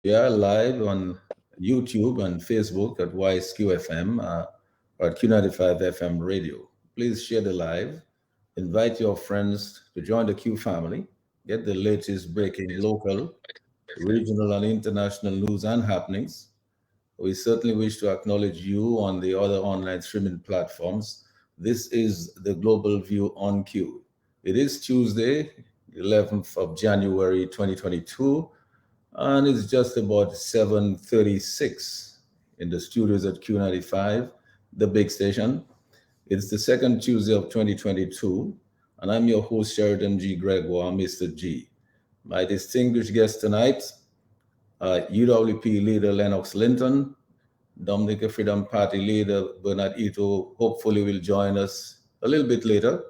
We are live on YouTube and Facebook at YSQFM or at Q95 FM radio. Please share the live. Invite your friends to join the Q family. Get the latest breaking local, regional, and international news and happenings. We certainly wish to acknowledge you on the other online streaming platforms. This is the Global View on Q. It is Tuesday, 11th of January 2022, and it's just about 7:36 in the studios at Q95, the big station. It's the second Tuesday of 2022, and I'm your host, Sheridan G. Gregoire, Mr. G. My distinguished guest tonight, UWP leader Lennox Linton, Dominica Freedom Party leader Bernard Ito hopefully will join us a little bit later.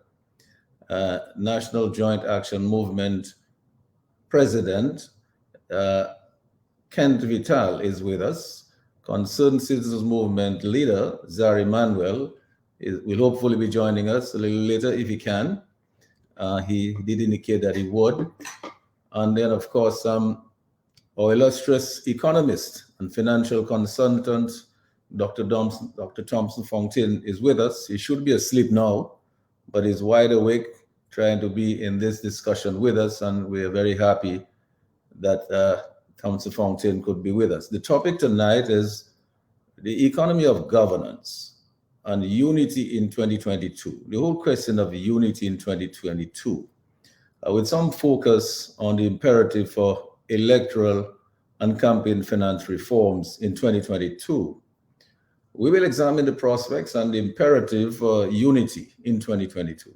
National Joint Action Movement President uh, Kent Vital is with us. Concerned Citizens Movement leader Zari Manuel will hopefully be joining us a little later if he can. He did indicate that he would. And then, of course, our illustrious economist and financial consultant, Dr. Thomson Fontaine, is with us. He should be asleep now, but he's wide awake, trying to be in this discussion with us, and we are very happy that Thomson Fontaine could be with us. The topic tonight is the economy of governance and unity in 2022. The whole question of unity in 2022, with some focus on the imperative for electoral and campaign finance reforms in 2022. We will examine the prospects and the imperative for unity in 2022.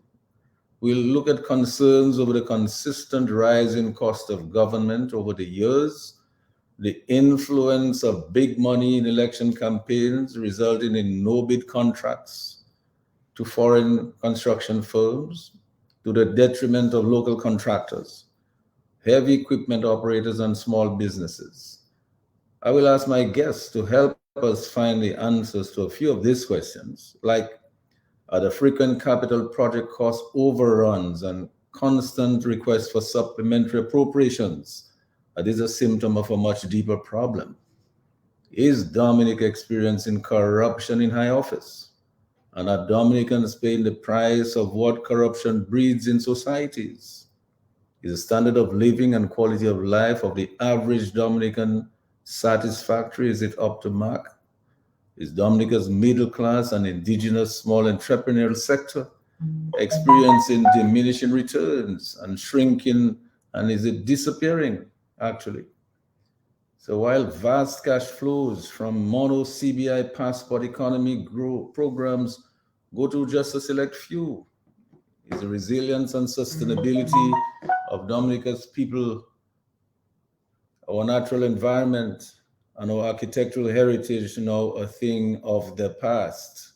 We'll look at concerns over the consistent rise in cost of government over the years, the influence of big money in election campaigns resulting in no-bid contracts to foreign construction firms, to the detriment of local contractors, heavy equipment operators, and small businesses. I will ask my guests to help us find the answers to a few of these questions, like are the frequent capital project cost overruns and constant requests for supplementary appropriations. This is a symptom of a much deeper problem. Is Dominic experiencing corruption in high office? And are Dominicans paying the price of what corruption breeds in societies? Is the standard of living and quality of life of the average Dominican satisfactory? Is it up to mark? Is Dominica's middle class and indigenous small entrepreneurial sector experiencing diminishing returns and shrinking, and is it disappearing actually? So while vast cash flows from mono CBI passport economy programs go to just a select few, is the resilience and sustainability of Dominica's people, our natural environment, and our architectural heritage now a thing of the past?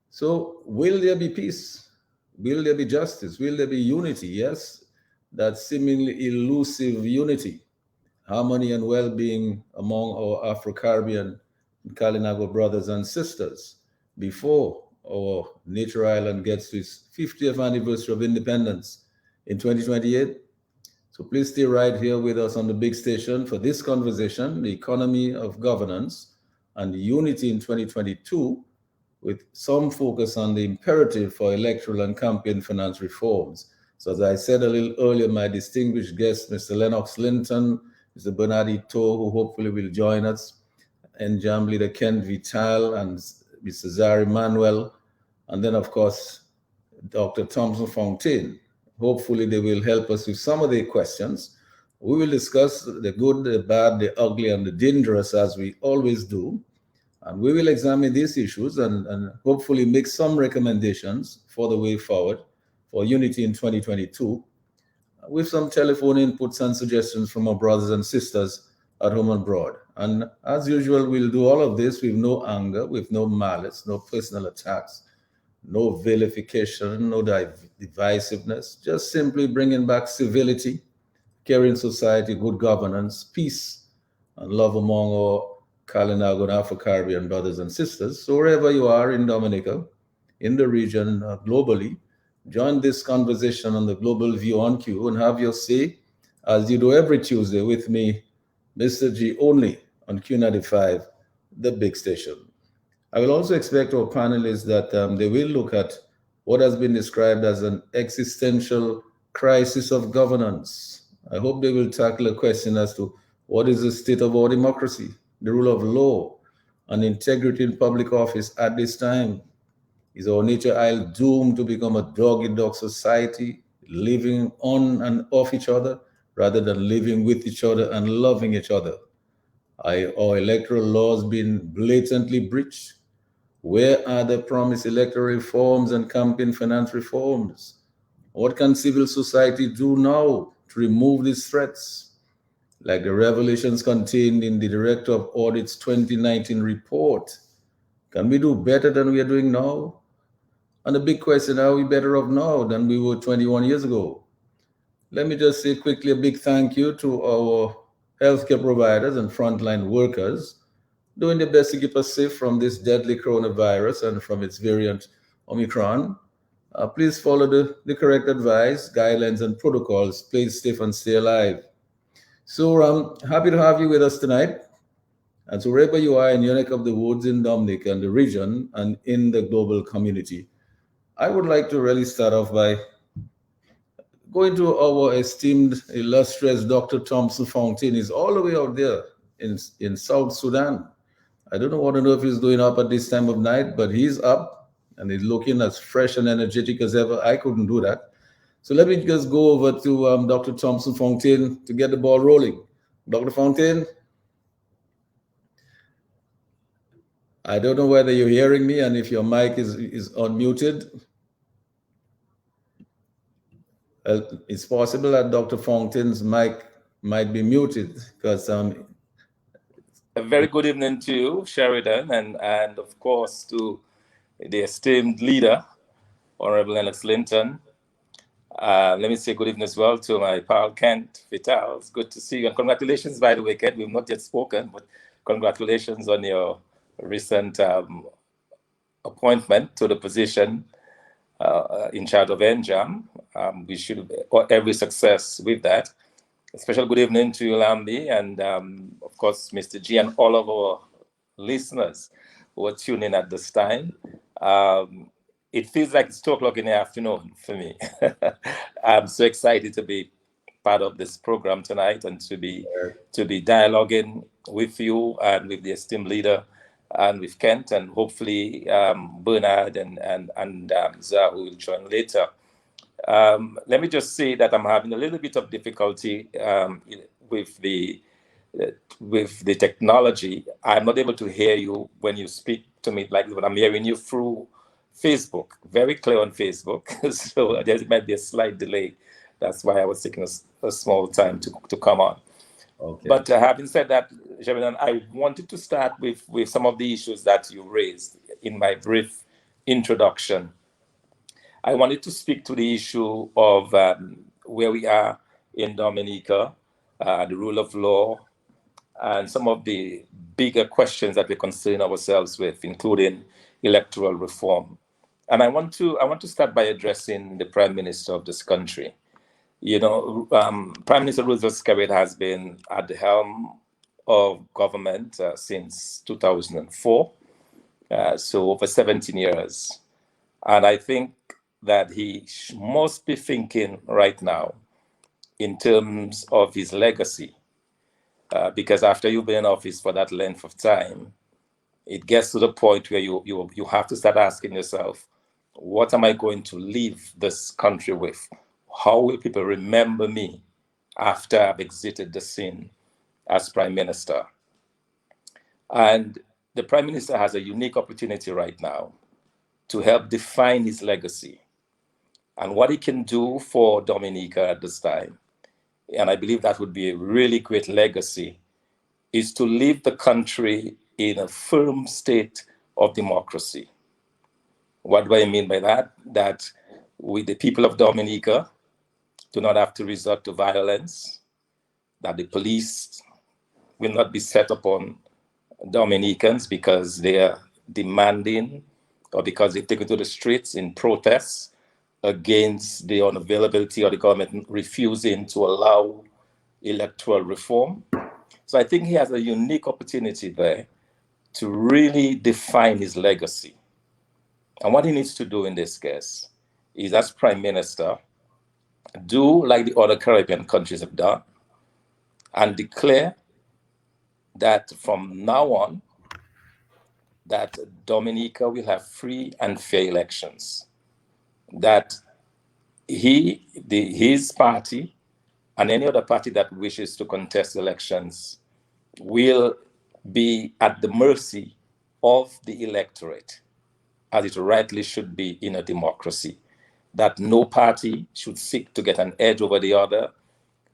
So will there be peace? Will there be justice? Will there be unity? Yes, that seemingly elusive unity, harmony and well-being among our Afro-Caribbean and Kalinago brothers and sisters before our nature island gets to its 50th anniversary of independence in 2028. So please stay right here with us on the big station for this conversation, the economy of governance and unity in 2022, with some focus on the imperative for electoral and campaign finance reforms. So as I said a little earlier, my distinguished guest, Mr. Lennox Linton, Mr. Bernard Ito, who hopefully will join us, and Jam Leader Ken Vital and Mr. Zari Manuel, and then of course, Dr. Thomson Fontaine. Hopefully they will help us with some of the questions. We will discuss the good, the bad, the ugly, and the dangerous, as we always do. And we will examine these issues and hopefully make some recommendations for the way forward for unity in 2022, with some telephone inputs and suggestions from our brothers and sisters at home and abroad. And as usual, we'll do all of this with no anger, with no malice, no personal attacks, no vilification, no divisiveness, just simply bringing back civility, caring society, good governance, peace, and love among our Kalinago and Afro-Caribbean brothers and sisters. So wherever you are in Dominica, in the region, globally, join this conversation on the Global View on Q and have your say, as you do every Tuesday with me, Mr. G only on Q95, the big station. I will also expect our panelists that they will look at what has been described as an existential crisis of governance. I hope they will tackle a question as to what is the state of our democracy, the rule of law, and integrity in public office at this time. Is our nature isle doomed to become a dog eat dog society, living on and off each other rather than living with each other and loving each other? Are our electoral laws being blatantly breached? Where are the promised electoral reforms and campaign finance reforms? What can civil society do now to remove these threats? Like the revelations contained in the Director of Audit's 2019 report. Can we do better than we are doing now? And the big question, are we better off now than we were 21 years ago? Let me just say quickly a big thank you to our healthcare providers and frontline workers doing their best to keep us safe from this deadly coronavirus and from its variant Omicron. Please follow the correct advice, guidelines, and protocols. Stay safe and stay alive. So I'm happy to have you with us tonight. And so wherever you are in your neck of the woods in Dominica and the region and in the global community, I would like to really start off by going to our esteemed, illustrious Dr. Thomson Fontaine. He's all the way out there in South Sudan. I don't want to know if he's doing up at this time of night, but he's up and he's looking as fresh and energetic as ever. I couldn't do that. So let me just go over to Dr. Thomson Fontaine to get the ball rolling. Dr. Fontaine, I don't know whether you're hearing me and if your mic is unmuted. It's possible that Dr. Fontaine's mic might be muted because a very good evening to you, Sheridan, and of course to the esteemed leader, Honorable Lennox Linton. Let me say good evening as well to my pal Kent Vital. It's good to see you, and congratulations, by the way, Kent. We've not yet spoken, but congratulations on your recent appointment to the position in charge of NJAM. We should every success with that. A special good evening to you, Lambi, and of course, Mr. G, and all of our listeners who are tuning in at this time. It feels like it's 2 o'clock in the afternoon for me. I'm so excited to be part of this program tonight and to be dialoguing with you and with the esteemed leader and with Kent and hopefully Bernard and Zah, who will join later. Let me just say that I'm having a little bit of difficulty with the technology. I'm not able to hear you when you speak to me like when I'm hearing you through Facebook, very clear on Facebook. So there might be a slight delay. That's why I was taking a small time to come on. Okay. But having said that, Sheridan, I wanted to start with some of the issues that you raised in my brief introduction. I wanted to speak to the issue of where we are in Dominica, the rule of law, and some of the bigger questions that we concern ourselves with, including electoral reform. And I want to start by addressing the Prime Minister of this country. You know, Prime Minister Roosevelt Skerrit has been at the helm of government since 2004, so over 17 years. And I think that he must be thinking right now in terms of his legacy, because after you've been in office for that length of time, it gets to the point where you have to start asking yourself, what am I going to leave this country with? How will people remember me after I've exited the scene as Prime Minister? And the Prime Minister has a unique opportunity right now to help define his legacy and what he can do for Dominica at this time. And I believe that would be a really great legacy, is to leave the country in a firm state of democracy. What do I mean by that? That we, the people of Dominica, do not have to resort to violence, that the police will not be set upon Dominicans because they are demanding or because they take it to the streets in protests against the unavailability or the government refusing to allow electoral reform. So I think he has a unique opportunity there to really define his legacy. And what he needs to do in this case is, as Prime Minister, do like the other Caribbean countries have done and declare that from now on, that Dominica will have free and fair elections. That his party and any other party that wishes to contest elections will be at the mercy of the electorate, as it rightly should be in a democracy. That no party should seek to get an edge over the other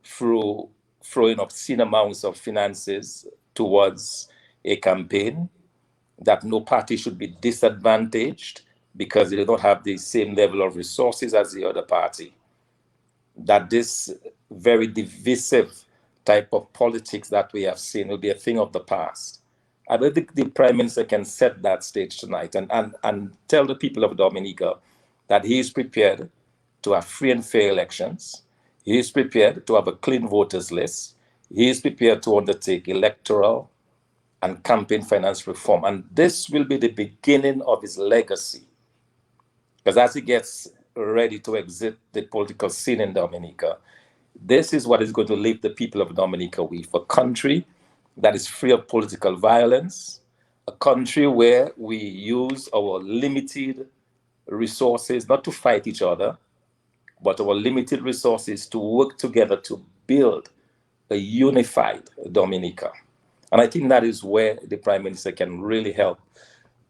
through throwing obscene amounts of finances towards a campaign, that no party should be disadvantaged because they don't have the same level of resources as the other party, that this very divisive type of politics that we have seen will be a thing of the past. I don't think the Prime Minister can set that stage tonight and tell the people of Dominica that he is prepared to have free and fair elections. He is prepared to have a clean voters list. He is prepared to undertake electoral and campaign finance reform. And this will be the beginning of his legacy. Because as he gets ready to exit the political scene in Dominica, this is what is going to leave the people of Dominica with: a country that is free of political violence, a country where we use our limited resources not to fight each other, but our limited resources to work together to build a unified Dominica. And I think that is where the Prime Minister can really help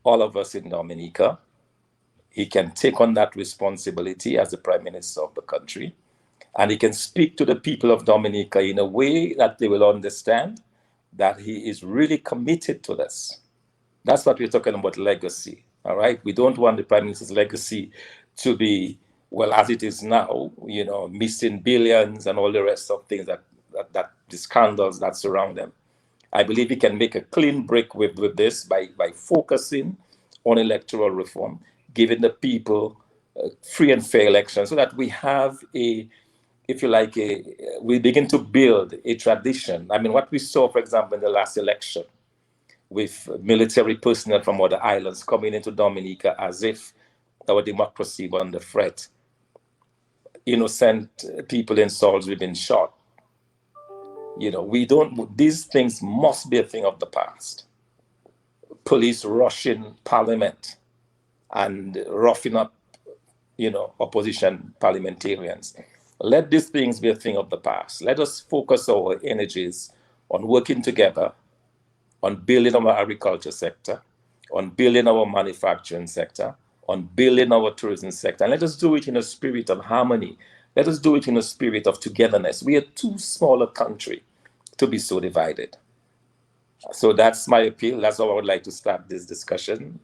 all of us in Dominica. He can take on that responsibility as the Prime Minister of the country, and he can speak to the people of Dominica in a way that they will understand that he is really committed to this. That's what we're talking about, legacy. All right. We don't want the Prime Minister's legacy to be, well, as it is now, missing billions and all the rest of things that the scandals that surround them. I believe he can make a clean break with this by focusing on electoral reform, giving the people free and fair elections, so that we have we begin to build a tradition. I mean, what we saw, for example, in the last election, with military personnel from other islands coming into Dominica as if our democracy was under threat. Innocent people in Salisbury been shot. These things must be a thing of the past. Police rushing Parliament and roughing up, opposition parliamentarians. Let these things be a thing of the past. Let us focus our energies on working together, on building our agriculture sector, on building our manufacturing sector, on building our tourism sector. And let us do it in a spirit of harmony. Let us do it in a spirit of togetherness. We are too small a country to be so divided. So that's my appeal. That's how I would like to start this discussion,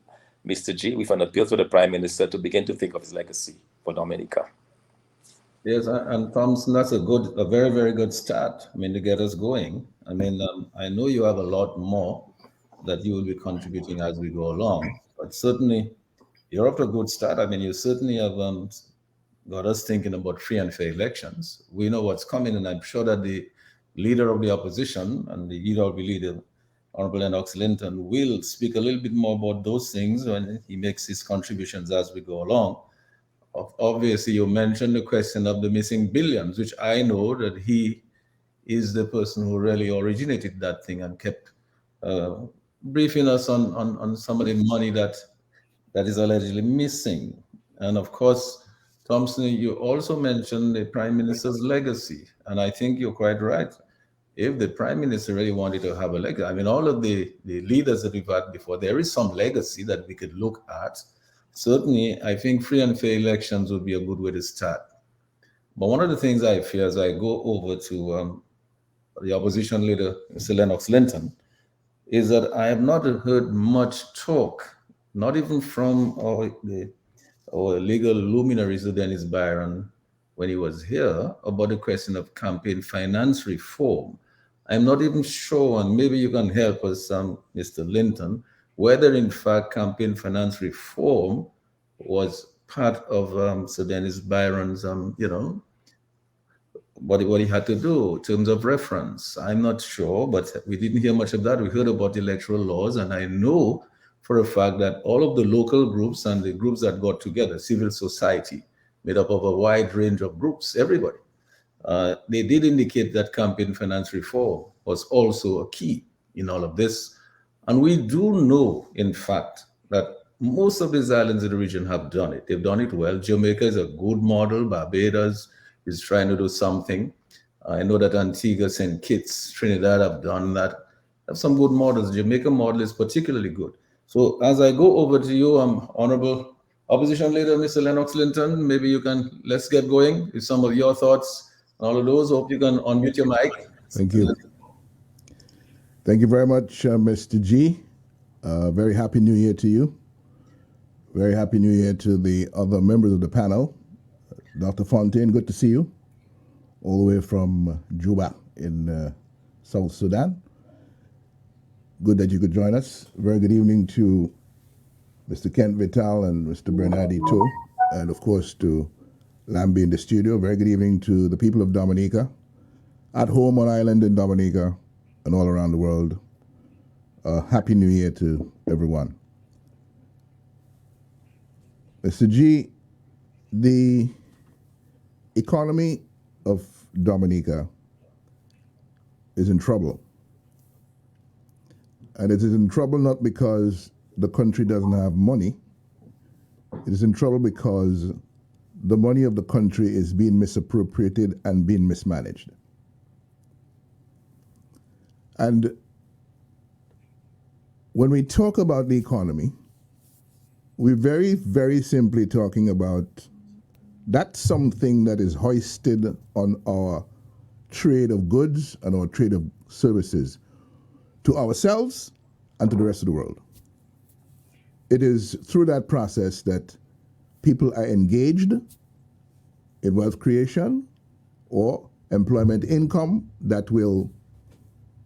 Mr. G, with an appeal to the Prime Minister to begin to think of his legacy for Dominica. Yes, and Thomson, that's a very, very good start. I mean, to get us going. I mean, I know you have a lot more that you will be contributing as we go along, but certainly you're off to a good start. I mean, you certainly have got us thinking about free and fair elections. We know what's coming, and I'm sure that the leader of the opposition and the EWP leader, Honorable Lennox Linton, will speak a little bit more about those things when he makes his contributions as we go along. Obviously, you mentioned the question of the missing billions, which I know that he is the person who really originated that thing and kept briefing us on some of the money that is allegedly missing. And of course, Thomson, you also mentioned the Prime Minister's legacy. And I think you're quite right. If the Prime Minister really wanted to have a legacy, I mean, all of the leaders that we've had before, there is some legacy that we could look at. Certainly, I think free and fair elections would be a good way to start. But one of the things I fear as I go over to the opposition leader, Mr. Lennox Linton, is that I have not heard much talk, not even from our legal luminaries, Dennis Byron, when he was here, about the question of campaign finance reform. I'm not even sure, and maybe you can help us, Mr. Linton, whether in fact campaign finance reform was part of Sir Dennis Byron's, what he had to do in terms of reference. I'm not sure, but we didn't hear much of that. We heard about electoral laws, and I know for a fact that all of the local groups and the groups that got together, civil society, made up of a wide range of groups, everybody, they did indicate that campaign finance reform was also a key in all of this. And we do know, in fact, that most of these islands in the region have done it. They've done it well. Jamaica is a good model. Barbados is trying to do something. I know that Antigua, St. Kitts, Trinidad have done that. Have some good models. The Jamaica model is particularly good. So as I go over to you, Honorable Opposition Leader, Mr. Lennox Linton, maybe you can, let's get going with some of your thoughts on all of those. Hope you can unmute your mic. Thank you. Thank you very much, Mr. G. Very happy New Year to you. Very happy New Year to the other members of the panel. Dr. Fontaine, good to see you, all the way from Juba in South Sudan. Good that you could join us. Very good evening to Mr. Kent Vital and Mr. Bernardi too, and of course to Lambi in the studio. Very good evening to the people of Dominica, at home on island in Dominica, and all around the world. Happy New Year to everyone. Mr. G, the economy of Dominica is in trouble. And it is in trouble not because the country doesn't have money. It is in trouble because the money of the country is being misappropriated and being mismanaged. And when we talk about the economy, we're very, very simply talking about that something that is hoisted on our trade of goods and our trade of services to ourselves and to the rest of the world. It is through that process that people are engaged in wealth creation or employment income that will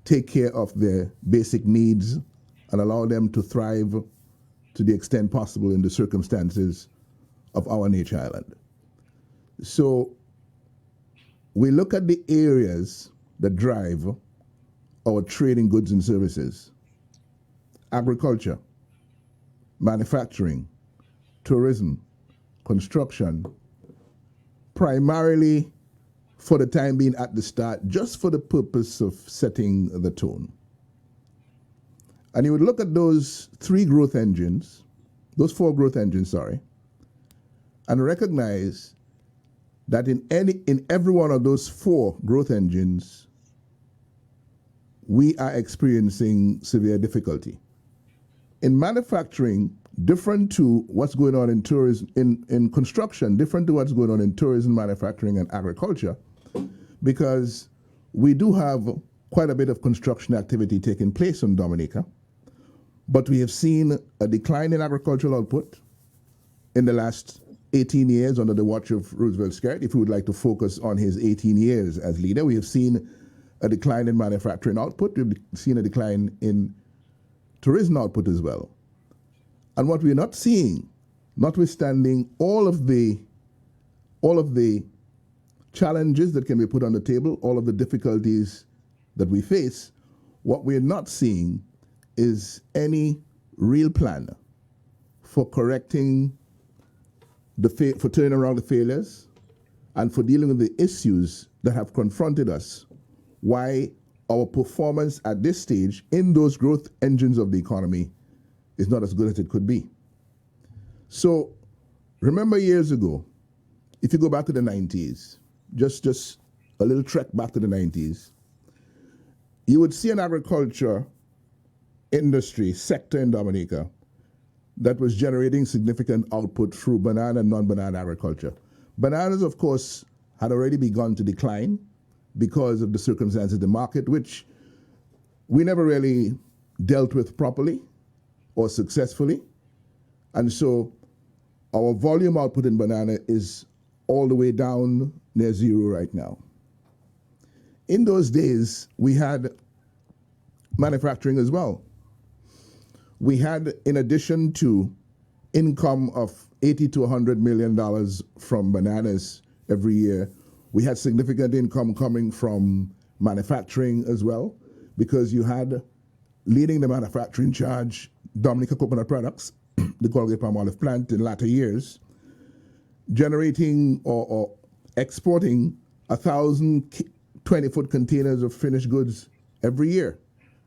take care of their basic needs and allow them to thrive to the extent possible in the circumstances of our nature island. So we look at the areas that drive our trade in goods and services: agriculture, manufacturing, tourism, construction, primarily for the time being at the start, just for the purpose of setting the tone. And you would look at those four growth engines, and recognize that in every one of those four growth engines, we are experiencing severe difficulty. In manufacturing, different to what's going on in tourism, in construction, different to what's going on in tourism, manufacturing, and agriculture, because we do have quite a bit of construction activity taking place in Dominica, but we have seen a decline in agricultural output in the last 18 years under the watch of Roosevelt Skerrit. If we would like to focus on his 18 years as leader, we have seen a decline in manufacturing output. We've seen a decline in tourism output as well. And what we're not seeing, notwithstanding all of the challenges that can be put on the table, all of the difficulties that we face, what we're not seeing is any real plan for correcting for turning around the failures and for dealing with the issues that have confronted us. Why our performance at this stage in those growth engines of the economy is not as good as it could be. So remember years ago, if you go back to the 90s, just a little trek back to the 90s, you would see an agriculture industry sector in Dominica that was generating significant output through banana and non-banana agriculture. Bananas, of course, had already begun to decline because of the circumstances of the market, which we never really dealt with properly or successfully. And so our volume output in banana is all the way down near zero right now. In those days, we had manufacturing as well. We had, in addition to income of $80 to $100 million from bananas every year, We had significant income coming from manufacturing as well, because you had leading the manufacturing charge Dominica Coconut Products, the Colgate Palm Olive plant in latter years, generating or exporting 1,000 20-foot containers of finished goods every year.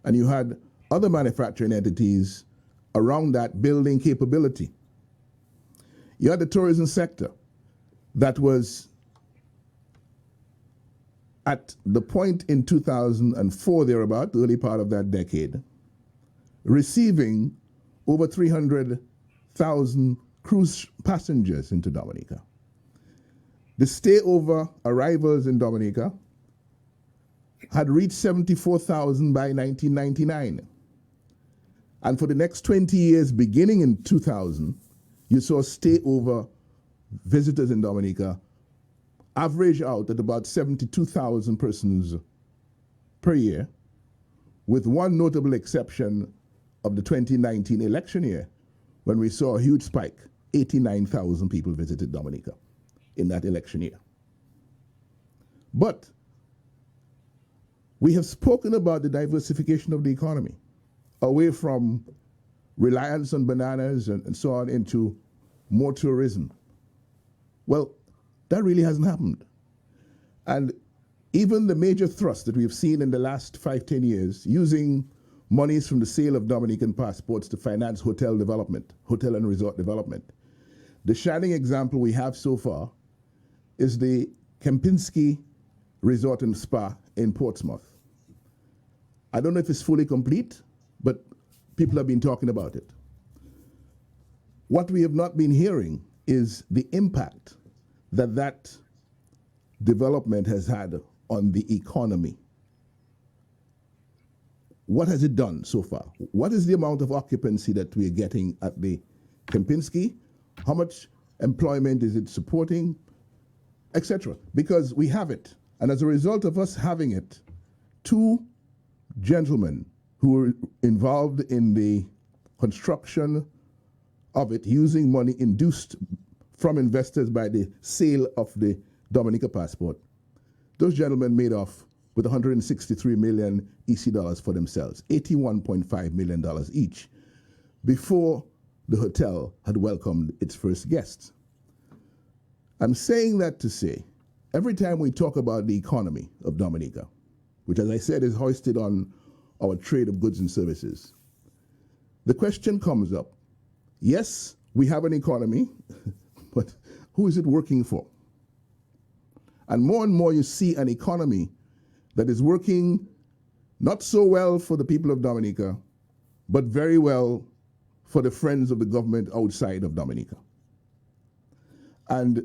And you had other manufacturing entities around that building capability. You had the tourism sector that was at the point in 2004, thereabout, the early part of that decade, receiving over 300,000 cruise passengers into Dominica. The stayover arrivals in Dominica had reached 74,000 by 1999. And for the next 20 years, beginning in 2000, you saw stayover visitors in Dominica average out at about 72,000 persons per year, with one notable exception of the 2019 election year, when we saw a huge spike. 89,000 people visited Dominica in that election year. But we have spoken about the diversification of the economy, away from reliance on bananas and so on into more tourism. Well, that really hasn't happened. And even the major thrust that we've seen in the last 5-10 years, using monies from the sale of Dominican passports to finance hotel development, hotel and resort development. The shining example we have so far is the Kempinski Resort and Spa in Portsmouth. I don't know if it's fully complete, but people have been talking about it. What we have not been hearing is the impact that that development has had on the economy. What has it done so far? What is the amount of occupancy that we are getting at the Kempinski? How much employment is it supporting, etc.? Because we have it. And as a result of us having it, two gentlemen who were involved in the construction of it using money induced from investors by the sale of the Dominica passport, those gentlemen made off with 163 million EC dollars for themselves, $81.5 million each, before the hotel had welcomed its first guests. I'm saying that to say, every time we talk about the economy of Dominica, which, as I said, is hoisted on our trade of goods and services, the question comes up, yes, we have an economy, but who is it working for? And more you see an economy that is working not so well for the people of Dominica, but very well for the friends of the government outside of Dominica. And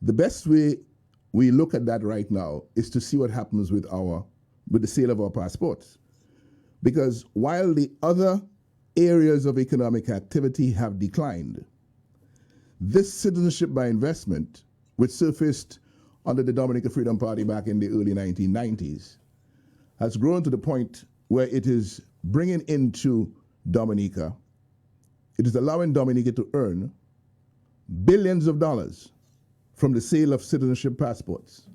the best way we look at that right now is to see what happens with the sale of our passports. Because while the other areas of economic activity have declined, this citizenship by investment, which surfaced under the Dominica Freedom Party back in the early 1990s, has grown to the point where it is bringing into Dominica, it is allowing Dominica to earn billions of dollars from the sale of citizenship passports.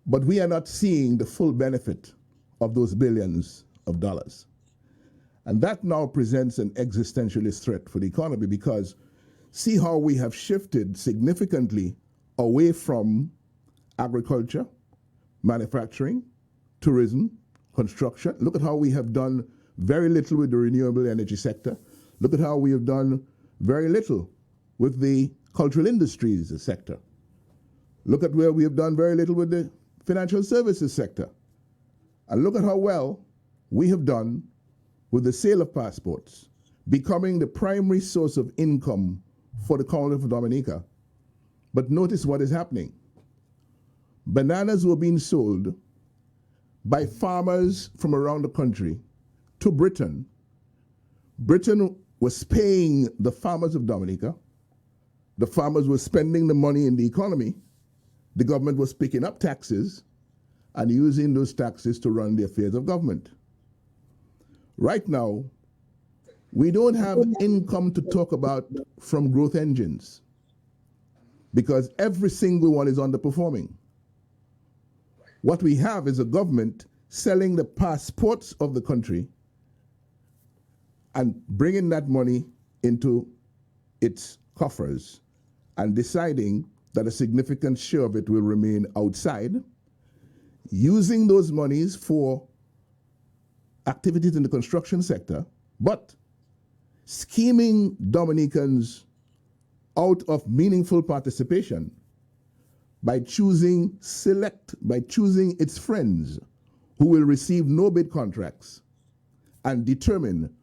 But we are not seeing the full benefit of those billions of dollars. And that now presents an existentialist threat for the economy, because see how we have shifted significantly away from agriculture, manufacturing, tourism, construction. Look at how we have done very little with the renewable energy sector. Look at how we have done very little with the cultural industries sector. Look at where we have done very little with the financial services sector. And look at how well we have done with the sale of passports, becoming the primary source of income for the colony of Dominica. But notice what is happening. Bananas were being sold by farmers from around the country to Britain. Britain was paying the farmers of Dominica. The farmers were spending the money in the economy. The government was picking up taxes and using those taxes to run the affairs of government. Right now, we don't have income to talk about from growth engines. because every single one is underperforming. What we have is a government selling the passports of the country and bringing that money into its coffers and deciding that a significant share of it will remain outside, using those monies for activities in the construction sector, but scheming Dominicans out of meaningful participation by choosing its friends who will receive no bid contracts and determine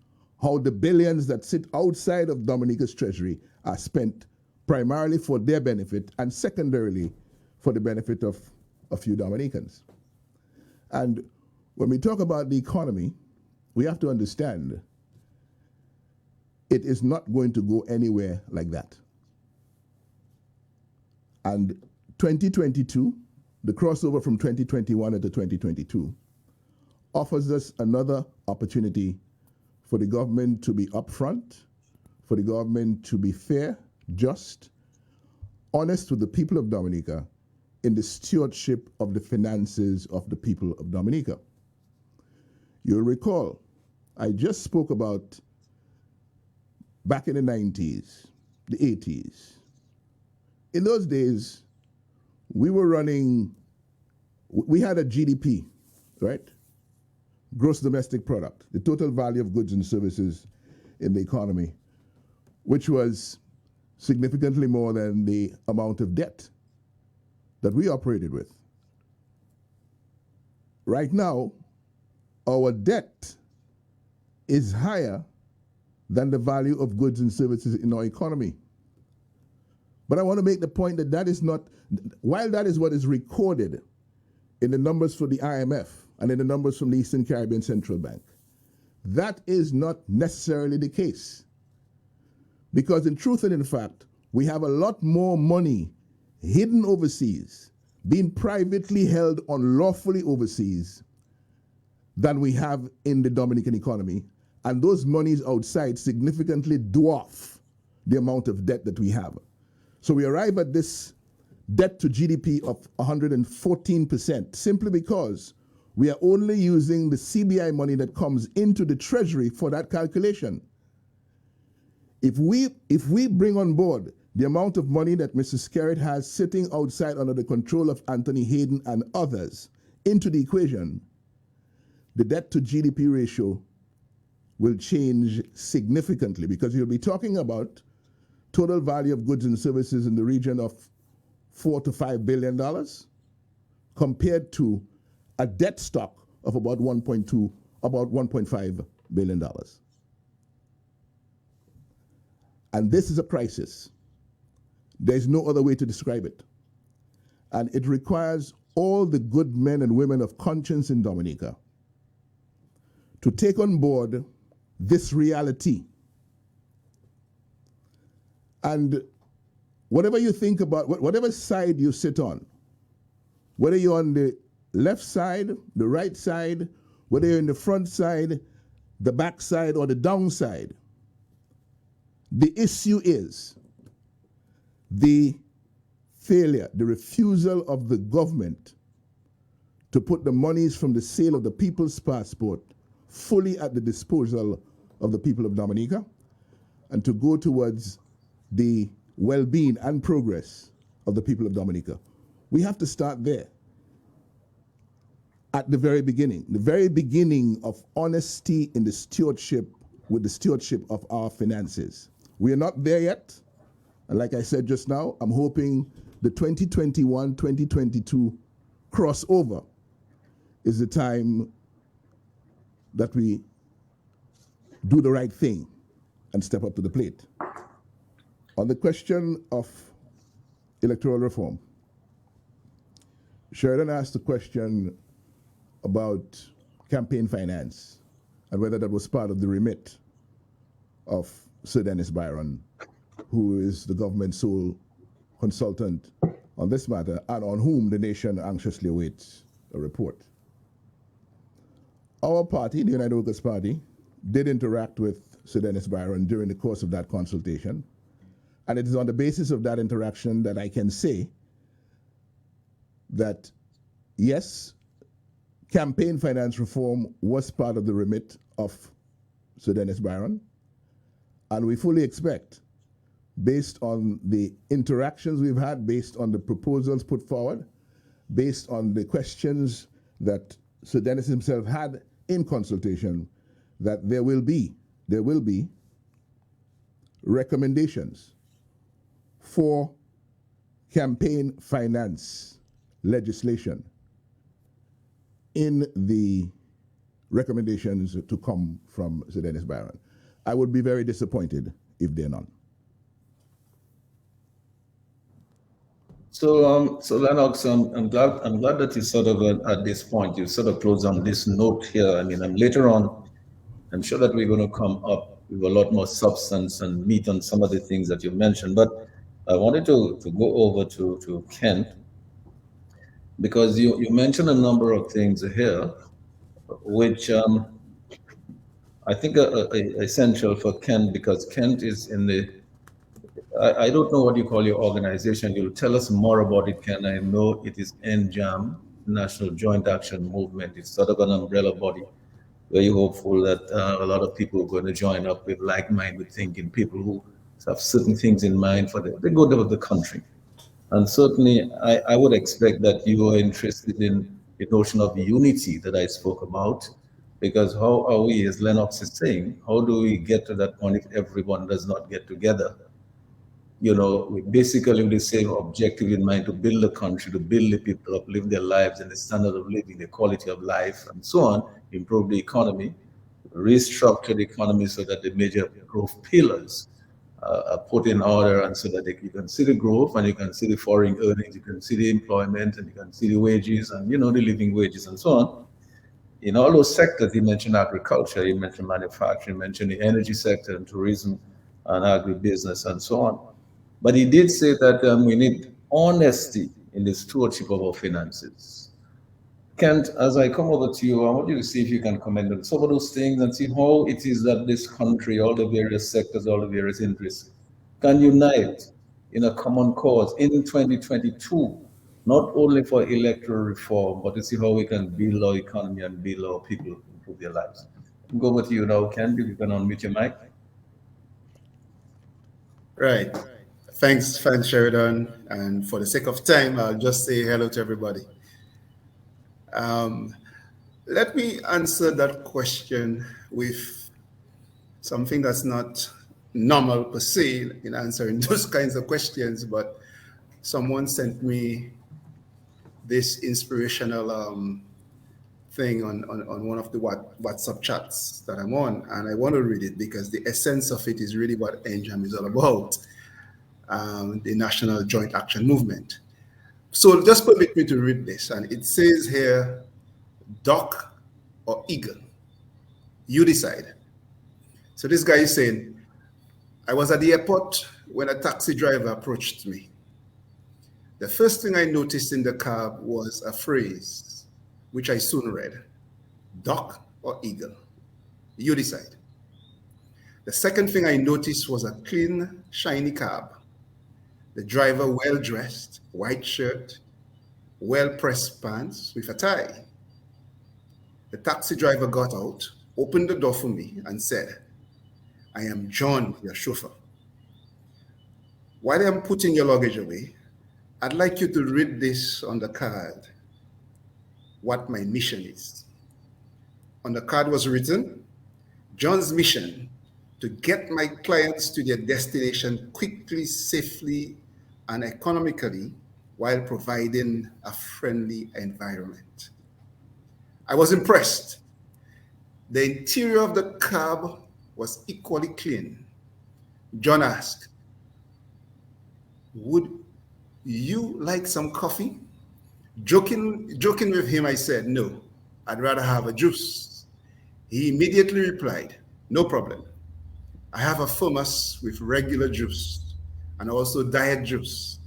how the billions that sit outside of Dominica's treasury are spent primarily for their benefit and secondarily for the benefit of a few Dominicans. And when we talk about the economy, we have to understand it is not going to go anywhere like that. And 2022, the crossover from 2021 into 2022, offers us another opportunity for the government to be upfront, for the government to be fair, just, honest with the people of Dominica in the stewardship of the finances of the people of Dominica. You'll recall, I just spoke about back in the 90s, the 80s. In those days, we had a GDP, right? Gross domestic product, the total value of goods and services in the economy, which was significantly more than the amount of debt that we operated with. Right now, our debt is higher than the value of goods and services in our economy. But I want to make the point that that is not, while that is what is recorded in the numbers for the IMF and in the numbers from the Eastern Caribbean Central Bank, that is not necessarily the case. Because in truth and in fact, we have a lot more money hidden overseas, being privately held unlawfully overseas, than we have in the Dominican economy. And those monies outside significantly dwarf the amount of debt that we have. So we arrive at this debt to GDP of 114% simply because we are only using the CBI money that comes into the treasury for that calculation. If we bring on board the amount of money that Mr. Skerritt has sitting outside under the control of Anthony Hayden and others into the equation, the debt to GDP ratio will change significantly, because you'll be talking about total value of goods and services in the region of $4 to $5 billion compared to a debt stock of about $1.5 billion. And this is a crisis. There's no other way to describe it. And it requires all the good men and women of conscience in Dominica to take on board this reality. And whatever you think about, whatever side you sit on, whether you're on the left side, the right side, whether you're in the front side, the back side, or the downside, the issue is the failure, the refusal of the government to put the monies from the sale of the People's Passport fully at the disposal of the people of Dominica, and to go towards the well-being and progress of the people of Dominica. We have to start there, at the very beginning of honesty in the stewardship, with the stewardship of our finances. We are not there yet, and like I said just now, I'm hoping the 2021-2022 crossover is the time that we do the right thing and step up to the plate. On the question of electoral reform, Sheridan asked a question about campaign finance and whether that was part of the remit of Sir Dennis Byron, who is the government's sole consultant on this matter and on whom the nation anxiously awaits a report. Our party, the United Workers' Party, did interact with Sir Dennis Byron during the course of that consultation, And it is on the basis of that interaction that I can say that, yes, campaign finance reform was part of the remit of Sir Dennis Byron, and we fully expect, based on the interactions we've had, based on the proposals put forward, based on the questions that Sir Dennis himself had in consultation, that there will be recommendations for campaign finance legislation in the recommendations to come from Sir Dennis Byron. I would be very disappointed if they're none. So Lennox, I'm glad that you sort of at this point you sort of close on this note here. I mean, later on, I'm sure that we're going to come up with a lot more substance and meat on some of the things that you mentioned. But I wanted to go over to Kent, because you mentioned a number of things here, which I think are essential for Kent, because Kent is in the, I don't know what you call your organization. You'll tell us more about it, Ken. I know it is NJAM, National Joint Action Movement. It's sort of an umbrella body. Very hopeful that a lot of people are going to join up with like-minded thinking, people who have certain things in mind for the good of the country. And certainly, I would expect that you are interested in the notion of unity that I spoke about, because how are we, as Lennox is saying, how do we get to that point if everyone does not get together? You know, basically with the same objective in mind, to build the country, to build the people up, live their lives and the standard of living, the quality of life, and so on, improve the economy, restructure the economy so that the major growth pillars are put in order, and so that you can see the growth and you can see the foreign earnings, you can see the employment, and you can see the wages and, you know, the living wages and so on. In all those sectors, you mentioned agriculture, you mentioned manufacturing, you mentioned the energy sector and tourism and agribusiness and so on. But he did say that we need honesty in the stewardship of our finances. Kent, as I come over to you, I want you to see if you can comment on some of those things and see how it is that this country, all the various sectors, all the various interests, can unite in a common cause in 2022, not only for electoral reform, but to see how we can build our economy and build our people, improve their lives. I'll go over to you now, Kent, if you can unmute your mic. Right. Thanks, Sheridan. And for the sake of time, I'll just say hello to everybody. Let me answer that question with something that's not normal per se in answering those kinds of questions, but someone sent me this inspirational thing on one of the WhatsApp chats that I'm on, and I want to read it because the essence of it is really what NJAM is all about. The National Joint Action Movement. So just permit me to read this, and it says here, duck or eagle, you decide. So this guy is saying, I was at the airport when a taxi driver approached me. The first thing I noticed in the cab was a phrase, which I soon read, duck or eagle, you decide. The second thing I noticed was a clean, shiny cab. The driver well-dressed, white shirt, well-pressed pants with a tie. The taxi driver got out, opened the door for me and said, I am John, your chauffeur. While I'm putting your luggage away, I'd like you to read this on the card, what my mission is. On the card was written, John's mission, to get my clients to their destination quickly, safely, and economically, while providing a friendly environment. I was impressed. The interior of the cab was equally clean. John asked, would you like some coffee? Joking with him, I said, no, I'd rather have a juice. He immediately replied, no problem. I have a thermos with regular juice and also diet juice,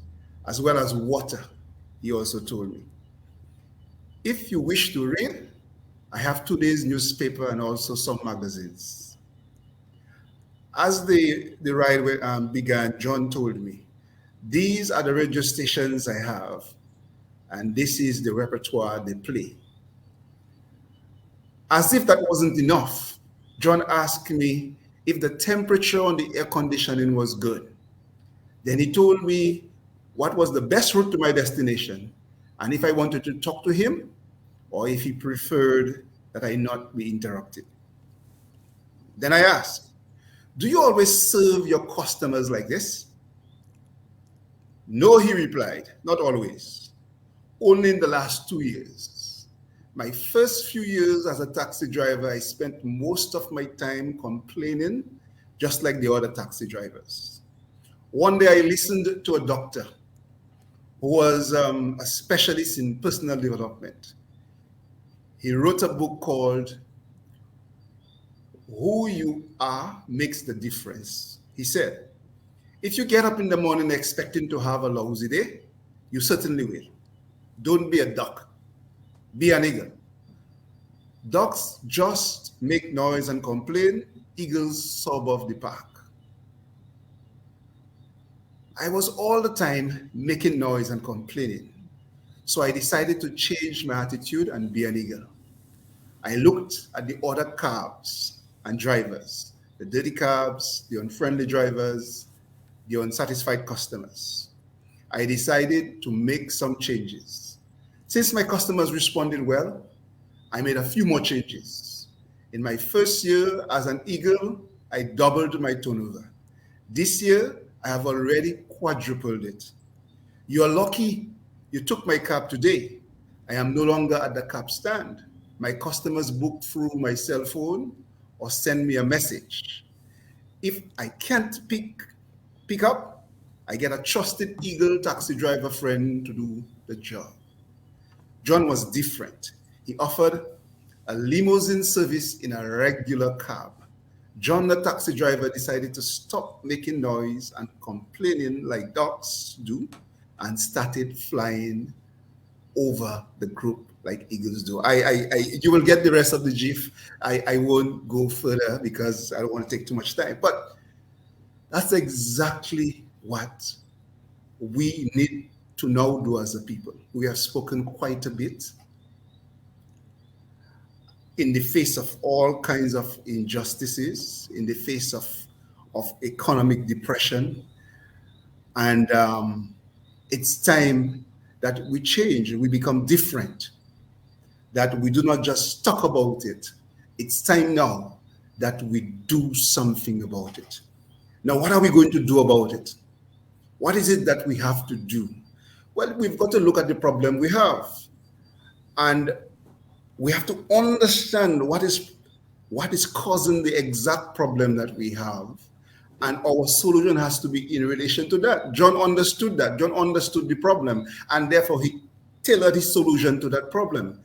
as well as water, he also told me. If you wish to read, I have today's newspaper and also some magazines. As the ride began, John told me, these are the radio stations I have, and this is the repertoire they play. As if that wasn't enough, John asked me if the temperature on the air conditioning was good. Then he told me what was the best route to my destination, and if I wanted to talk to him, or if he preferred that I not be interrupted. Then I asked, do you always serve your customers like this? No, he replied, not always. Only in the last 2 years. My first few years as a taxi driver, I spent most of my time complaining, just like the other taxi drivers. One day I listened to a doctor who was a specialist in personal development. He wrote a book called Who You Are Makes the Difference. He said, if you get up in the morning expecting to have a lousy day, you certainly will. Don't be a duck. Be an eagle. Ducks just make noise and complain. Eagles soar above the park. I was all the time making noise and complaining. So I decided to change my attitude and be an eagle. I looked at the other cabs and drivers, the dirty cabs, the unfriendly drivers, the unsatisfied customers. I decided to make some changes. Since my customers responded well, I made a few more changes. In my first year as an eagle, I doubled my turnover. This year, I have already quadrupled it. You are lucky you took my cab today. I am no longer at the cab stand. My customers book through my cell phone or send me a message. If I can't pick up, I get a trusted eagle taxi driver friend to do the job. John was different. He offered a limousine service in a regular cab. John, the taxi driver, decided to stop making noise and complaining like ducks do and started flying over the group like eagles do. You will get the rest of the GIF. I won't go further because I don't want to take too much time. But that's exactly what we need to now do as a people. We have spoken quite a bit in the face of all kinds of injustices, in the face of economic depression. And it's time that we change, we become different, that we do not just talk about it. It's time now that we do something about it. Now, what are we going to do about it? What is it that we have to do? Well, we've got to look at the problem we have. And we have to understand what is causing the exact problem that we have. And our solution has to be in relation to that. John understood that. John understood the problem. And therefore, he tailored his solution to that problem.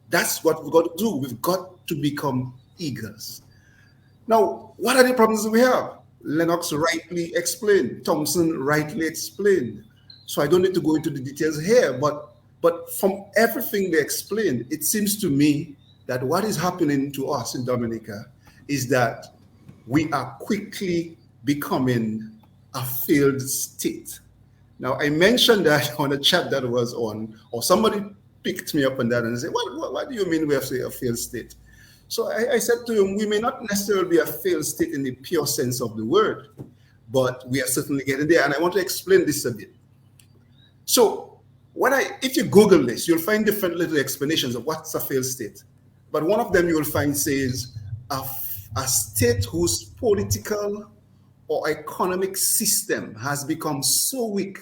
That's what we've got to do. We've got to become eagles. Now, what are the problems that we have? Lennox rightly explained. Thomson rightly explained. So I don't need to go into the details here. But from everything they explained, it seems to me that what is happening to us in Dominica is that we are quickly becoming a failed state. Now, I mentioned that on a chat that was on, or somebody picked me up on that and said, what do you mean we have to say a failed state? So I said to him, we may not necessarily be a failed state in the pure sense of the word, but we are certainly getting there. And I want to explain this a bit. So if you Google this, you'll find different little explanations of what's a failed state. But one of them you will find says a state whose political or economic system has become so weak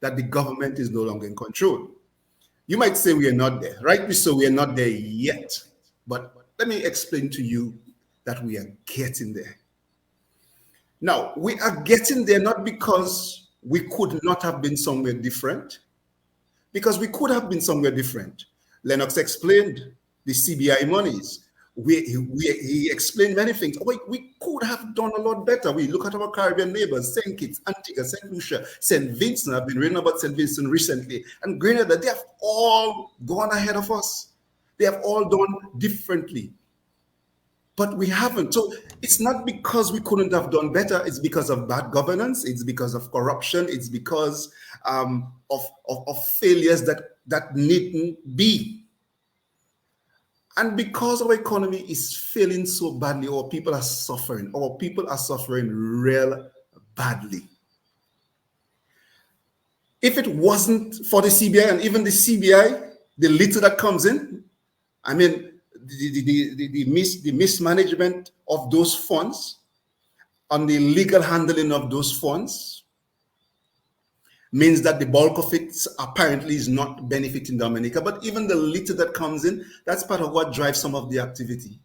that the government is no longer in control. You might say we are not there. Rightly so, we are not there yet. But let me explain to you that we are getting there. Now, we are getting there not because we could not have been somewhere different, because we could have been somewhere different. Lennox explained the CBI monies. He explained many things. We could have done a lot better. We look at our Caribbean neighbors, St. Kitts, Antigua, St. Lucia, St. Vincent. I've been reading about St. Vincent recently. And Grenada, they have all gone ahead of us. They have all done differently. But we haven't. So it's not because we couldn't have done better. It's because of bad governance. It's because of corruption. It's because of failures that needn't be. And because our economy is failing so badly, our people are suffering. Our people are suffering real badly. If it wasn't for the CBI, and even the CBI, the little that comes in, I mean, the mismanagement of those funds, on the legal handling of those funds, means that the bulk of it apparently is not benefiting Dominica. But even the little that comes in, that's part of what drives some of the activity.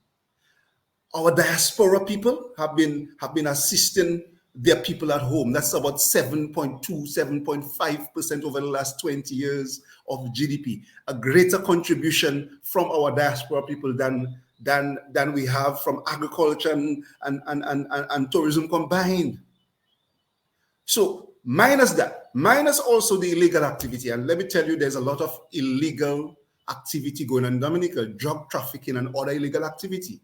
Our diaspora people have been assisting their people at home. That's about 7.2, 7.5% over the last 20 years of GDP. A greater contribution from our diaspora people than we have from agriculture and tourism combined. So minus that, minus also the illegal activity. And let me tell you, there's a lot of illegal activity going on in Dominica, drug trafficking and other illegal activity.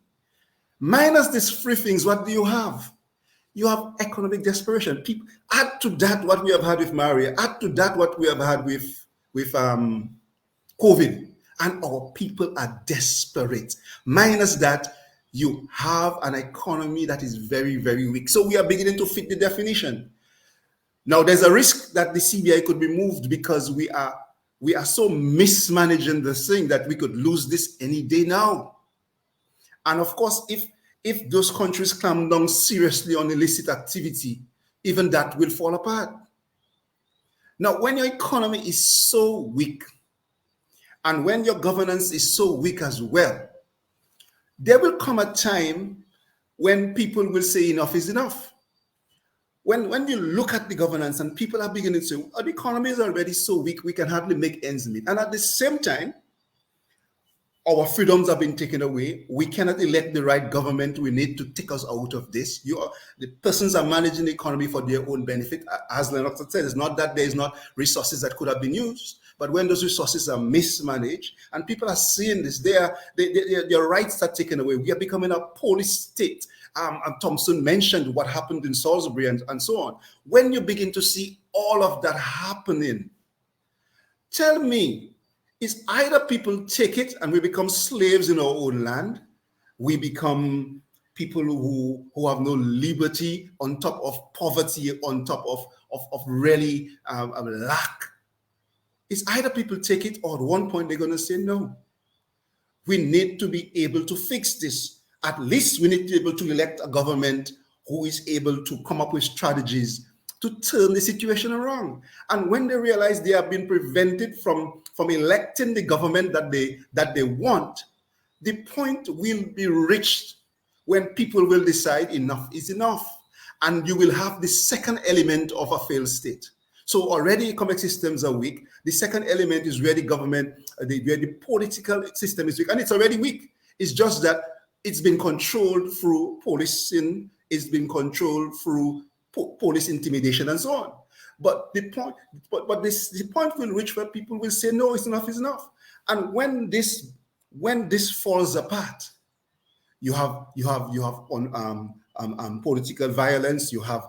Minus these three things, what do you have? You have economic desperation. People, add to that what we have had with Maria, add to that what we have had with COVID, and our people are desperate. Minus that, you have an economy that is very, very weak. So we are beginning to fit the definition. Now, there's a risk that the CBI could be moved because we are so mismanaging this thing that we could lose this any day now. And of course, if those countries clamp down seriously on illicit activity, even that will fall apart. Now, when your economy is so weak, and when your governance is so weak as well, there will come a time when people will say enough is enough. When you look at the governance and people are beginning to say, oh, the economy is already so weak, we can hardly make ends meet. And at the same time, our freedoms have been taken away. We cannot elect the right government we need to take us out of this. The persons are managing the economy for their own benefit. As Lennox said, it's not that there is not resources that could have been used, but when those resources are mismanaged and people are seeing this, their rights are taken away. We are becoming a police state. And Thomson mentioned what happened in Salisbury and so on. When you begin to see all of that happening, tell me, is either people take it and we become slaves in our own land, we become people who have no liberty on top of poverty, on top of really lack. It's either people take it or at one point they're going to say no. We need to be able to fix this. At least we need to be able to elect a government who is able to come up with strategies to turn the situation around. And when they realize they have been prevented from electing the government that they want, the point will be reached when people will decide enough is enough. And you will have the second element of a failed state. So already economic systems are weak. The second element is where the government, where the political system is weak. And it's already weak. It's just that it's been controlled through policing, it's been controlled through police intimidation and so on. But the point will reach where people will say, no, it's enough is enough. And when this falls apart, you have political violence, you have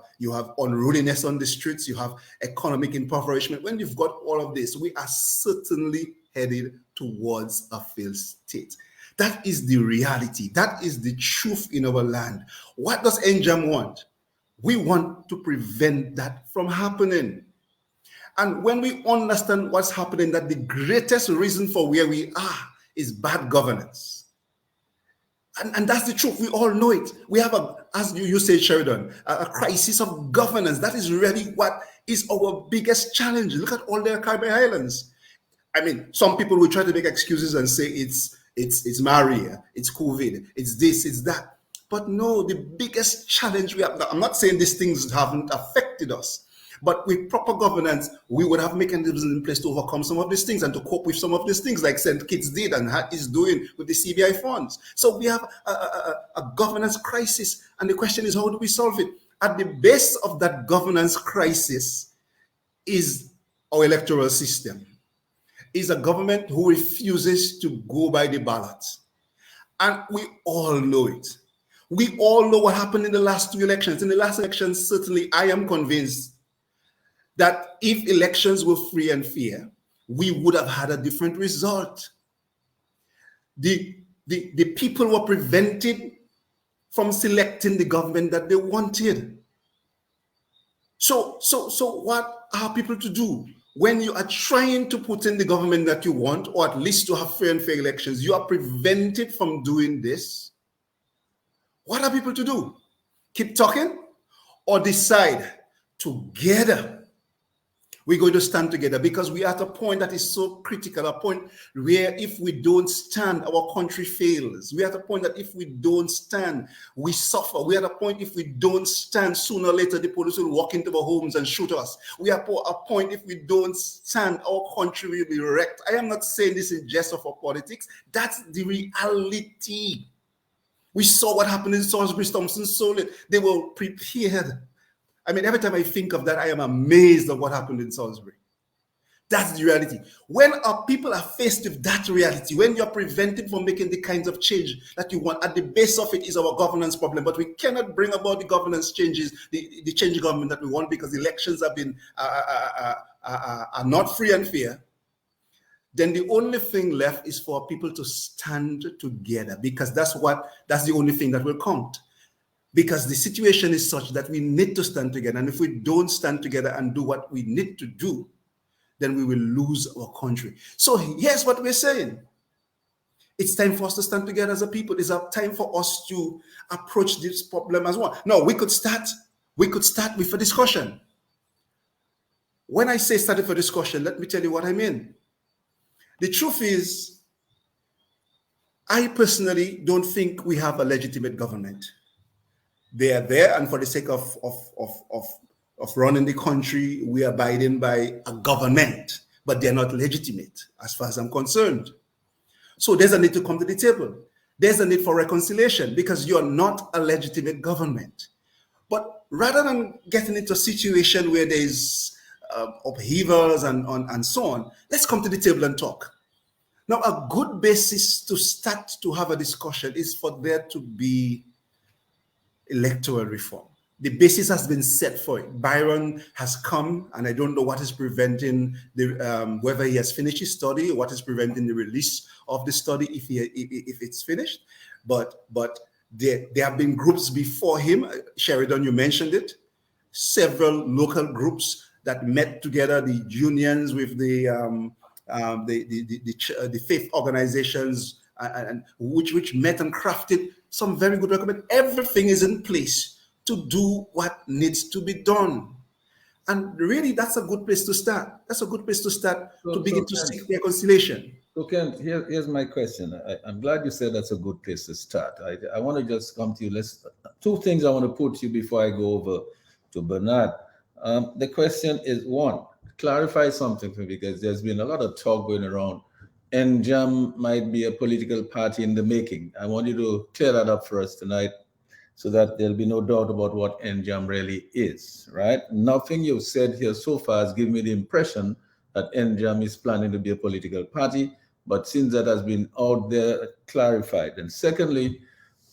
unruliness on the streets, you have economic impoverishment. When you've got all of this, we are certainly headed towards a failed state. That is the reality. That is the truth in our land. What does NJAM want? We want to prevent that from happening. And when we understand what's happening, that the greatest reason for where we are is bad governance. And that's the truth. We all know it. We have, as you say, Sheridan, a crisis of governance. That is really what is our biggest challenge. Look at all the Caribbean islands. I mean, some people will try to make excuses and say it's Maria, it's COVID, it's this, it's that. But no, the biggest challenge we have, I'm not saying these things haven't affected us, but with proper governance, we would have mechanisms in place to overcome some of these things and to cope with some of these things like St. Kitts did and is doing with the CBI funds. So we have a governance crisis, and the question is, how do we solve it? At the base of that governance crisis is our electoral system. Is a government who refuses to go by the ballot. And we all know it. We all know what happened in the last 2 elections. In the last elections, certainly I am convinced that if elections were free and fair, we would have had a different result. The people were prevented from selecting the government that they wanted. So what are people to do? When you are trying to put in the government that you want, or at least to have free and fair elections, you are prevented from doing this. What are people to do? Keep talking or decide together we're going to stand together, because we are at a point that is so critical, a point where if we don't stand, our country fails. We are at a point that if we don't stand, we suffer. We are at a point if we don't stand, sooner or later the police will walk into our homes and shoot us. We are at a point if we don't stand, our country will be wrecked. I am not saying this in jest of our politics. That's the reality. We saw what happened in Salisbury. Thomson sold it. They were prepared. I mean, every time I think of that, I am amazed at what happened in Salisbury. That's the reality. When our people are faced with that reality, when you're prevented from making the kinds of change that you want, at the base of it is our governance problem. But we cannot bring about the governance changes, the change of government that we want, because elections have been are not free and fair. Then the only thing left is for people to stand together, because that's the only thing that will count. Because the situation is such that we need to stand together. And if we don't stand together and do what we need to do, then we will lose our country. So here's what we're saying. It's time for us to stand together as a people. It's a time for us to approach this problem as well. No, we could start with a discussion. When I say start with a discussion, let me tell you what I mean. The truth is, I personally don't think we have a legitimate government. They are there, and for the sake of running the country, we are abiding by a government, but they're not legitimate as far as I'm concerned. So there's a need to come to the table. There's a need for reconciliation, because you're not a legitimate government. But rather than getting into a situation where there's upheavals and so on, let's come to the table and talk. Now, a good basis to start to have a discussion is for there to be electoral reform. The basis has been set for it. Byron has come, and I don't know what is preventing whether he has finished his study, or what is preventing the release of the study if it's finished. But there have been groups before him. Sheridan, you mentioned it. Several local groups that met together, the unions with the faith organizations, and which met and crafted some very good recommendations. Everything is in place to do what needs to be done. And really, that's a good place to start. That's a good place to start to begin to seek reconciliation. So Ken, here's my question. I'm glad you said that's a good place to start. I want to just come to you. Two things I want to put to you before I go over to Bernard. The question is, one, clarify something for me, because there's been a lot of talk going around. NJAM might be a political party in the making. I want you to clear that up for us tonight, so that there'll be no doubt about what NJAM really is, right? Nothing you've said here so far has given me the impression that NJAM is planning to be a political party, but since that has been out there, clarified. And secondly,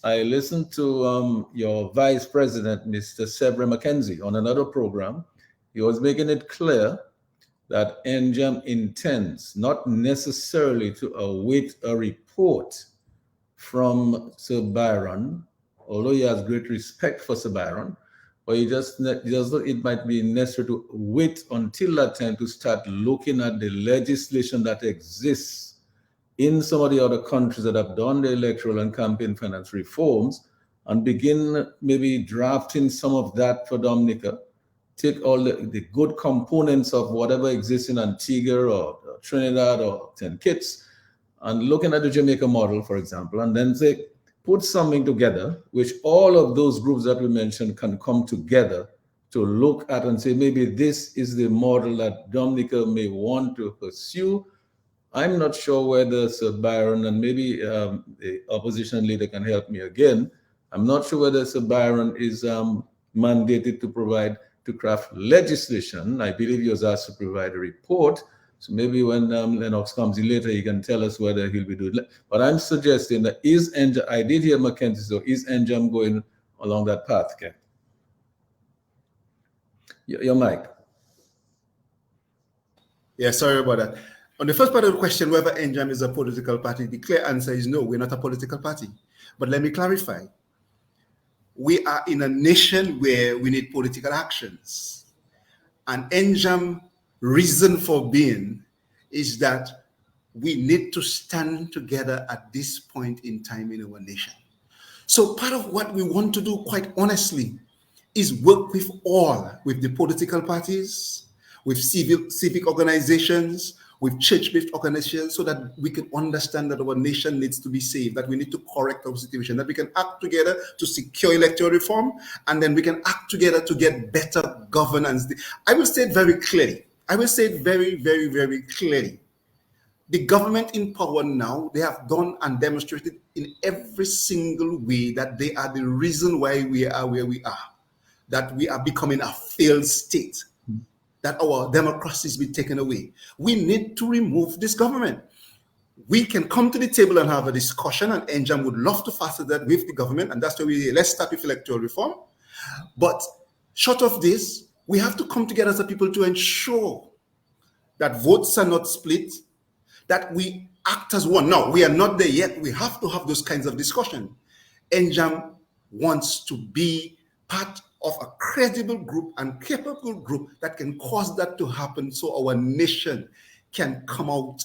I listened to your vice president, Mr. Sebre McKenzie, on another program. He was making it clear that NJAM intends not necessarily to await a report from Sir Byron, although he has great respect for Sir Byron, but it might be necessary to wait until that time to start looking at the legislation that exists in some of the other countries that have done the electoral and campaign finance reforms, and begin maybe drafting some of that for Dominica. Take all the good components of whatever exists in Antigua or Trinidad or St. Kitts, and looking at the Jamaica model, for example, and then say, put something together which all of those groups that we mentioned can come together to look at and say, maybe this is the model that Dominica may want to pursue. I'm not sure whether Sir Byron, and maybe the opposition leader can help me again, I'm not sure whether Sir Byron is mandated to craft legislation. I believe he was asked to provide a report, So maybe when Lennox comes in later, he can tell us whether he'll be doing it. But I'm suggesting that I did hear Mackenzie, so is NJAM going along that path, Ken? Your mic. Yeah, sorry about that. On the first part of the question, whether NJAM is a political party, the clear answer is no, we're not a political party. But let me clarify. We are in a nation where we need political actions. And NJAM reason for being is that we need to stand together at this point in time in our nation. So part of what we want to do, quite honestly, is work with the political parties, with civic organizations, with church-based organizations, so that we can understand that our nation needs to be saved, that we need to correct our situation, that we can act together to secure electoral reform, and then we can act together to get better governance. I will say it very clearly. I will say it very, very, very clearly. The government in power now, they have done and demonstrated in every single way that they are the reason why we are where we are, that we are becoming a failed state, that our democracies be taken away. We need to remove this government. We can come to the table and have a discussion, and NJAM would love to foster that with the government, and that's why let's start with electoral reform. But short of this, we have to come together as a people to ensure that votes are not split, that we act as one. Now, we are not there yet. We have to have those kinds of discussion. NJAM wants to be part of a credible group and capable group that can cause that to happen, so our nation can come out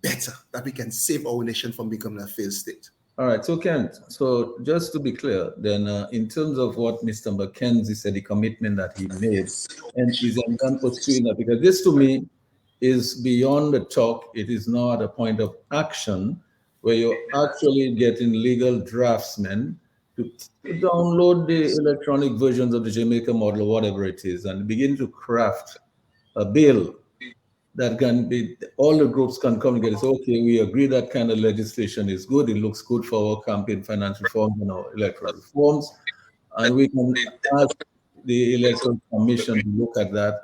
better, that we can save our nation from becoming a failed state. All right, so Kent, so just to be clear, then in terms of what Mr. Mackenzie said, the commitment that he made, and is NJAM pursuing that, because this to me is beyond the talk. It is not a point of action where you're actually getting legal draftsmen to download the electronic versions of the Jamaica model or whatever it is and begin to craft a bill that can be, all the groups can come together and say, okay, we agree that kind of legislation is good. It looks good for our campaign finance reforms and our electoral reforms. And we can ask the Electoral Commission to look at that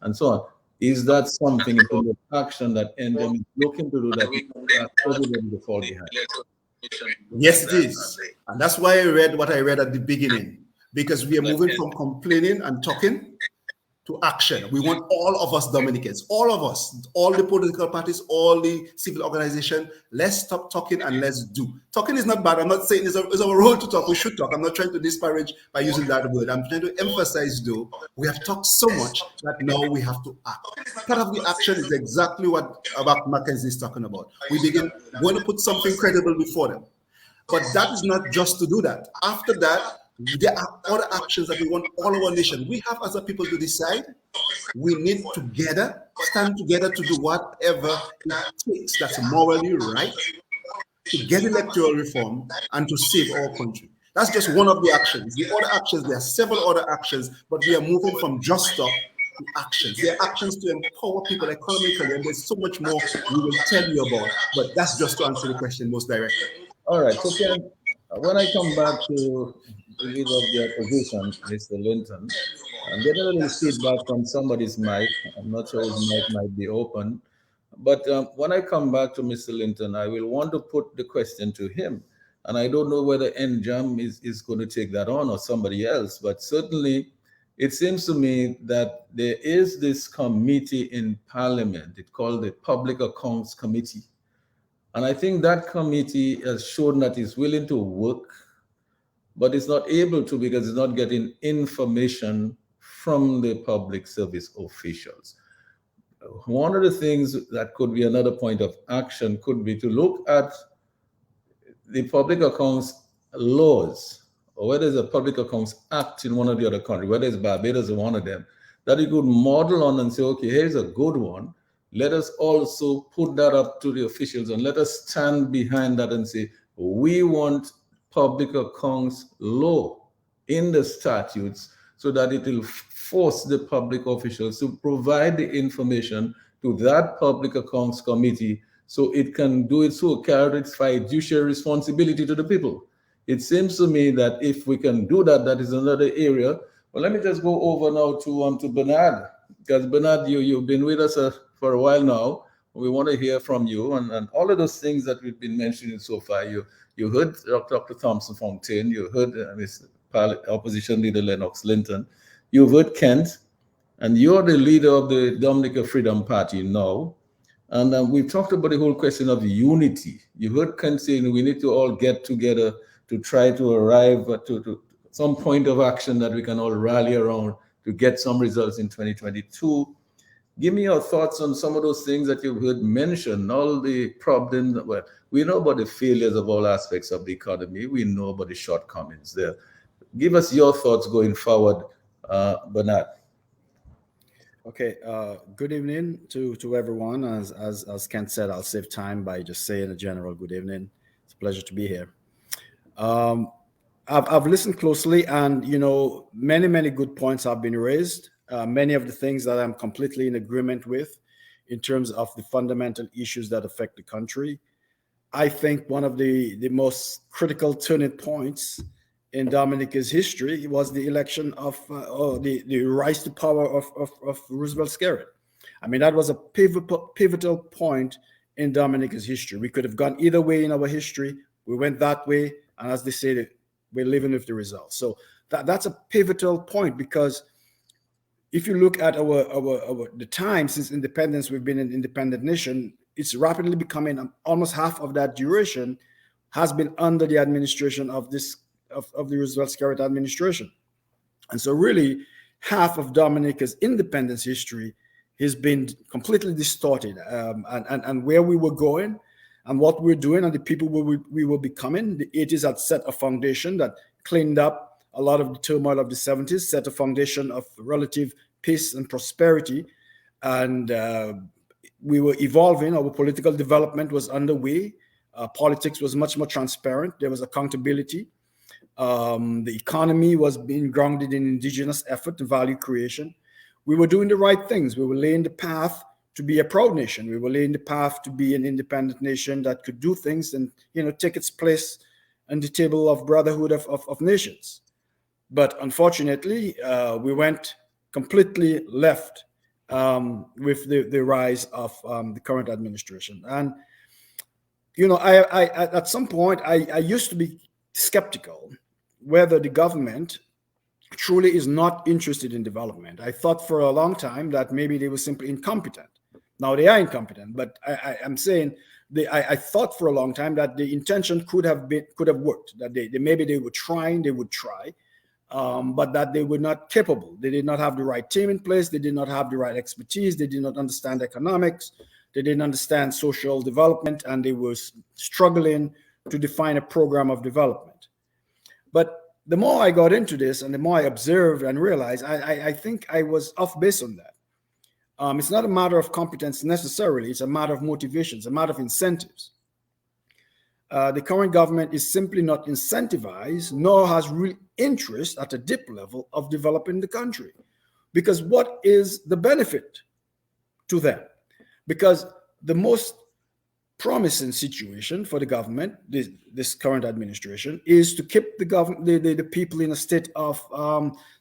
and so on. Is that something in terms of action that NJAM is looking to do that we can ask everybody to fall behind? Yes, it is. And that's why I read what I read at the beginning, because we are moving from complaining and talking to action. We want all of us Dominicans, all of us, all the political parties, all the civil organization. Let's stop talking and let's do. Talking is not bad. I'm not saying it's our role to talk. We should talk. I'm not trying to disparage by using that word. I'm trying to emphasize, though, we have talked so much that now we have to act. Part of the action is exactly what Mackenzie is talking about. We want to put something credible before them. But that is not just to do that. After that, there are other actions that we want all our nation. We have as a people to decide. We need together, stand together to do whatever it takes that's morally right to get electoral reform and to save our country. That's just one of the actions. The other actions, there are several other actions, but we are moving from just talk to actions. There are actions to empower people economically, and there's so much more we will tell you about, but that's just to answer the question most directly. All right, so Ken, when I come back to the leader of the opposition, Mr. Linton, I'm getting a little feedback from somebody's mic. I'm not sure his mic might be open. But when I come back to Mr. Linton, I will want to put the question to him. And I don't know whether NJAM is going to take that on or somebody else. But certainly, it seems to me that there is this committee in Parliament. It's called the Public Accounts Committee. And I think that committee has shown that it's willing to work, but it's not able to because it's not getting information from the public service officials. One of the things that could be another point of action could be to look at the public accounts laws, or whether there's a public accounts act in one of the other countries, whether it's Barbados or one of them, that you could model on and say, okay, here's a good one. Let us also put that up to the officials and let us stand behind that and say, we want public accounts law in the statutes so that it will force the public officials to provide the information to that public accounts committee so it can do it, so carry its fiduciary responsibility to the people. It seems to me that if we can do that, that is another area. Well, let me just go over now to Bernard, because Bernard, you've been with us for a while now. We want to hear from you, and all of those things that we've been mentioning so far. You heard Dr. Thomson Fontaine, you heard Opposition Leader Lennox Linton, you've heard Kent, and you're the leader of the Dominica Freedom Party now. And we've talked about the whole question of unity. You heard Kent saying we need to all get together to try to arrive to some point of action that we can all rally around to get some results in 2022. Give me your thoughts on some of those things that you've heard mentioned, all the problems. Well, we know about the failures of all aspects of the economy. We know about the shortcomings there. Give us your thoughts going forward, Bernard. Okay, good evening to everyone. As Kent said, I'll save time by just saying a general good evening. It's a pleasure to be here. I've listened closely, and many good points have been raised. Many of the things that I'm completely in agreement with in terms of the fundamental issues that affect the country. I think one of the most critical turning points in Dominica's history was the election of the rise to power of Roosevelt Skerrit. I mean, that was a pivotal point in Dominica's history. We could have gone either way in our history. We went that way, and as they say, we're living with the results. So that's a pivotal point, because if you look at the time since independence, we've been an independent nation. It's rapidly becoming almost half of that duration has been under the administration of the Roosevelt Skerrit administration. And so really half of Dominica's independence history has been completely distorted, and where we were going and what we're doing and the people we were becoming. The 80s had set a foundation that cleaned up a lot of the turmoil of the 70s, set a foundation of relative peace and prosperity. And we were evolving. Our political development was underway. Politics was much more transparent. There was accountability. The economy was being grounded in indigenous effort and value creation. We were doing the right things. We were laying the path to be a proud nation. We were laying the path to be an independent nation that could do things and take its place on the table of brotherhood of nations. But unfortunately, we went completely left with the rise of the current administration. And I at some point I used to be skeptical whether the government truly is not interested in development. I thought for a long time that maybe they were simply incompetent. Now they are incompetent, but I'm saying I thought for a long time that the intention could have worked. That maybe they would try, but that they were not capable. They did not have the right team in place. They did not have the right expertise. They did not understand economics. They didn't understand social development, and they were struggling to define a program of development. But the more I got into this and the more I observed and realized, I think I was off base on that. It's not a matter of competence necessarily. It's a matter of motivation. It's a matter of incentives. The current government is simply not incentivized, nor has real interest at a deep level of developing the country. Because what is the benefit to them? Because the most promising situation for the government, this current administration, is to keep the people in a state of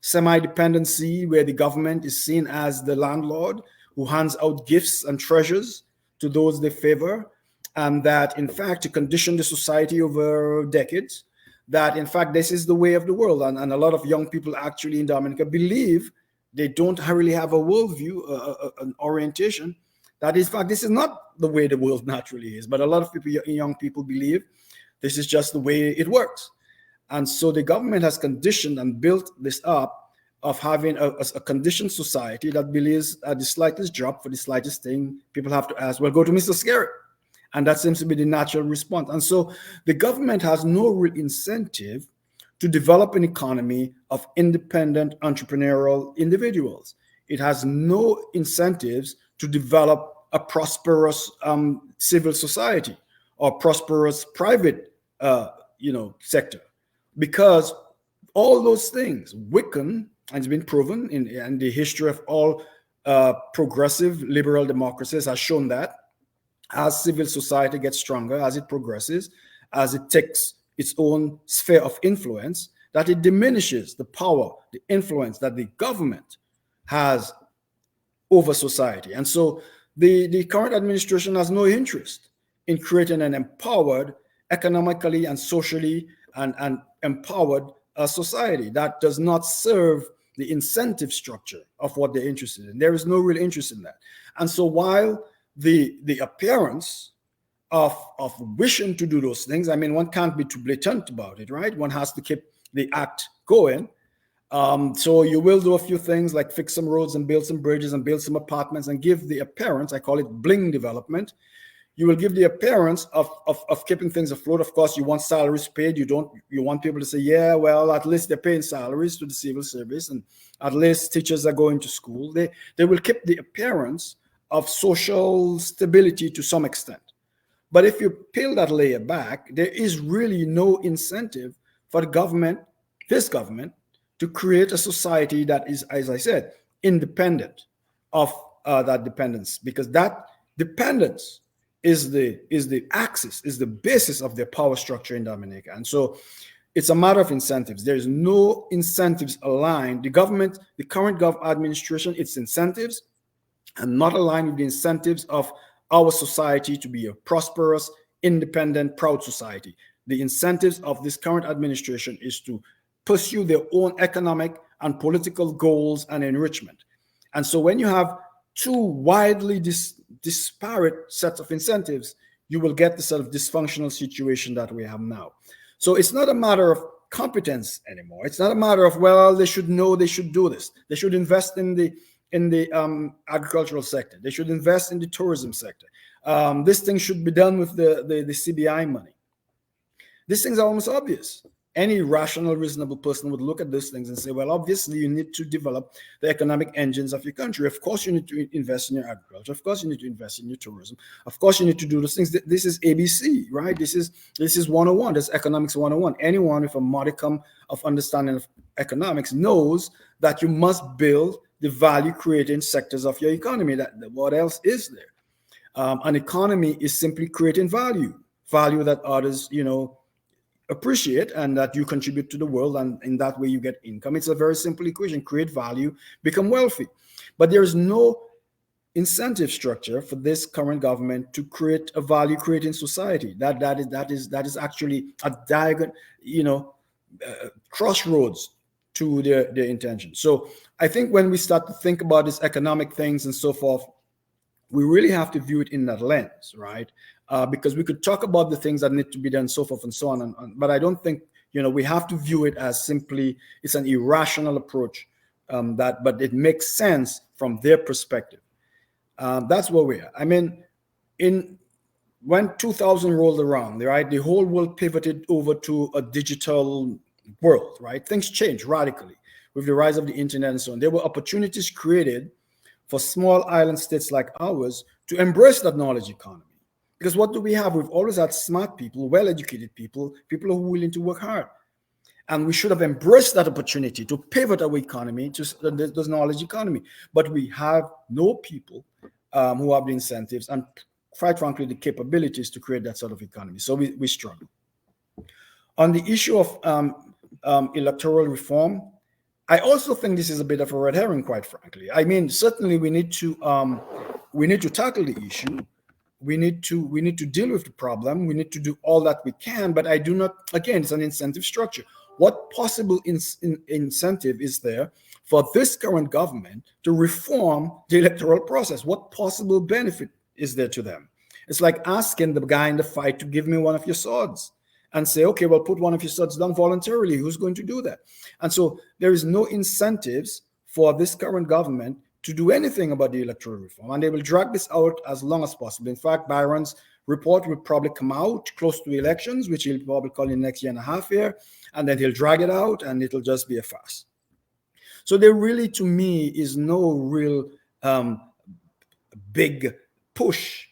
semi-dependency, where the government is seen as the landlord who hands out gifts and treasures to those they favor, and that, in fact, to condition the society over decades, that, in fact, this is the way of the world. And a lot of young people actually in Dominica believe they don't really have a worldview, an orientation, that, in fact, this is not the way the world naturally is. But a lot of people, young people, believe this is just the way it works. And so the government has conditioned and built this up of having a conditioned society that believes at the slightest drop, for the slightest thing, people have to ask, well, go to Mr. Skerrit. And that seems to be the natural response. And so the government has no real incentive to develop an economy of independent entrepreneurial individuals. It has no incentives to develop a prosperous civil society or prosperous private sector, because all those things weaken, and it's been proven in the history of all progressive liberal democracies has shown that as civil society gets stronger, as it progresses, as it takes its own sphere of influence, that it diminishes the power, the influence that the government has over society. And so the current administration has no interest in creating an empowered, economically and socially and empowered society that does not serve the incentive structure of what they're interested in. There is no real interest in that. And so while the appearance of wishing to do those things, I mean, one can't be too blatant about it, right? One has to keep the act going. So you will do a few things like fix some roads and build some bridges and build some apartments and give the appearance, I call it bling development. You will give the appearance of keeping things afloat. Of course, you want salaries paid. You want people to say, yeah, well, at least they're paying salaries to the civil service, and at least teachers are going to school. They will keep the appearance of social stability to some extent. But if you peel that layer back, there is really no incentive for the government, this government, to create a society that is, as I said, independent of that dependence, because that dependence is the axis, is the basis of their power structure in Dominica. And so it's a matter of incentives. There is no incentives aligned. The government, the current administration, its incentives are not aligned with the incentives of our society to be a prosperous, independent, proud society. The incentives of this current administration is to pursue their own economic and political goals and enrichment. And so when you have two widely disparate sets of incentives, you will get the sort of dysfunctional situation that we have now. So it's not a matter of competence anymore. It's not a matter of, well, they should know they should do this. They should invest in the agricultural sector. They should invest in the tourism sector. This thing should be done with the CBI money. These things are almost obvious. Any rational, reasonable person would look at those things and say, well, obviously, you need to develop the economic engines of your country. Of course, you need to invest in your agriculture. Of course, you need to invest in your tourism. Of course, you need to do those things. This is ABC, right? This is 101. This is economics 101. Anyone with a modicum of understanding of economics knows that you must build the value-creating sectors of your economy. What else is there? An economy is simply creating value that others, appreciate, and that you contribute to the world, and in that way you get income. It's a very simple equation: create value, become wealthy. But there is no incentive structure for this current government to create a value-creating society. That is actually a diagonal, crossroads to their intention. So I think when we start to think about these economic things and so forth, we really have to view it in that lens, right? Because we could talk about the things that need to be done, so forth and so on, but I don't think we have to view it as simply it's an irrational approach. But it makes sense from their perspective. That's where we are. I mean, when 2000 rolled around, right, the whole world pivoted over to a digital world, right? Things changed radically with the rise of the internet and so on. There were opportunities created for small island states like ours to embrace that knowledge economy. Because what do we have? We've always had smart people, well-educated people who are willing to work hard. And we should have embraced that opportunity to pivot our economy to the knowledge economy. But we have no people who have the incentives and, quite frankly, the capabilities to create that sort of economy. So we struggle. On the issue of electoral reform, I also think this is a bit of a red herring, quite frankly. I mean, certainly we need to tackle the issue. We need to deal with the problem. We need to do all that we can. But I do not. Again, it's an incentive structure. What possible incentive is there for this current government to reform the electoral process? What possible benefit is there to them? It's like asking the guy in the fight to give me one of your swords and say, okay, well, put one of your swords down voluntarily. Who's going to do that? And so there is no incentives for this current government to do anything about the electoral reform. And they will drag this out as long as possible. In fact, Byron's report will probably come out close to the elections, which he'll probably call in next year and a half here. And then he'll drag it out and it'll just be a farce. So there really, to me, is no real big push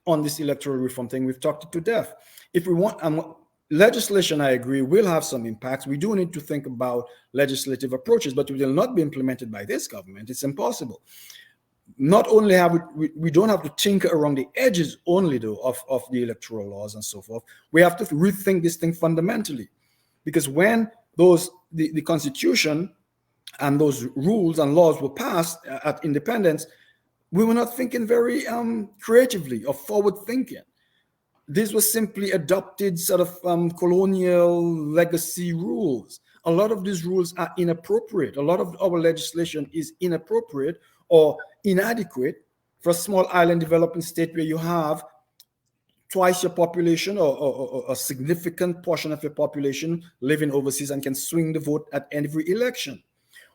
on this electoral reform thing. We've talked it to death. If we want legislation, I agree, will have some impacts. We do need to think about legislative approaches, but it will not be implemented by this government. It's impossible. Not only have we don't have to tinker around the edges only, though, of the electoral laws and so forth. We have to rethink this thing fundamentally. Because when the Constitution and those rules and laws were passed at independence, We were not thinking very creatively or forward thinking. This was simply adopted sort of colonial legacy rules. A lot of these rules are inappropriate. A lot of our legislation is inappropriate or inadequate for a small island developing state where you have twice your population or a significant portion of your population living overseas and can swing the vote at every election.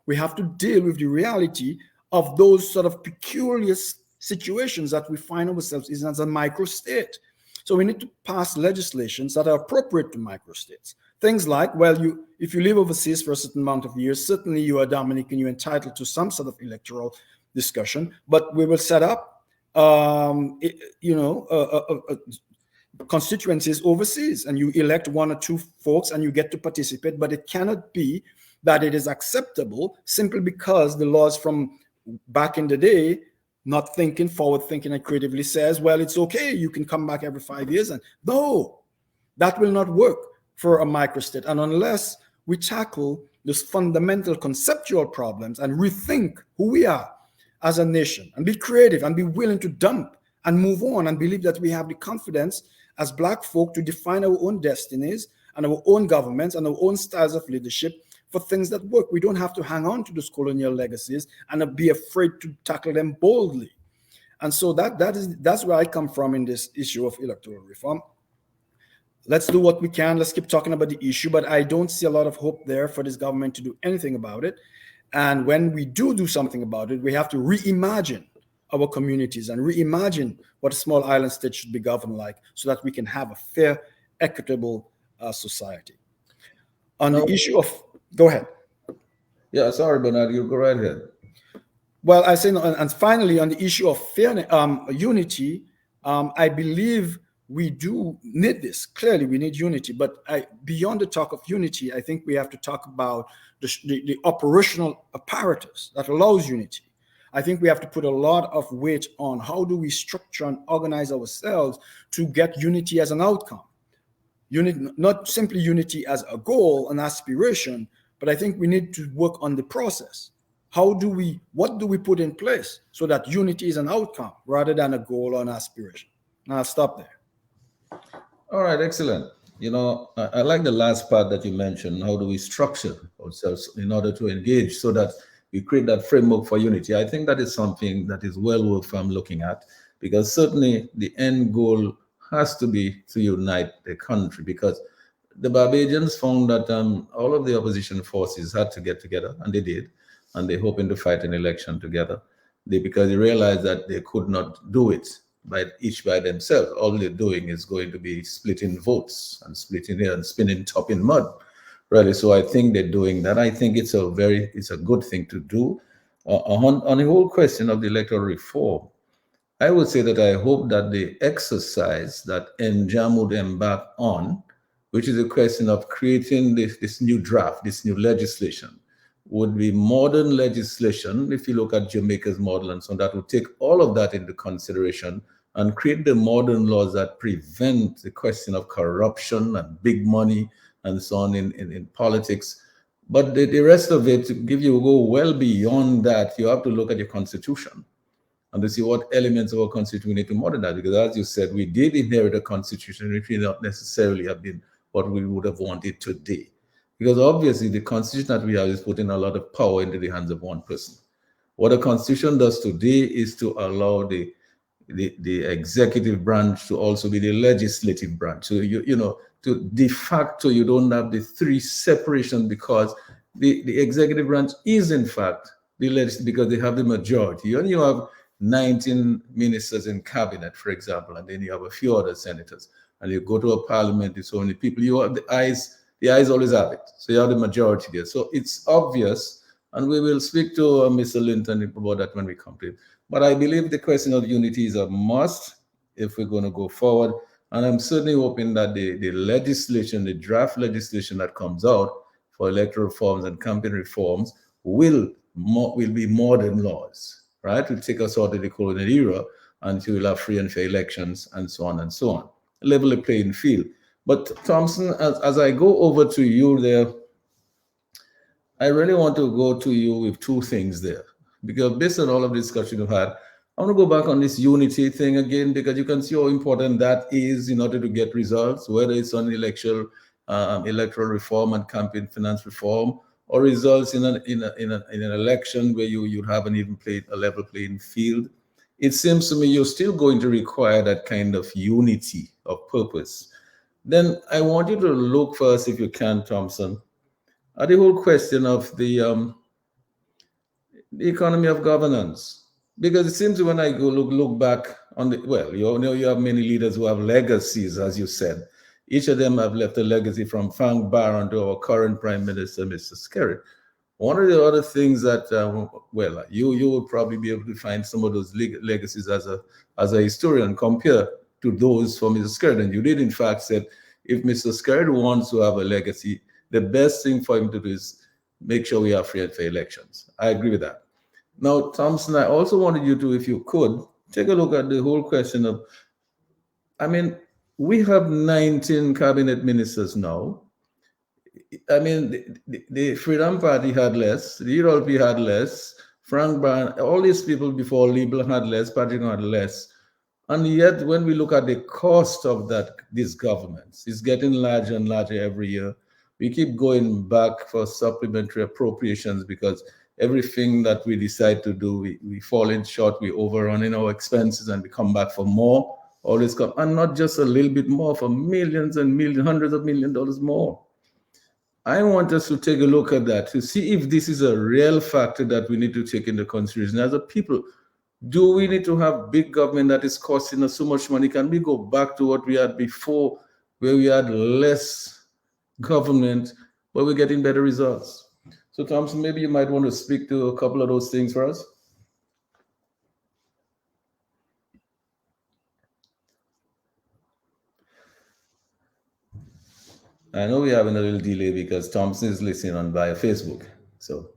We have to deal with the reality of those sort of peculiar situations that we find ourselves in as a microstate. So we need to pass legislations that are appropriate to microstates. Things like, well, if you live overseas for a certain amount of years, certainly you are Dominican, you're entitled to some sort of electoral discussion, but we will set up constituencies overseas, and you elect one or two folks and you get to participate, but it cannot be that it is acceptable simply because the laws from back in the day, not thinking, forward thinking and creatively says, well, it's okay, you can come back every 5 years. And no, that will not work for a microstate. And unless we tackle those fundamental conceptual problems and rethink who we are as a nation and be creative and be willing to dump and move on and believe that we have the confidence as Black folk to define our own destinies and our own governments and our own styles of leadership for things that work. We don't have to hang on to those colonial legacies and be afraid to tackle them boldly. And so that's where I come from in this issue of electoral reform. Let's do what we can. Let's keep talking about the issue, but I don't see a lot of hope there for this government to do anything about it. And when we do something about it, we have to reimagine our communities and reimagine what a small island state should be governed like so that we can have a fair, equitable society. On the issue of, go ahead. Yeah, sorry, Bernard, you go right ahead. Well, I say, and finally, on the issue of fairness, unity, I believe we do need this. Clearly, we need unity. But beyond the talk of unity, I think we have to talk about the operational apparatus that allows unity. I think we have to put a lot of weight on how do we structure and organize ourselves to get unity as an outcome. Not simply unity as a goal, an aspiration, but I think we need to work on the process. What do we put in place so that unity is an outcome rather than a goal or an aspiration? Now I'll stop there. All right, excellent. I like the last part that you mentioned. How do we structure ourselves in order to engage so that we create that framework for unity? I think that is something that is well worth looking at, because certainly the end goal has to be to unite the country, because the Barbadians found that all of the opposition forces had to get together, and they did, and they're hoping to fight an election together. Because they realized that they could not do it each by themselves. All they're doing is going to be splitting votes and splitting here and spinning top in mud, really. So I think they're doing that. I think it's a good thing to do. On the whole question of the electoral reform, I would say that I hope that the exercise that NJAM would embark on, which is a question of creating this new draft, this new legislation, would be modern legislation. If you look at Jamaica's model and so on, that would take all of that into consideration and create the modern laws that prevent the question of corruption and big money and so on in politics. But the rest of it, to go well beyond that, you have to look at your constitution and to see what elements of our constitution we need to modernize. Because as you said, we did inherit a constitution which may not necessarily have been what we would have wanted today. Because obviously the constitution that we have is putting a lot of power into the hands of one person. What a constitution does today is to allow the executive branch to also be the legislative branch. So to de facto, you don't have the three separations, because the executive branch is in fact the legislative, because they have the majority. You have 19 ministers in cabinet, for example, and then you have a few other senators, and you go to a parliament, it's only people. You have the eyes always have it. So you have the majority there. So it's obvious, and we will speak to Mr. Linton about that when we come to it. But I believe the question of unity is a must if we're going to go forward. And I'm certainly hoping that the legislation, the draft legislation that comes out for electoral reforms and campaign reforms will be modern laws, right? Will take us out of the colonial era until we'll have free and fair elections and so on and so on. Level the playing field. But Thomson, as I go over to you there, I really want to go to you with two things there, because based on all of the discussion we've had, I want to go back on this unity thing again, because you can see how important that is in order to get results, whether it's on electoral reform and campaign finance reform, or results in an election where you haven't even played a level playing field. It seems to me you're still going to require that kind of unity of purpose. Then I want you to look first, if you can, Thomson, at the whole question of the economy of governance. Because it seems when I go look back on the, well, you know, you have many leaders who have legacies, as you said. Each of them have left a legacy, from Frank Barron to our current Prime Minister, Mr. Skerritt. One of the other things that, well, you will probably be able to find some of those legacies as a historian, compare to those for Mr. Sheridan. And you did, in fact, said if Mr. Sheridan wants to have a legacy, the best thing for him to do is make sure we have free and fair elections. I agree with that. Now, Thomson, I also wanted you to, if you could, take a look at the whole question of, I mean, we have 19 cabinet ministers now. I mean, the Freedom Party had less, the ULP had less, Frank Brown, all these people before Liberal had less, Patrick had less. And yet, when we look at the cost of these governments, it's getting larger and larger every year. We keep going back for supplementary appropriations because everything that we decide to do, we fall in short, we overrun in our expenses, and we come back for more, always come, and not just a little bit more, for millions and millions, hundreds of $millions more. I want us to take a look at that to see if this is a real factor that we need to take into consideration as a people. Do we need to have big government that is costing us so much money? Can we go back to what we had before, where we had less government, but we're getting better results? So, Thomson, maybe you might want to speak to a couple of those things for us. I know we're having a little delay because Thomson is listening on via Facebook. So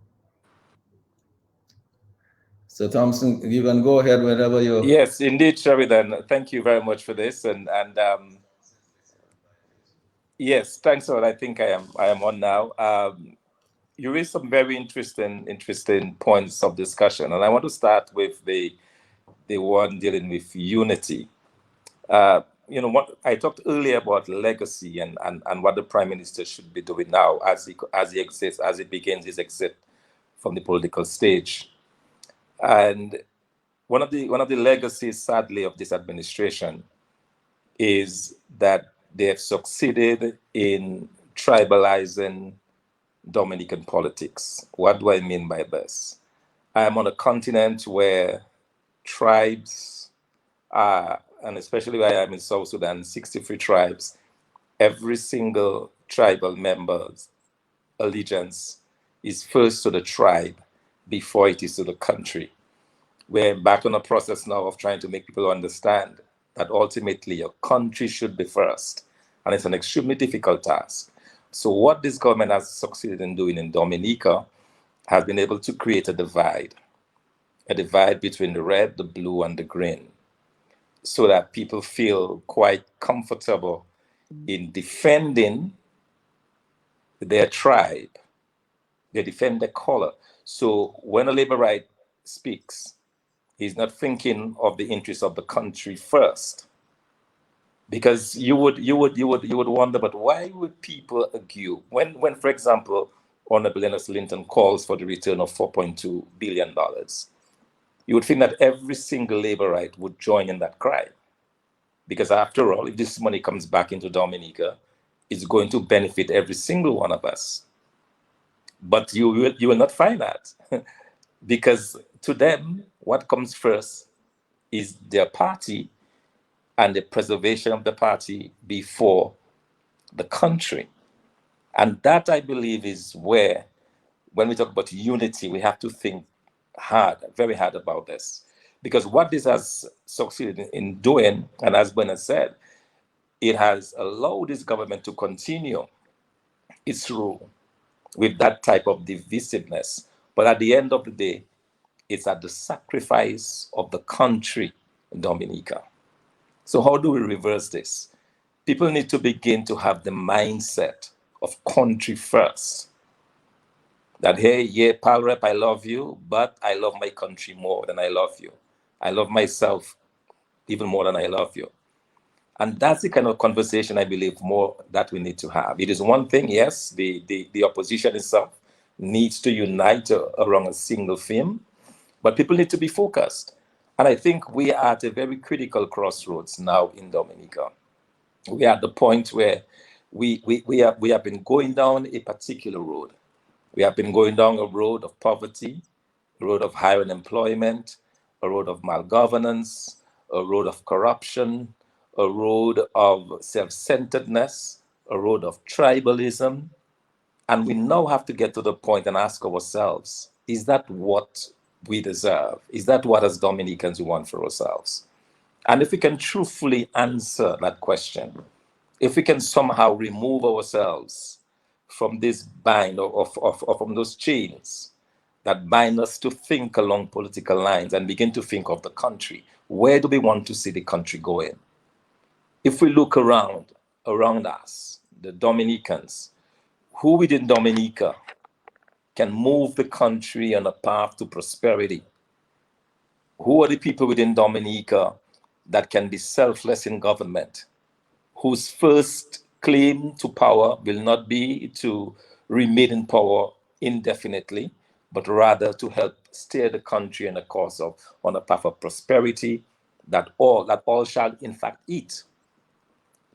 Thomson, you can go ahead whenever you're. Yes, indeed, Sheridan. Thank you very much for this. And yes, thanks a lot. I think I am on now. You raised some very interesting points of discussion, and I want to start with the one dealing with unity. You know what I talked earlier about legacy and what the Prime Minister should be doing now as he begins his exit from the political stage. And one of the legacies, sadly, of this administration is that they have succeeded in tribalizing Dominican politics. What do I mean by this? I am on a continent where tribes are, and especially where I am in South Sudan, 63 tribes, every single tribal member's allegiance is first to the tribe before it is to the country. We're back on a process now of trying to make people understand that ultimately your country should be first. And it's an extremely difficult task. So what this government has succeeded in doing in Dominica has been able to create a divide between the red, the blue, and the green, so that people feel quite comfortable in defending their tribe. They defend their color. So when a labor right speaks, he's not thinking of the interests of the country first. Because you would wonder, but why would people argue when for example, Honorable Linton calls for the return of $4.2 billion? You would think that every single labor right would join in that cry. Because after all, if this money comes back into Dominica, it's going to benefit every single one of us. But you will not find that. Because to them, what comes first is their party and the preservation of the party before the country. And that, I believe, is where, when we talk about unity, we have to think hard, very hard about this. Because what this has succeeded in doing, and as Bernard said, it has allowed this government to continue its rule with that type of divisiveness. But at the end of the day, it's at the sacrifice of the country in Dominica. So how do we reverse this? People need to begin to have the mindset of country first. That, hey, yeah, Pal Rep, I love you, but I love my country more than I love you. I love myself even more than I love you. And that's the kind of conversation I believe more that we need to have. It is one thing, yes, the opposition itself needs to unite around a single theme, but people need to be focused. And I think we are at a very critical crossroads now in Dominica. We are at the point where we have been going down a particular road. We have been going down a road of poverty, a road of high unemployment, a road of malgovernance, a road of corruption, a road of self-centeredness, a road of tribalism. And we now have to get to the point and ask ourselves, is that what we deserve? Is that what as Dominicans we want for ourselves? And if we can truthfully answer that question, if we can somehow remove ourselves from this bind or from those chains that bind us to think along political lines and begin to think of the country, where do we want to see the country going? If we look around us, the Dominicans, who within Dominica can move the country on a path to prosperity? Who are the people within Dominica that can be selfless in government, whose first claim to power will not be to remain in power indefinitely, but rather to help steer the country on a path of prosperity that all shall in fact eat?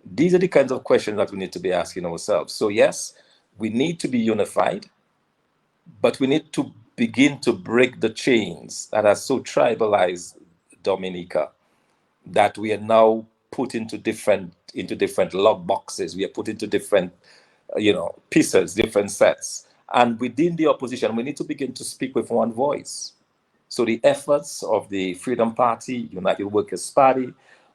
These are the kinds of questions that we need to be asking ourselves. So yes, we need to be unified, but we need to begin to break the chains that are so tribalized Dominica, that we are now put into different log boxes. We are put into different, pieces, different sets. And within the opposition, we need to begin to speak with one voice. So the efforts of the Freedom Party, United Workers' Party,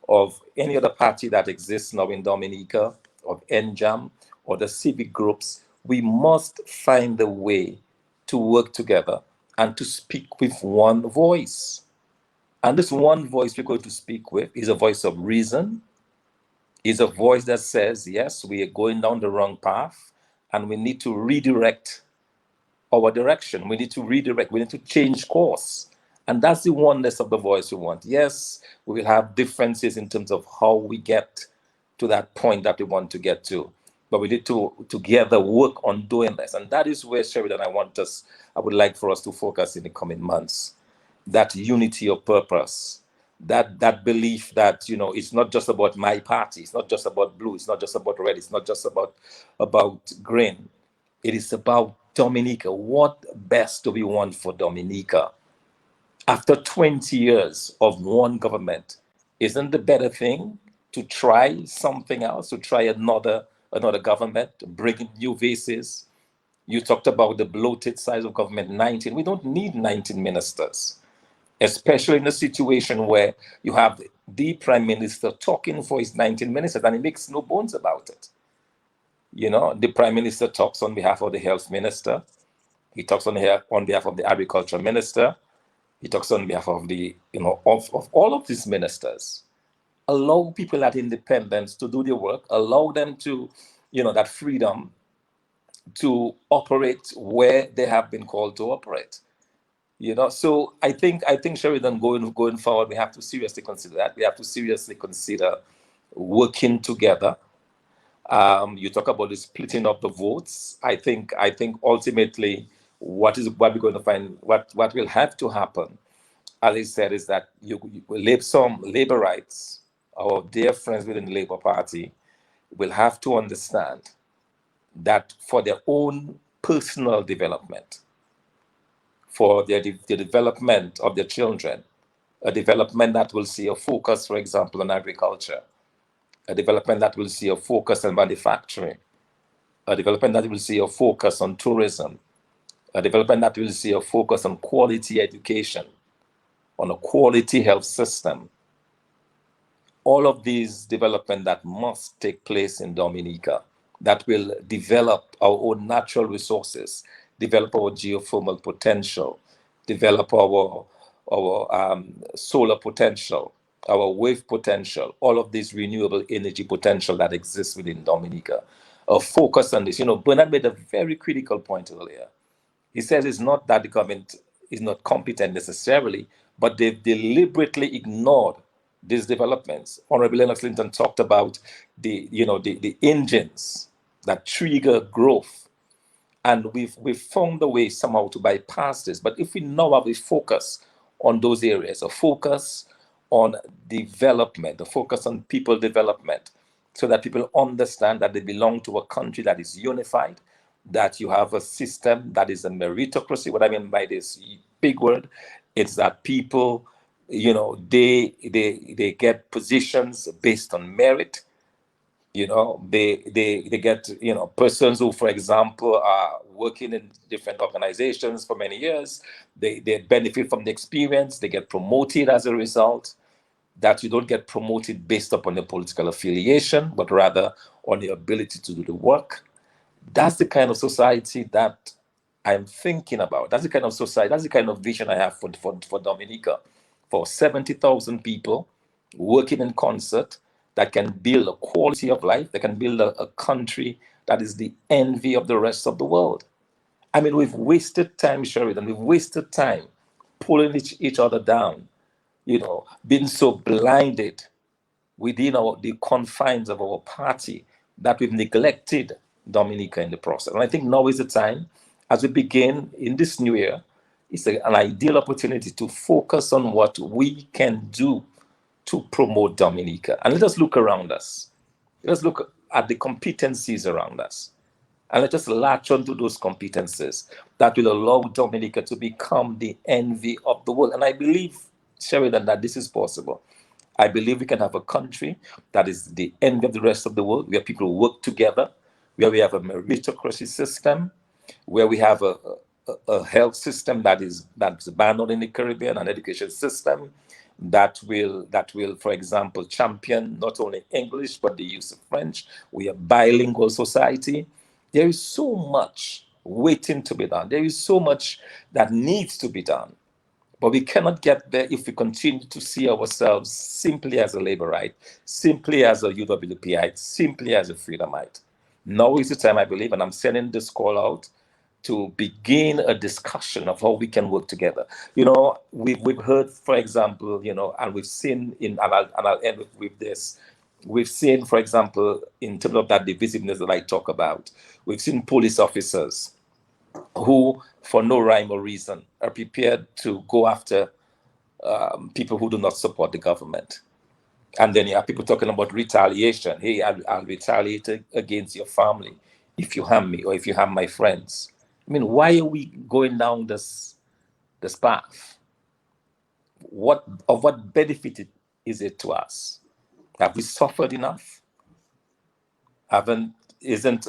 of any other party that exists now in Dominica, of NJAM, or the civic groups, we must find a way to work together and to speak with one voice. And this one voice we're going to speak with is a voice of reason, is a voice that says, yes, we are going down the wrong path, and we need to redirect our direction. We need to redirect, we need to change course. And that's the oneness of the voice we want. Yes, we will have differences in terms of how we get to that point that we want to get to, but we need to together work on doing this. And that is where, Sheridan, I would like for us to focus in the coming months. That unity of purpose, that belief that, it's not just about my party, it's not just about blue, it's not just about red, it's not just about green. It is about Dominica. What best do we want for Dominica? After 20 years of one government, isn't the better thing to try something else, to try another government, bring in new faces? You talked about the bloated size of government, 19. We don't need 19 ministers, especially in a situation where you have the prime minister talking for his 19 ministers, and he makes no bones about it. The prime minister talks on behalf of the health minister. He talks on behalf of the agriculture minister. He talks on behalf of of all of these ministers. Allow people that independence to do their work. Allow them to, that freedom to operate where they have been called to operate. So I think Sheridan, going forward, we have to seriously consider that. We have to seriously consider working together. You talk about the splitting of the votes. I think ultimately what we're going to find, what will have to happen, as I said, is that some labor rights, our dear friends within the Labour Party, will have to understand that for their own personal development, for the development of their children, a development that will see a focus, for example, on agriculture, a development that will see a focus on manufacturing, a development that will see a focus on tourism, a development that will see a focus on quality education, on a quality health system. All of these development that must take place in Dominica, that will develop our own natural resources, develop our geothermal potential, develop our solar potential, our wave potential, all of this renewable energy potential that exists within Dominica. A focus on this. Bernard made a very critical point earlier. He says it's not that the government is not competent necessarily, but they've deliberately ignored these developments. Honorable Lennox Linton talked about the engines that trigger growth, and we've found a way somehow to bypass this. But if we now have a focus on those areas, a focus on development, a focus on people development, so that people understand that they belong to a country that is unified, that you have a system that is a meritocracy. What I mean by this big word, it's that people, they get positions based on merit. They get, persons who, for example, are working in different organizations for many years. They benefit from the experience. They get promoted as a result. That you don't get promoted based upon your political affiliation, but rather on your ability to do the work. That's the kind of society that I'm thinking about. That's the kind of society, that's the kind of vision I have for Dominica, for 70,000 people working in concert that can build a quality of life, that can build a country that is the envy of the rest of the world. I mean, we've wasted time, Sheridan, we've wasted time pulling each other down, being so blinded within the confines of our party that we've neglected Dominica in the process. And I think now is the time, as we begin in this new year, it's an ideal opportunity to focus on what we can do to promote Dominica. And let us look around us. Let's look at the competencies around us. And let's just latch onto those competencies that will allow Dominica to become the envy of the world. And I believe, Sheridan, that this is possible. I believe we can have a country that is the envy of the rest of the world, where people work together, where we have a meritocracy system, where we have a health system that's banned in the Caribbean, an education system that will, for example, champion not only English, but the use of French. We are a bilingual society. There is so much waiting to be done. There is so much that needs to be done. But we cannot get there if we continue to see ourselves simply as a laborite, simply as a UWPite, simply as a freedomite. Now is the time, I believe, and I'm sending this call out to begin a discussion of how we can work together. We've heard, for example, and we've seen and I'll end with this. We've seen, for example, in terms of that divisiveness that I talk about, we've seen police officers who, for no rhyme or reason, are prepared to go after people who do not support the government. And then you have people talking about retaliation. Hey, I'll retaliate against your family if you harm me or if you harm my friends. I mean, why are we going down this path? What benefit is it to us? Have we suffered enough? Isn't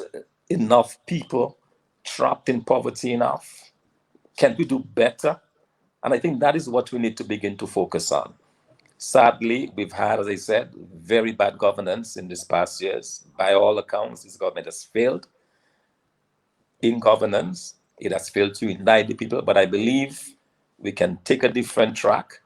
enough people trapped in poverty enough? Can we do better? And I think that is what we need to begin to focus on. Sadly, we've had, as I said, very bad governance in these past years. By all accounts, this government has failed in governance. It has failed to unite the people, but I believe we can take a different track.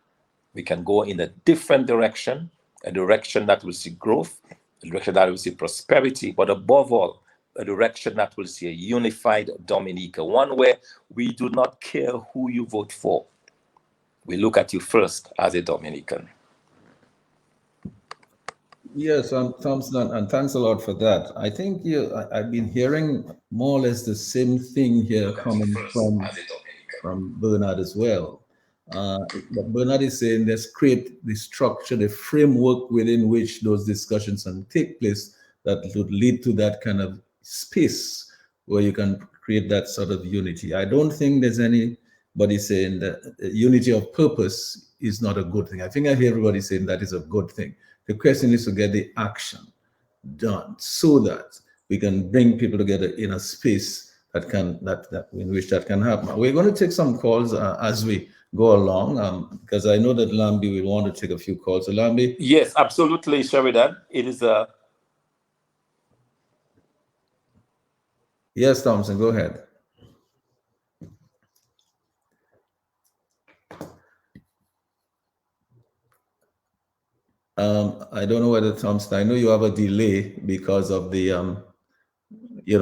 We can go in a different direction, a direction that will see growth, a direction that will see prosperity, but above all, a direction that will see a unified Dominica, one where we do not care who you vote for. We look at you first as a Dominican. Yes, Thomson, and thanks a lot for that. I think I've been hearing more or less the same thing here coming from Bernard as well. But Bernard is saying let's create the structure, the framework within which those discussions can take place that would lead to that kind of space where you can create that sort of unity. I don't think there's anybody saying that unity of purpose is not a good thing. I think I hear everybody saying that is a good thing. The question is to get the action done so that we can bring people together in a space in which that can happen. We're going to take some calls as we go along, because I know that Lambi will want to take a few calls. So Lambi? Yes, absolutely, Sheridan. It is a... Yes, Thomson, go ahead. I don't know whether Thomson, I know you have a delay because of the, you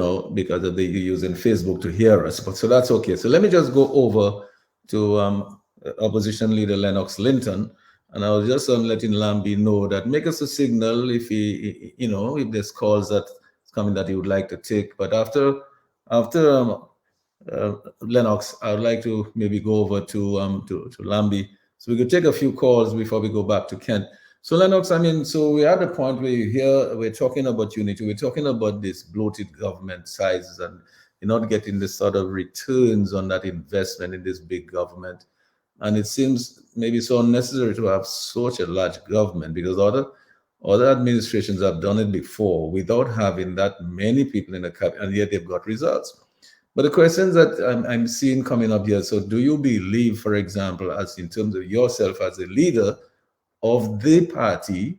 using Facebook to hear us, but so that's okay. So let me just go over to opposition leader Lennox Linton, and I was just letting Lambie know that make us a signal if if there's calls that's coming that he would like to take. But after Lennox, I would like to maybe go over to Lambie, so we could take a few calls before we go back to Kent. So Lennox, I mean, so we're at the point where we're talking about unity, we're talking about this bloated government sizes, and you're not getting the sort of returns on that investment in this big government. And it seems maybe so unnecessary to have such a large government, because other administrations have done it before without having that many people in the cabinet, and yet they've got results. But the questions that I'm seeing coming up here, so do you believe, for example, as in terms of yourself as a leader of the party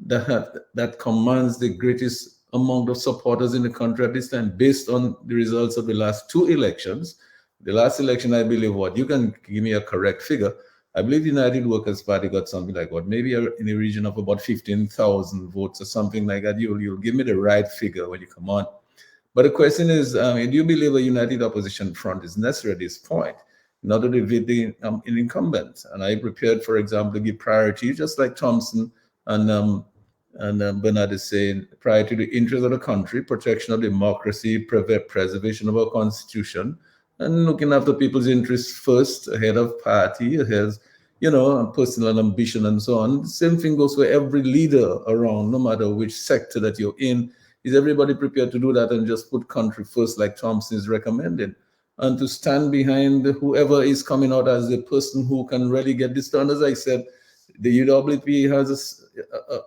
that commands the greatest amount of supporters in the country at this time, based on the results of the last two elections? The last election, I believe, you can give me a correct figure. I believe the United Workers' Party got something like maybe in the region of about 15,000 votes or something like that. You'll give me the right figure when you come on. But the question is, do you believe a united opposition front is necessary at this point in order to defeat the incumbent? And I prepared, for example, to give priority, just like Thomson and Bernard is saying, priority to the interests of the country, protection of democracy, preservation of our constitution, and looking after people's interests first, ahead of party, ahead, personal ambition and so on. The same thing goes for every leader around, no matter which sector that you're in. Is everybody prepared to do that and just put country first, like Thomson is recommending, and to stand behind whoever is coming out as the person who can really get this done? As I said, the UWP has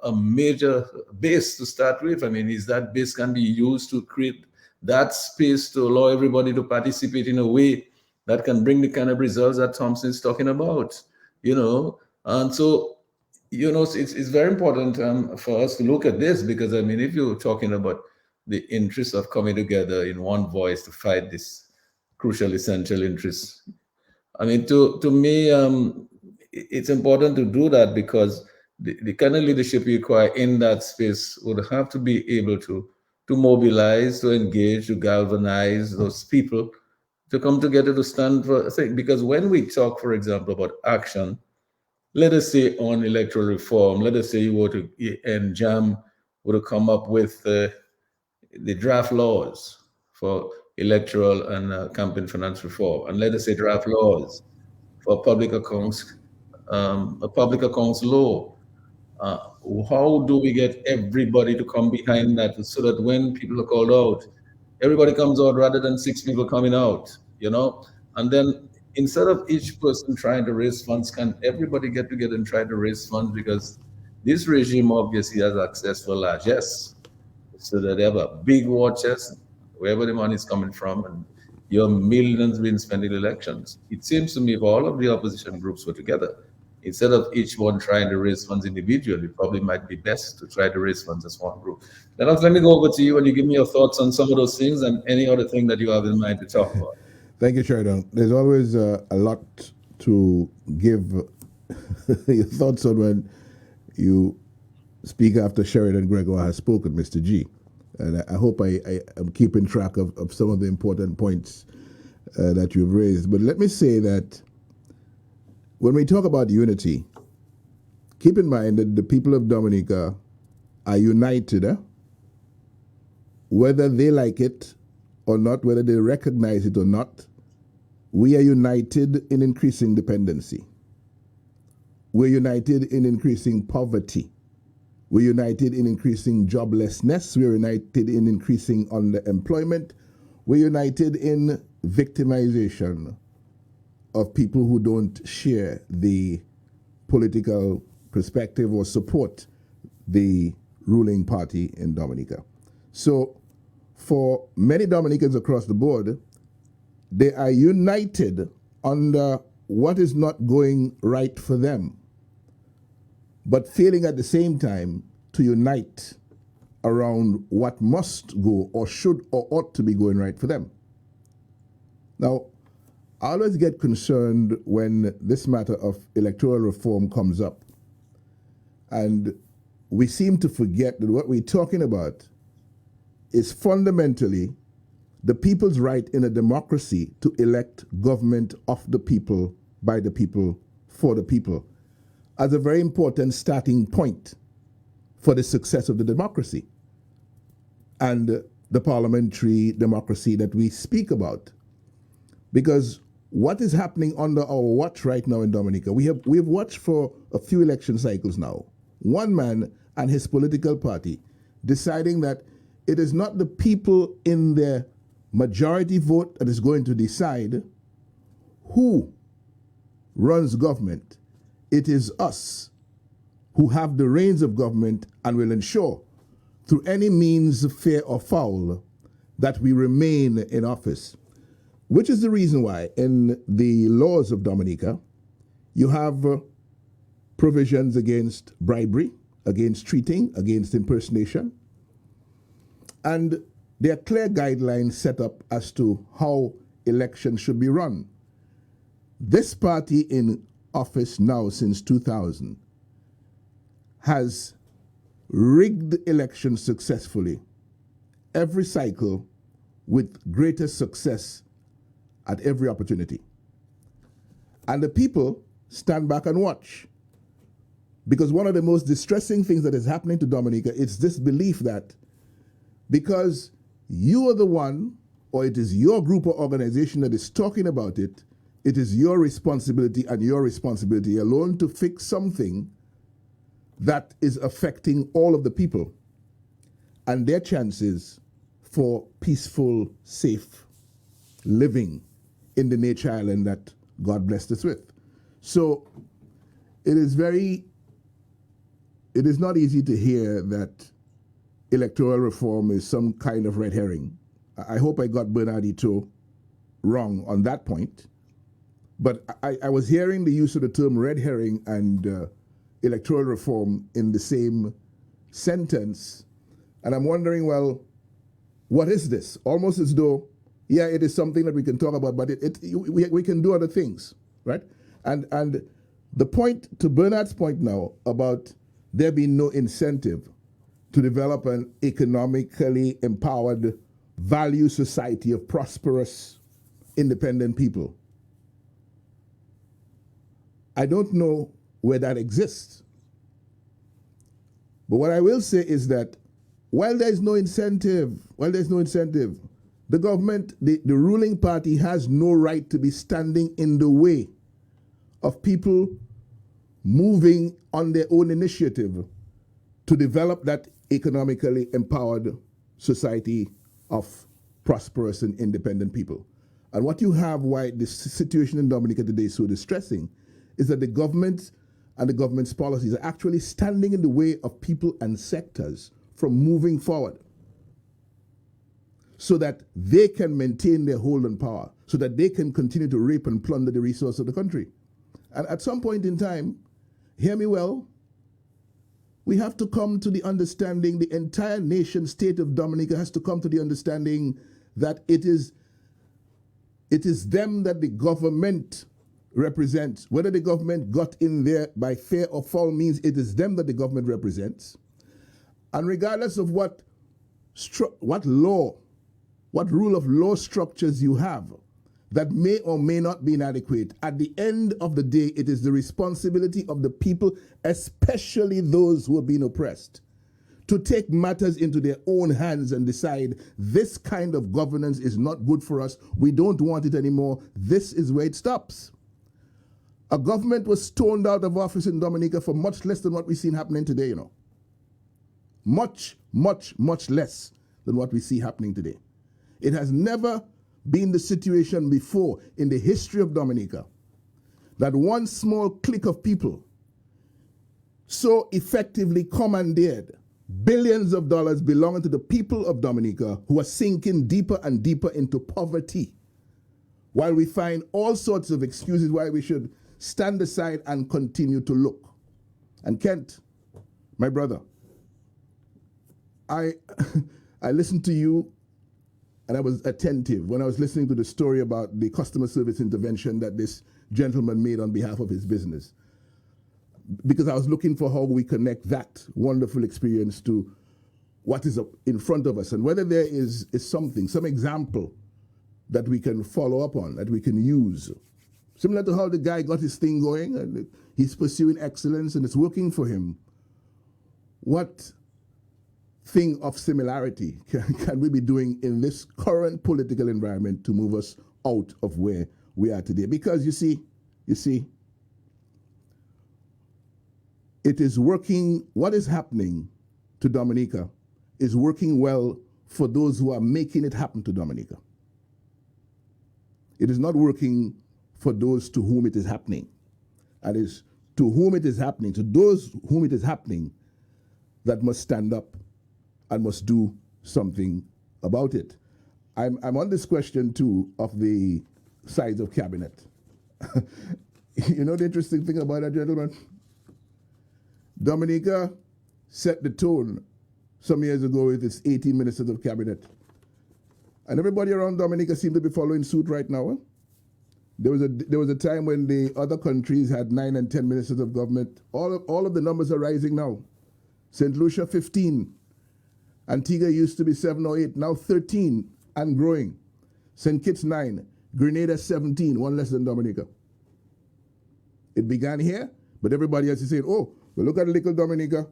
a major base to start with. I mean, that base can be used to create that space to allow everybody to participate in a way that can bring the kind of results that Thomson is talking about, And so, it's very important for us to look at this, because, I mean, if you're talking about the interests of coming together in one voice to fight this crucial, essential interest, I mean, to me, it's important to do that, because the kind of leadership you require in that space would have to be able to mobilize, to engage, to galvanize those people to come together to stand for a thing. Because when we talk, for example, about action, let us say on electoral reform, let us say you were to, and JAM would have come up with the draft laws for electoral and campaign finance reform, and let us say draft laws for public accounts, a public accounts law. How do we get everybody to come behind that, so that when people are called out, everybody comes out rather than 6 people coming out, And then instead of each person trying to raise funds, can everybody get together and try to raise funds? Because this regime obviously has access to largesse, so that they have a big war chest wherever the money is coming from, and your millions being spent in elections. It seems to me if all of the opposition groups were together, instead of each one trying to raise funds individually, it probably might be best to try to raise funds as one group. Lennox, let me go over to you and you give me your thoughts on some of those things and any other thing that you have in mind to talk about. Thank you, Sheridan. There's always a lot to give your thoughts on when you speak after Sheridan Gregoire has spoken, Mr. G. And I hope I am keeping track of some of the important points that you've raised. But let me say that when we talk about unity, keep in mind that the people of Dominica are united, whether they like it or not, whether they recognize it or not. We are united in increasing dependency. We're united in increasing poverty. We're united in increasing joblessness. We're united in increasing underemployment. We're united in victimization of people who don't share the political perspective or support the ruling party in Dominica. So for many Dominicans across the board, they are united under what is not going right for them, but failing at the same time to unite around what must go or should or ought to be going right for them. Now, I always get concerned when this matter of electoral reform comes up, and we seem to forget that what we're talking about is fundamentally the people's right in a democracy to elect government of the people by the people, for the people, as a very important starting point for the success of the democracy and the parliamentary democracy that we speak about. Because what is happening under our watch right now in Dominica, we have watched for a few election cycles now, one man and his political party deciding that it is not the people in their majority vote that is going to decide who runs government. It is us who have the reins of government and will ensure, through any means, fair or foul, that we remain in office. Which is the reason why in the laws of Dominica, you have provisions against bribery, against cheating, against impersonation. And there are clear guidelines set up as to how elections should be run. This party in office now since 2000 has rigged elections successfully, every cycle with greater success at every opportunity. And the people stand back and watch. Because one of the most distressing things that is happening to Dominica is this belief that because you are the one, or it is your group or organization that is talking about it, it is your responsibility and your responsibility alone to fix something that is affecting all of the people and their chances for peaceful, safe living in the nature island that God blessed us with. So it is not easy to hear that electoral reform is some kind of red herring. I hope I got Bernardito wrong on that point. But I was hearing the use of the term red herring and electoral reform in the same sentence. And I'm wondering, well, what is this? Almost as though, yeah, it is something that we can talk about, but we can do other things, right? And the point, to Bernard's point now, about there being no incentive to develop an economically empowered value society of prosperous, independent people. I don't know where that exists. But what I will say is that while there's no incentive, the government, the ruling party has no right to be standing in the way of people moving on their own initiative to develop that economically empowered society of prosperous and independent people. And what you have, why the situation in Dominica today is so distressing, is that the government and the government's policies are actually standing in the way of people and sectors from moving forward so that they can maintain their hold on power, so that they can continue to rape and plunder the resources of the country. And at some point in time, hear me well, we have to come to the understanding, the entire nation state of Dominica has to come to the understanding that it is them that the government represents. Whether the government got in there by fair or foul means, it is them that the government represents. And regardless of what rule of law structures you have that may or may not be inadequate, at the end of the day, it is the responsibility of the people, especially those who are being oppressed, to take matters into their own hands and decide this kind of governance is not good for us. We don't want it anymore. This is where it stops. A government was stormed out of office in Dominica for much less than what we've seen happening today, Much, much, much less than what we see happening today. It has never been the situation before in the history of Dominica that one small clique of people so effectively commandeered billions of dollars belonging to the people of Dominica who are sinking deeper and deeper into poverty, while we find all sorts of excuses why we should stand aside and continue to look. And Kent, my brother, I listened to you and I was attentive when I was listening to the story about the customer service intervention that this gentleman made on behalf of his business. Because I was looking for how we connect that wonderful experience to what is in front of us and whether there is something, some example that we can follow up on, that we can use Similar to how the guy got his thing going and he's pursuing excellence and it's working for him. What thing of similarity can we be doing in this current political environment to move us out of where we are today? Because you see, it is working, what is happening to Dominica is working well for those who are making it happen to Dominica. It is not working for those to whom it is happening. And is to whom it is happening, to those whom it is happening, that must stand up and must do something about it. I'm on this question too of the size of cabinet. You know the interesting thing about that, gentlemen? Dominica set the tone some years ago with its 18 ministers of cabinet. And everybody around Dominica seems to be following suit right now. There was a time when the other countries had 9 and 10 ministers of government. All of the numbers are rising now. St. Lucia, 15. Antigua used to be 7 or 8, now 13 and growing. St. Kitts, 9. Grenada, 17, one less than Dominica. It began here, but everybody else is saying, oh, well, look at little Dominica.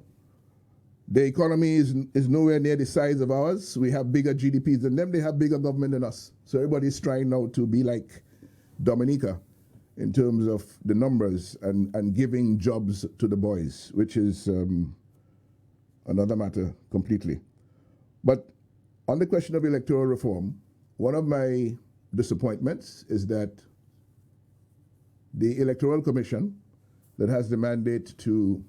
The economy is nowhere near the size of ours. We have bigger GDPs than them. They have bigger government than us. So everybody's trying now to be like Dominica in terms of the numbers and giving jobs to the boys, which is another matter completely. But on the question of electoral reform, one of my disappointments is that the Electoral Commission that has the mandate to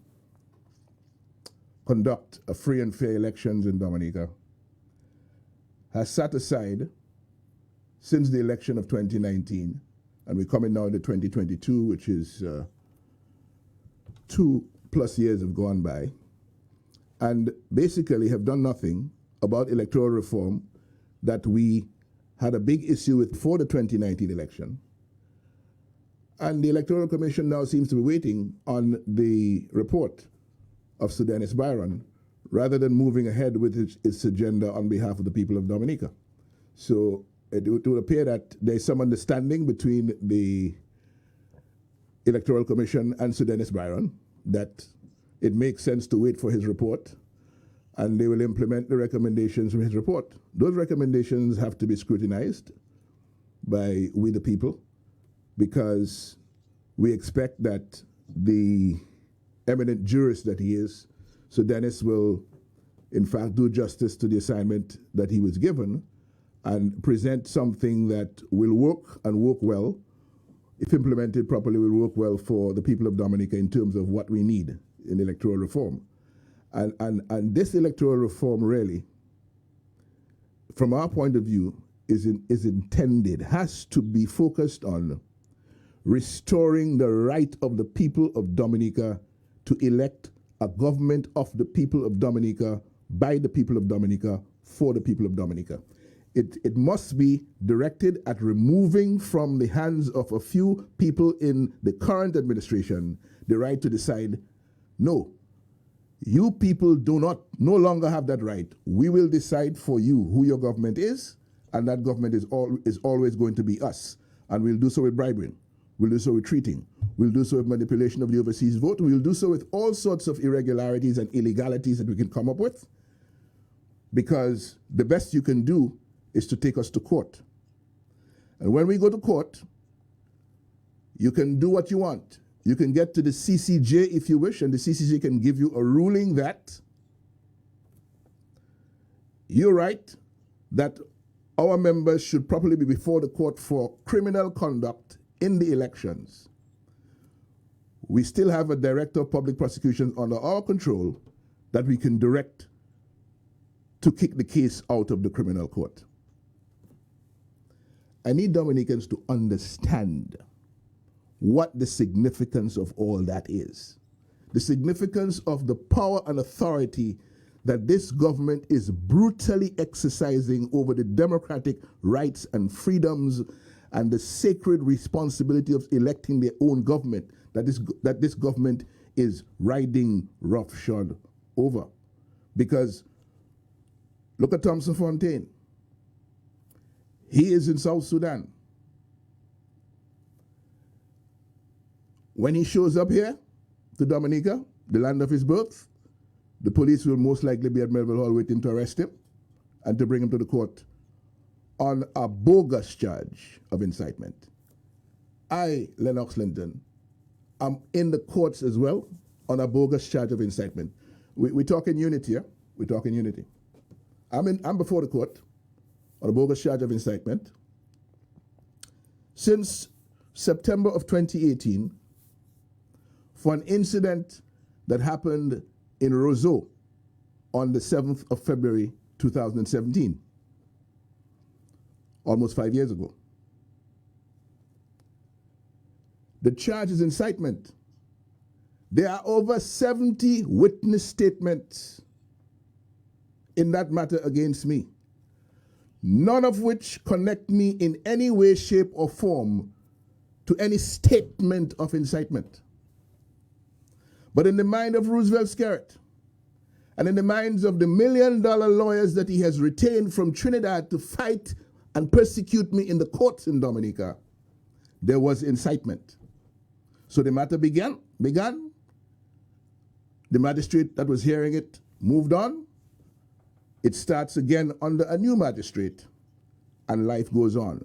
conduct a free and fair elections in Dominica has sat aside since the election of 2019, and we're coming now to 2022, which is 2+ years have gone by, and basically have done nothing about electoral reform that we had a big issue with for the 2019 election. And the Electoral Commission now seems to be waiting on the report of Sir Dennis Byron rather than moving ahead with its agenda on behalf of the people of Dominica. So it would appear that there's some understanding between the Electoral Commission and Sir Dennis Byron that it makes sense to wait for his report, and they will implement the recommendations from his report. Those recommendations have to be scrutinized by we the people, because we expect that the eminent jurist that he is, Sir Dennis will in fact do justice to the assignment that he was given and present something that will work and work well, if implemented properly, will work well for the people of Dominica in terms of what we need in electoral reform. And this electoral reform really, from our point of view, is intended, has to be focused on restoring the right of the people of Dominica to elect a government of the people of Dominica, by the people of Dominica, for the people of Dominica. It must be directed at removing from the hands of a few people in the current administration the right to decide, no, you people no longer have that right. We will decide for you who your government is, and that government is always going to be us. And we'll do so with bribery. We'll do so with treating. We'll do so with manipulation of the overseas vote. We'll do so with all sorts of irregularities and illegalities that we can come up with, because the best you can do is to take us to court. And when we go to court, you can do what you want. You can get to the CCJ if you wish, and the CCJ can give you a ruling that you're right, that our members should probably be before the court for criminal conduct in the elections. We still have a director of public prosecutions under our control that we can direct to kick the case out of the criminal court. I need Dominicans to understand what the significance of all that is. The significance of the power and authority that this government is brutally exercising over the democratic rights and freedoms and the sacred responsibility of electing their own government, that this government is riding roughshod over. Because look at Thomson Fontaine. He is in South Sudan. When he shows up here to Dominica, the land of his birth, the police will most likely be at Melville Hall waiting to arrest him and to bring him to the court on a bogus charge of incitement. I, Lennox Linton, am in the courts as well on a bogus charge of incitement. We're talking unity here. We're talking unity. I'm before the court on a bogus charge of incitement. Since September of 2018, for an incident that happened in Roseau on the 7th of February 2017, almost 5 years ago. The charge is incitement. There are over 70 witness statements in that matter against me, none of which connect me in any way, shape, or form to any statement of incitement. But in the mind of Roosevelt Skerritt, and in the minds of the $1 million lawyers that he has retained from Trinidad to fight and persecute me in the courts in Dominica, there was incitement. So the matter began. The magistrate that was hearing it moved on. It starts again under a new magistrate, and life goes on.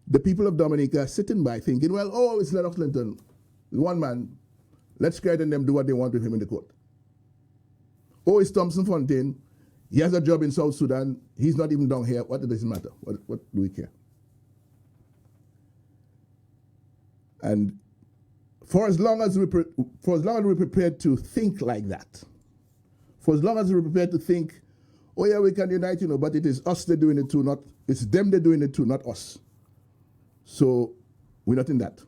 The people of Dominica are sitting by thinking, well, oh, it's Lennox Linton, one man. Let's Skerritt and them do what they want with him in the court. Oh, it's Thomson Fontaine. He has a job in South Sudan. He's not even down here. What does it matter? What do we care? And for as long as we're prepared to think like that, for as long as we're prepared to think, oh yeah, we can unite, but it is us they're doing it to, it's them they're doing it to, not us. So we're not in that.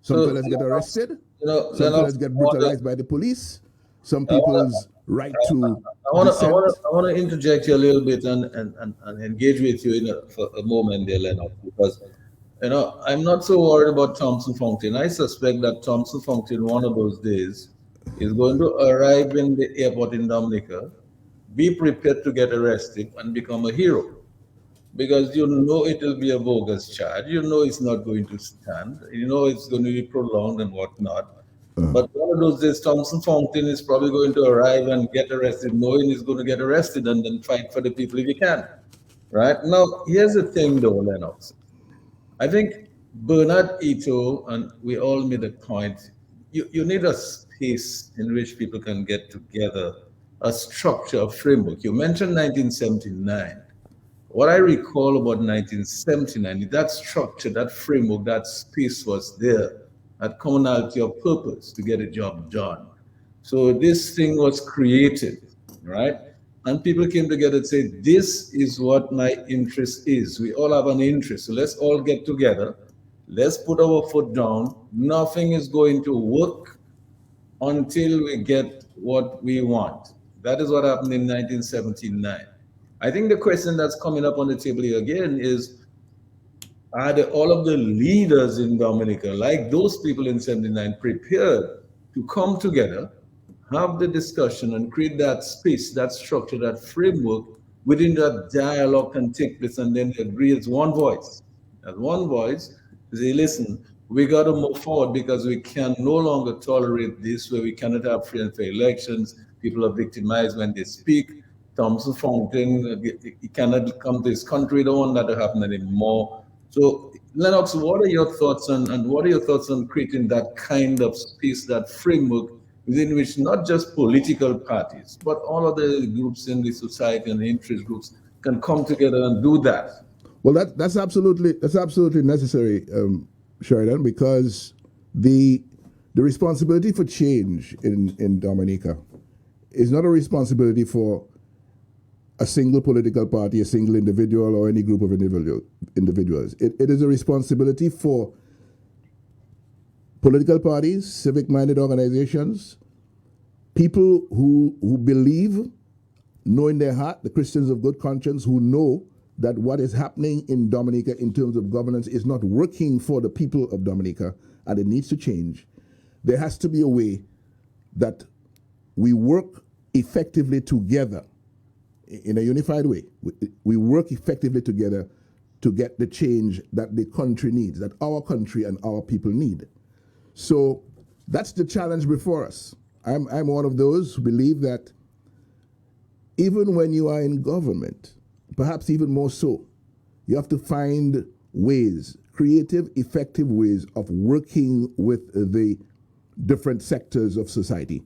Some fellas get arrested. Some fellas get brutalized by the police. Some people's right to dissent. I want to interject you a little bit and engage with you for a moment there, Lennox, because I'm not so worried about Thomson Fontaine. I suspect that Thomson Fontaine, one of those days, is going to arrive in the airport in Dominica, be prepared to get arrested and become a hero. Because it will be a bogus charge. It's not going to stand. It's going to be prolonged and whatnot. But one of those days, Thomson Fontaine is probably going to arrive and get arrested, knowing he's going to get arrested and then fight for the people if he can. Right? Now, here's the thing though, Lennox. I think Bernard Ito, and we all made a point, you need a space in which people can get together, a structure, a framework. You mentioned 1979. What I recall about 1979, that structure, that framework, that space was there, that commonality of purpose to get a job done. So this thing was created, right? And people came together and said, this is what my interest is. We all have an interest. So let's all get together. Let's put our foot down. Nothing is going to work until we get what we want. That is what happened in 1979. I think the question that's coming up on the table here again is, are all of the leaders in Dominica, like those people in 79, prepared to come together, have the discussion and create that space, that structure, that framework within that dialogue can take place, and then agree as one voice. As one voice, say, listen, we got to move forward because we can no longer tolerate this, where we cannot have free and fair elections. People are victimized when they speak. Thomson Fontaine, he cannot come to his country. Don't want that to happen anymore. So, Lennox, what are your thoughts on creating that kind of space, that framework within which not just political parties, but all of the groups in the society and the interest groups can come together and do that? Well, that's absolutely necessary, Sheridan, because the responsibility for change in Dominica is not a responsibility for a single political party, a single individual, or any group of individuals. It is a responsibility for political parties, civic-minded organizations, people who believe, know in their heart, the Christians of good conscience who know that what is happening in Dominica in terms of governance is not working for the people of Dominica, and it needs to change. There has to be a way that we work effectively together in a unified way. We work effectively together to get the change that the country needs, that our country and our people need. So that's the challenge before us. I'm one of those who believe that even when you are in government, perhaps even more so, you have to find ways, creative, effective ways of working with the different sectors of society.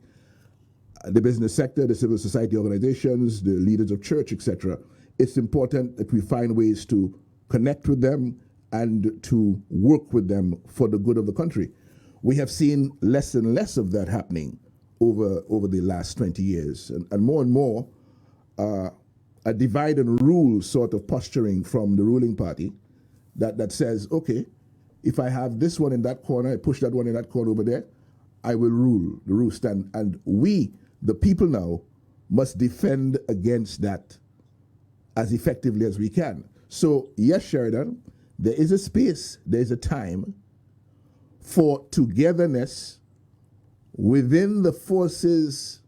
The business sector, the civil society organizations, the leaders of church, etc. It's important that we find ways to connect with them and to work with them for the good of the country. We have seen less and less of that happening over the last 20 years, and more a divide and rule sort of posturing from the ruling party that says, okay, if I have this one in that corner, I push that one in that corner over there, I will rule the roost. And we, the people now, must defend against that as effectively as we can. So yes, Sheridan, there is a space, there is a time for togetherness within the forces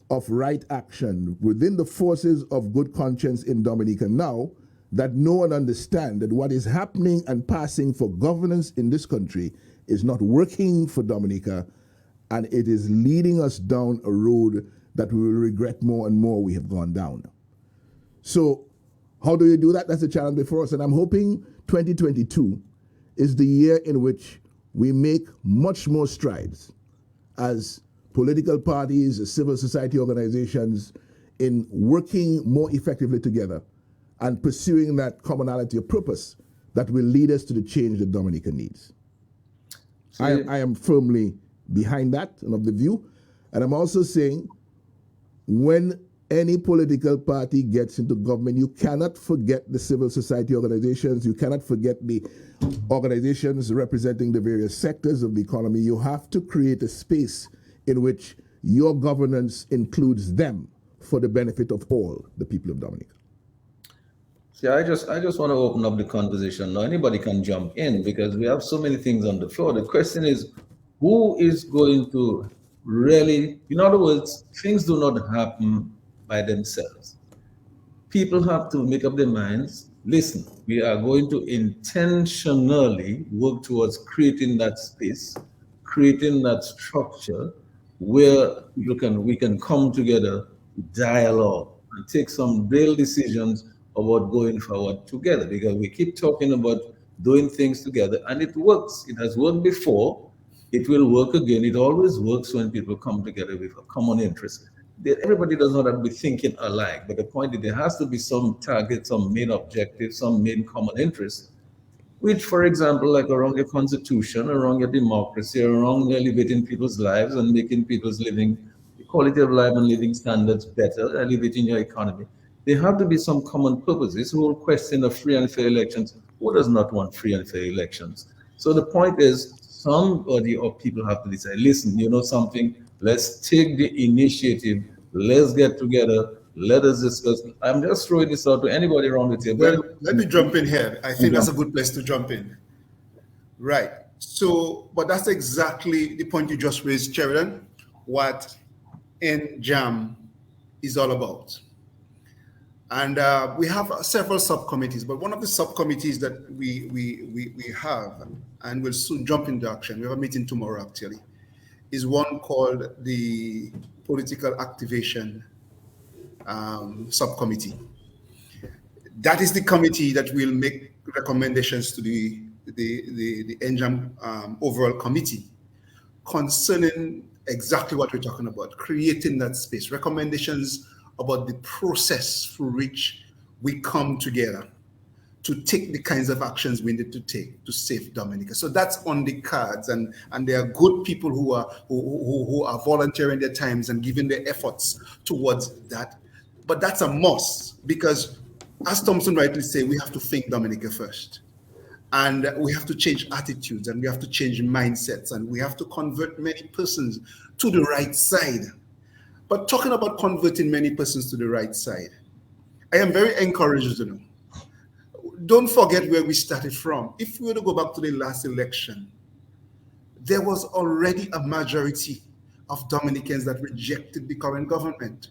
of right action, within the forces of good conscience in Dominica now, that know and understand that what is happening and passing for governance in this country is not working for Dominica, and it is leading us down a road that we will regret more and more we have gone down. So how do you do that? That's a challenge before us, and I'm hoping 2022 is the year in which we make much more strides as political parties, as civil society organizations, in working more effectively together and pursuing that commonality of purpose that will lead us to the change that Dominica needs. I am firmly behind that and of the view. And I'm also saying when any political party gets into government, you cannot forget the civil society organizations. You cannot forget the organizations representing the various sectors of the economy. You have to create a space in which your governance includes them for the benefit of all the people of Dominica. See, I just want to open up the conversation now. Anybody can jump in because we have so many things on the floor. The question is, who is going to really, in other words, things do not happen by themselves. People have to make up their minds. Listen, we are going to intentionally work towards creating that space, creating that structure where we can come together, dialogue, and take some real decisions about going forward together, because we keep talking about doing things together, and it works. It has worked before. It will work again. It always works when people come together with a common interest. Everybody does not have to be thinking alike, but the point is there has to be some target, some main objective, some main common interest, which, for example, like around your constitution, around your democracy, around elevating people's lives and making people's living, quality of life and living standards better, elevating your economy. There have to be some common purposes. This whole question of free and fair elections, who does not want free and fair elections? So the point is, somebody or people have to decide, listen, you know something, let's take the initiative, let's get together, let us discuss. I'm just throwing this out to anybody around the table. Well, let me jump in here. I think that's a good place to jump in. Right. So, but that's exactly the point you just raised, Sheridan, what NJAM is all about. And we have several subcommittees, but one of the subcommittees that we have, and we'll soon jump into action, we have a meeting tomorrow actually, is one called the Political Activation Subcommittee. That is the committee that will make recommendations to the NJAM overall committee concerning exactly what we're talking about, creating that space, recommendations about the process through which we come together to take the kinds of actions we need to take to save Dominica. So that's on the cards, and there are good people who are volunteering their times and giving their efforts towards that. But that's a must, because as Thomson rightly said, we have to think Dominica first. And we have to change attitudes, and we have to change mindsets, and we have to convert many persons to the right side. But talking about converting many persons to the right side, I am very encouraged to know. Don't forget where we started from. If we were to go back to the last election, there was already a majority of Dominicans that rejected the current government.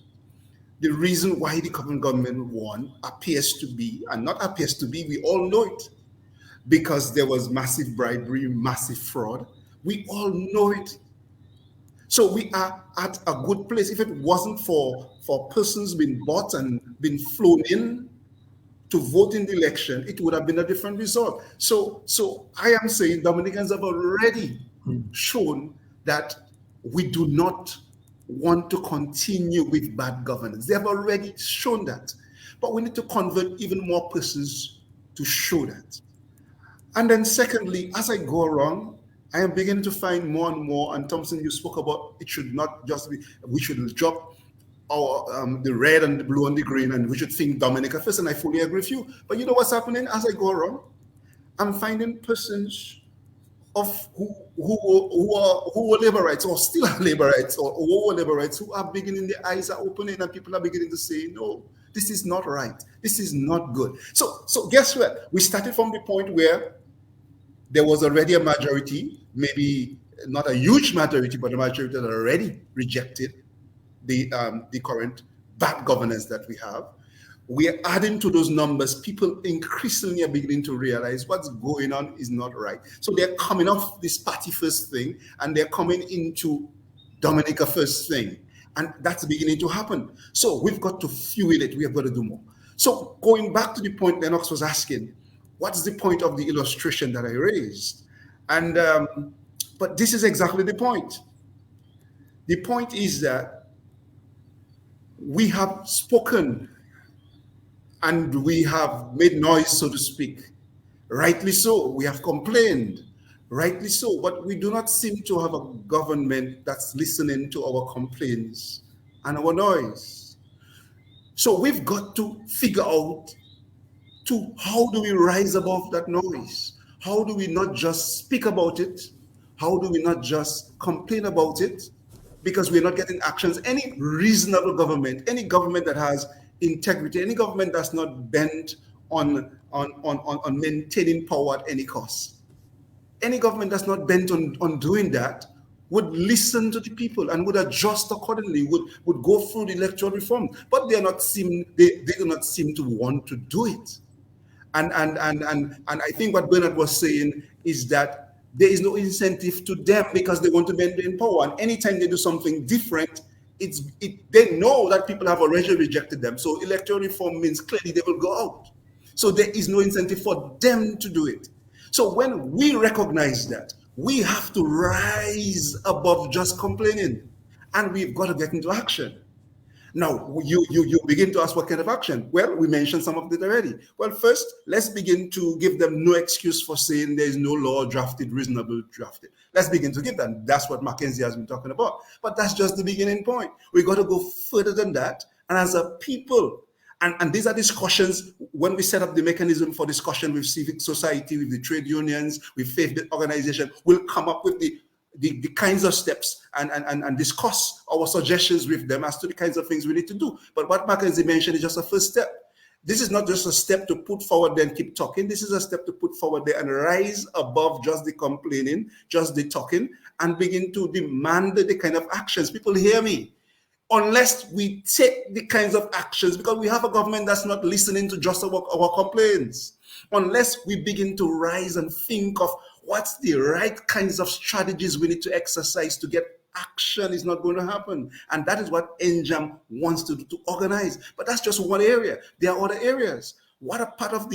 the reason why the current government won appears to be, and not appears to be, we all know it, because there was massive bribery, massive fraud. We all know it. So we are at a good place. If it wasn't for persons being bought and being flown in to vote in the election, it would have been a different result. So I am saying Dominicans have already shown that we do not want to continue with bad governance. They have already shown that. But we need to convert even more persons to show that. And then secondly, as I go around, I am beginning to find more and more, and Thomson, you spoke about it should not just be, we should drop our the red and the blue and the green, and we should think Dominica first, and I fully agree with you. But you know what's happening as I go around? I'm finding persons of who were laborites or still are laborites or who were laborites who are beginning, their eyes are opening and people are beginning to say, no, this is not right. This is not good. So guess what? We started from the point where there was already a majority, maybe not a huge majority, but a majority that already rejected the current bad governance that we have. We are adding to those numbers. People increasingly are beginning to realize what's going on is not right. So they're coming off this party first thing and they're coming into Dominica first thing. And that's beginning to happen. So we've got to fuel it. We have got to do more. So going back to the point Lennox was asking, what's the point of the illustration that I raised? And but this is exactly the point. The point is that we have spoken and we have made noise, so to speak. Rightly so. We have complained. Rightly so. But we do not seem to have a government that's listening to our complaints and our noise. So we've got to figure out how do we rise above that noise? How do we not just speak about it? How do we not just complain about it? Because we're not getting actions. Any reasonable government, any government that has integrity, any government that's not bent on maintaining power at any cost, any government that's not bent on doing that would listen to the people and would adjust accordingly, would go through the electoral reform. But they do not seem to want to do it. And I think what Bernard was saying is that there is no incentive to them because they want to maintain power. And anytime they do something different, they know that people have already rejected them. So electoral reform means clearly they will go out. So there is no incentive for them to do it. So when we recognize that, we have to rise above just complaining, and we've got to get into action. Now, you begin to ask what kind of action? Well, we mentioned some of it already. Well, first, let's begin to give them no excuse for saying there is no law drafted, reasonable drafted. Let's begin to give them. That's what Mackenzie has been talking about. But that's just the beginning point. We've got to go further than that. And as a people, and these are discussions, when we set up the mechanism for discussion with civic society, with the trade unions, with faith-based organizations, we'll come up with the kinds of steps and discuss our suggestions with them as to the kinds of things we need to do. But what Mackenzie mentioned is just a first step. This is not just a step to put forward there and keep talking. This is a step to put forward there and rise above just the complaining, just the talking, and begin to demand the kind of actions. People hear me. Unless we take the kinds of actions, because we have a government that's not listening to just our complaints, unless we begin to rise and think of what's the right kinds of strategies we need to exercise to get action, is not going to happen. And that is what NJAM wants to do, to organize. But that's just one area. There are other areas. What a part of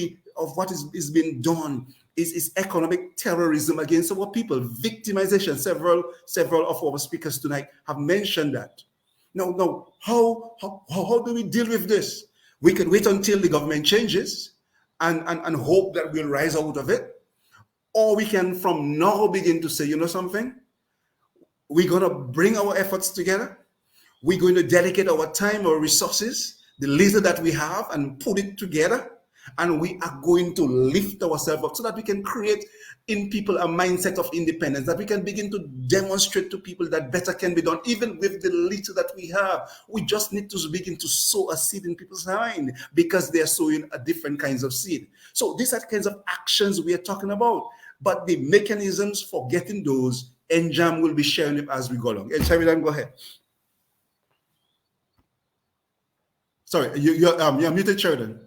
what is being done is economic terrorism against our people, victimization. Several of our speakers tonight have mentioned that. Now, how do we deal with this? We can wait until the government changes and hope that we'll rise out of it. Or we can from now begin to say, you know something? We're going to bring our efforts together. We're going to dedicate our time, our resources, the little that we have, and put it together. And we are going to lift ourselves up so that we can create in people a mindset of independence, that we can begin to demonstrate to people that better can be done, even with the little that we have. We just need to begin to sow a seed in people's mind because they're sowing a different kinds of seed. So these are the kinds of actions we are talking about. But the mechanisms for getting those, NJAM will be sharing it as we go along. And Sheridan, go ahead. Sorry, you're muted, Sheridan.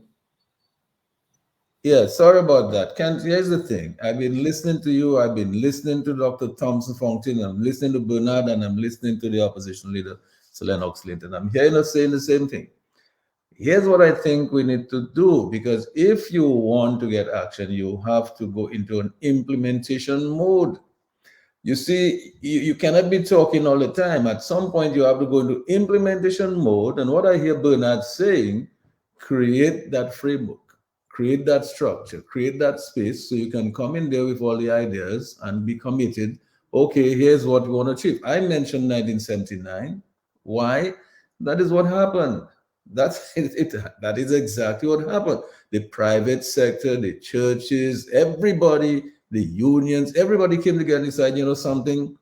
Yeah, sorry about that. Kent, here's the thing. I've been listening to you. I've been listening to Dr. Thomson Fontaine. I'm listening to Bernard, and I'm listening to the opposition leader, Sir Lennox Linton. I'm hearing us saying the same thing. Here's what I think we need to do, because if you want to get action, you have to go into an implementation mode. You see, you cannot be talking all the time. At some point, you have to go into implementation mode. And what I hear Bernard saying, create that framework, create that structure, create that space so you can come in there with all the ideas and be committed. Okay, here's what we want to achieve. I mentioned 1979. Why? That is what happened. That's it. That is exactly what happened. The private sector, the churches, everybody, the unions, everybody came together and decided, you know something,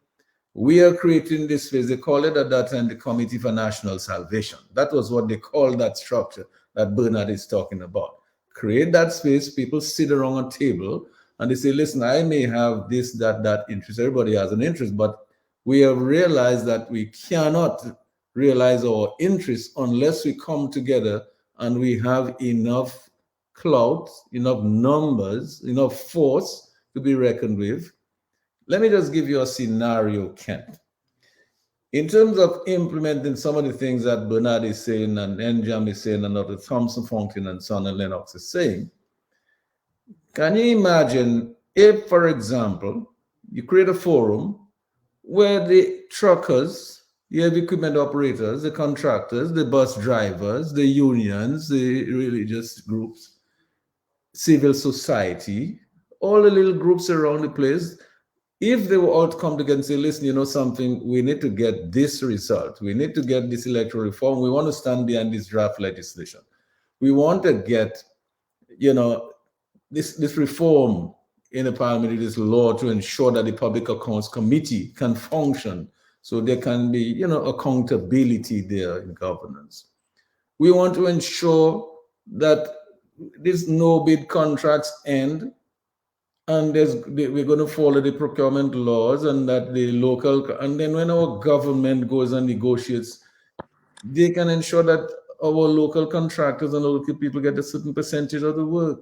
we are creating this space. They called it at that time the Committee for National Salvation. That was what they called that structure that Bernard is talking about. Create that space, people sit around a table and they say, listen, I may have this, that interest. Everybody has an interest, but we have realized that we cannot realize our interests unless we come together and we have enough clout, enough numbers, enough force to be reckoned with. Let me just give you a scenario, Kent. In terms of implementing some of the things that Bernard is saying and Njam is saying and Dr. Thomson Fontaine and Son and Lennox is saying, can you imagine if, for example, you create a forum where the truckers, the heavy equipment operators, the contractors, the bus drivers, the unions, the religious groups, civil society, all the little groups around the place, if they were all to come together and say, listen, you know something, we need to get this result. We need to get this electoral reform. We want to stand behind this draft legislation. We want to get, you know, this reform in the parliament, this law to ensure that the Public Accounts Committee can function so there can be, you know, accountability there in governance. We want to ensure that these no-bid contracts end, and we're going to follow the procurement laws, and that the local, and then when our government goes and negotiates, they can ensure that our local contractors and local people get a certain percentage of the work.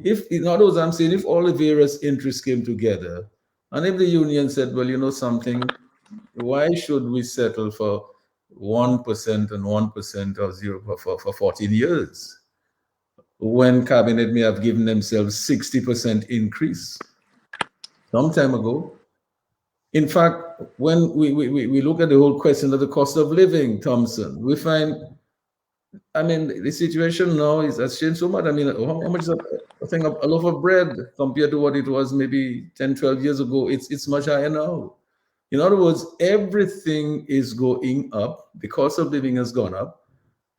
If, in other words, I'm saying if all the various interests came together, and if the union said, well, you know something, why should we settle for 1% and 1% or 0 for 14 years? When cabinet may have given themselves 60% increase some time ago. In fact, when we look at the whole question of the cost of living, Thomson, we find, I mean, the situation now has changed so much. I mean, how much is a thing of a loaf of bread compared to what it was maybe 10, 12 years ago? It's much higher now. In other words, everything is going up. The cost of living has gone up,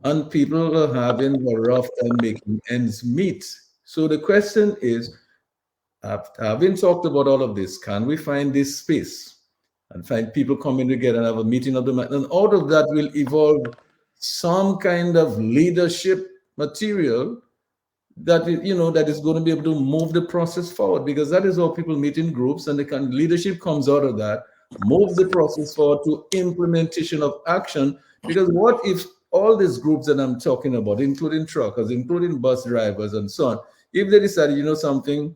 and people are having a rough time making ends meet. So the question is, having talked about all of this, can we find this space and find people coming together and have a meeting of the mind? And out of that will evolve some kind of leadership material that is, you know, that is going to be able to move the process forward, because that is how people meet in groups, and leadership comes out of that, moves the process forward to implementation of action. Because what if all these groups that I'm talking about, including truckers, including bus drivers and so on, if they decided, you know something,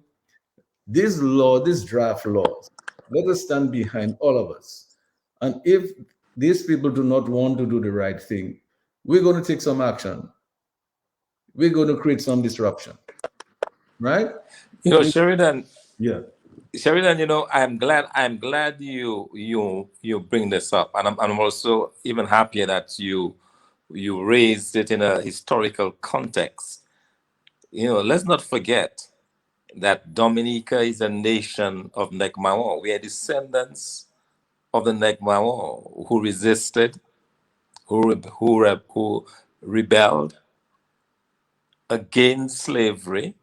this draft laws, let us stand behind all of us. And if these people do not want to do the right thing, we're going to take some action. We're going to create some disruption, right? You know, Sheridan. Yeah. Sheridan, you know, I'm glad you bring this up, and I'm also even happier that you raised it in a historical context. You know, let's not forget that Dominica is a nation of Negmaon. We are descendants of the Negmaon who resisted, who rebelled against slavery.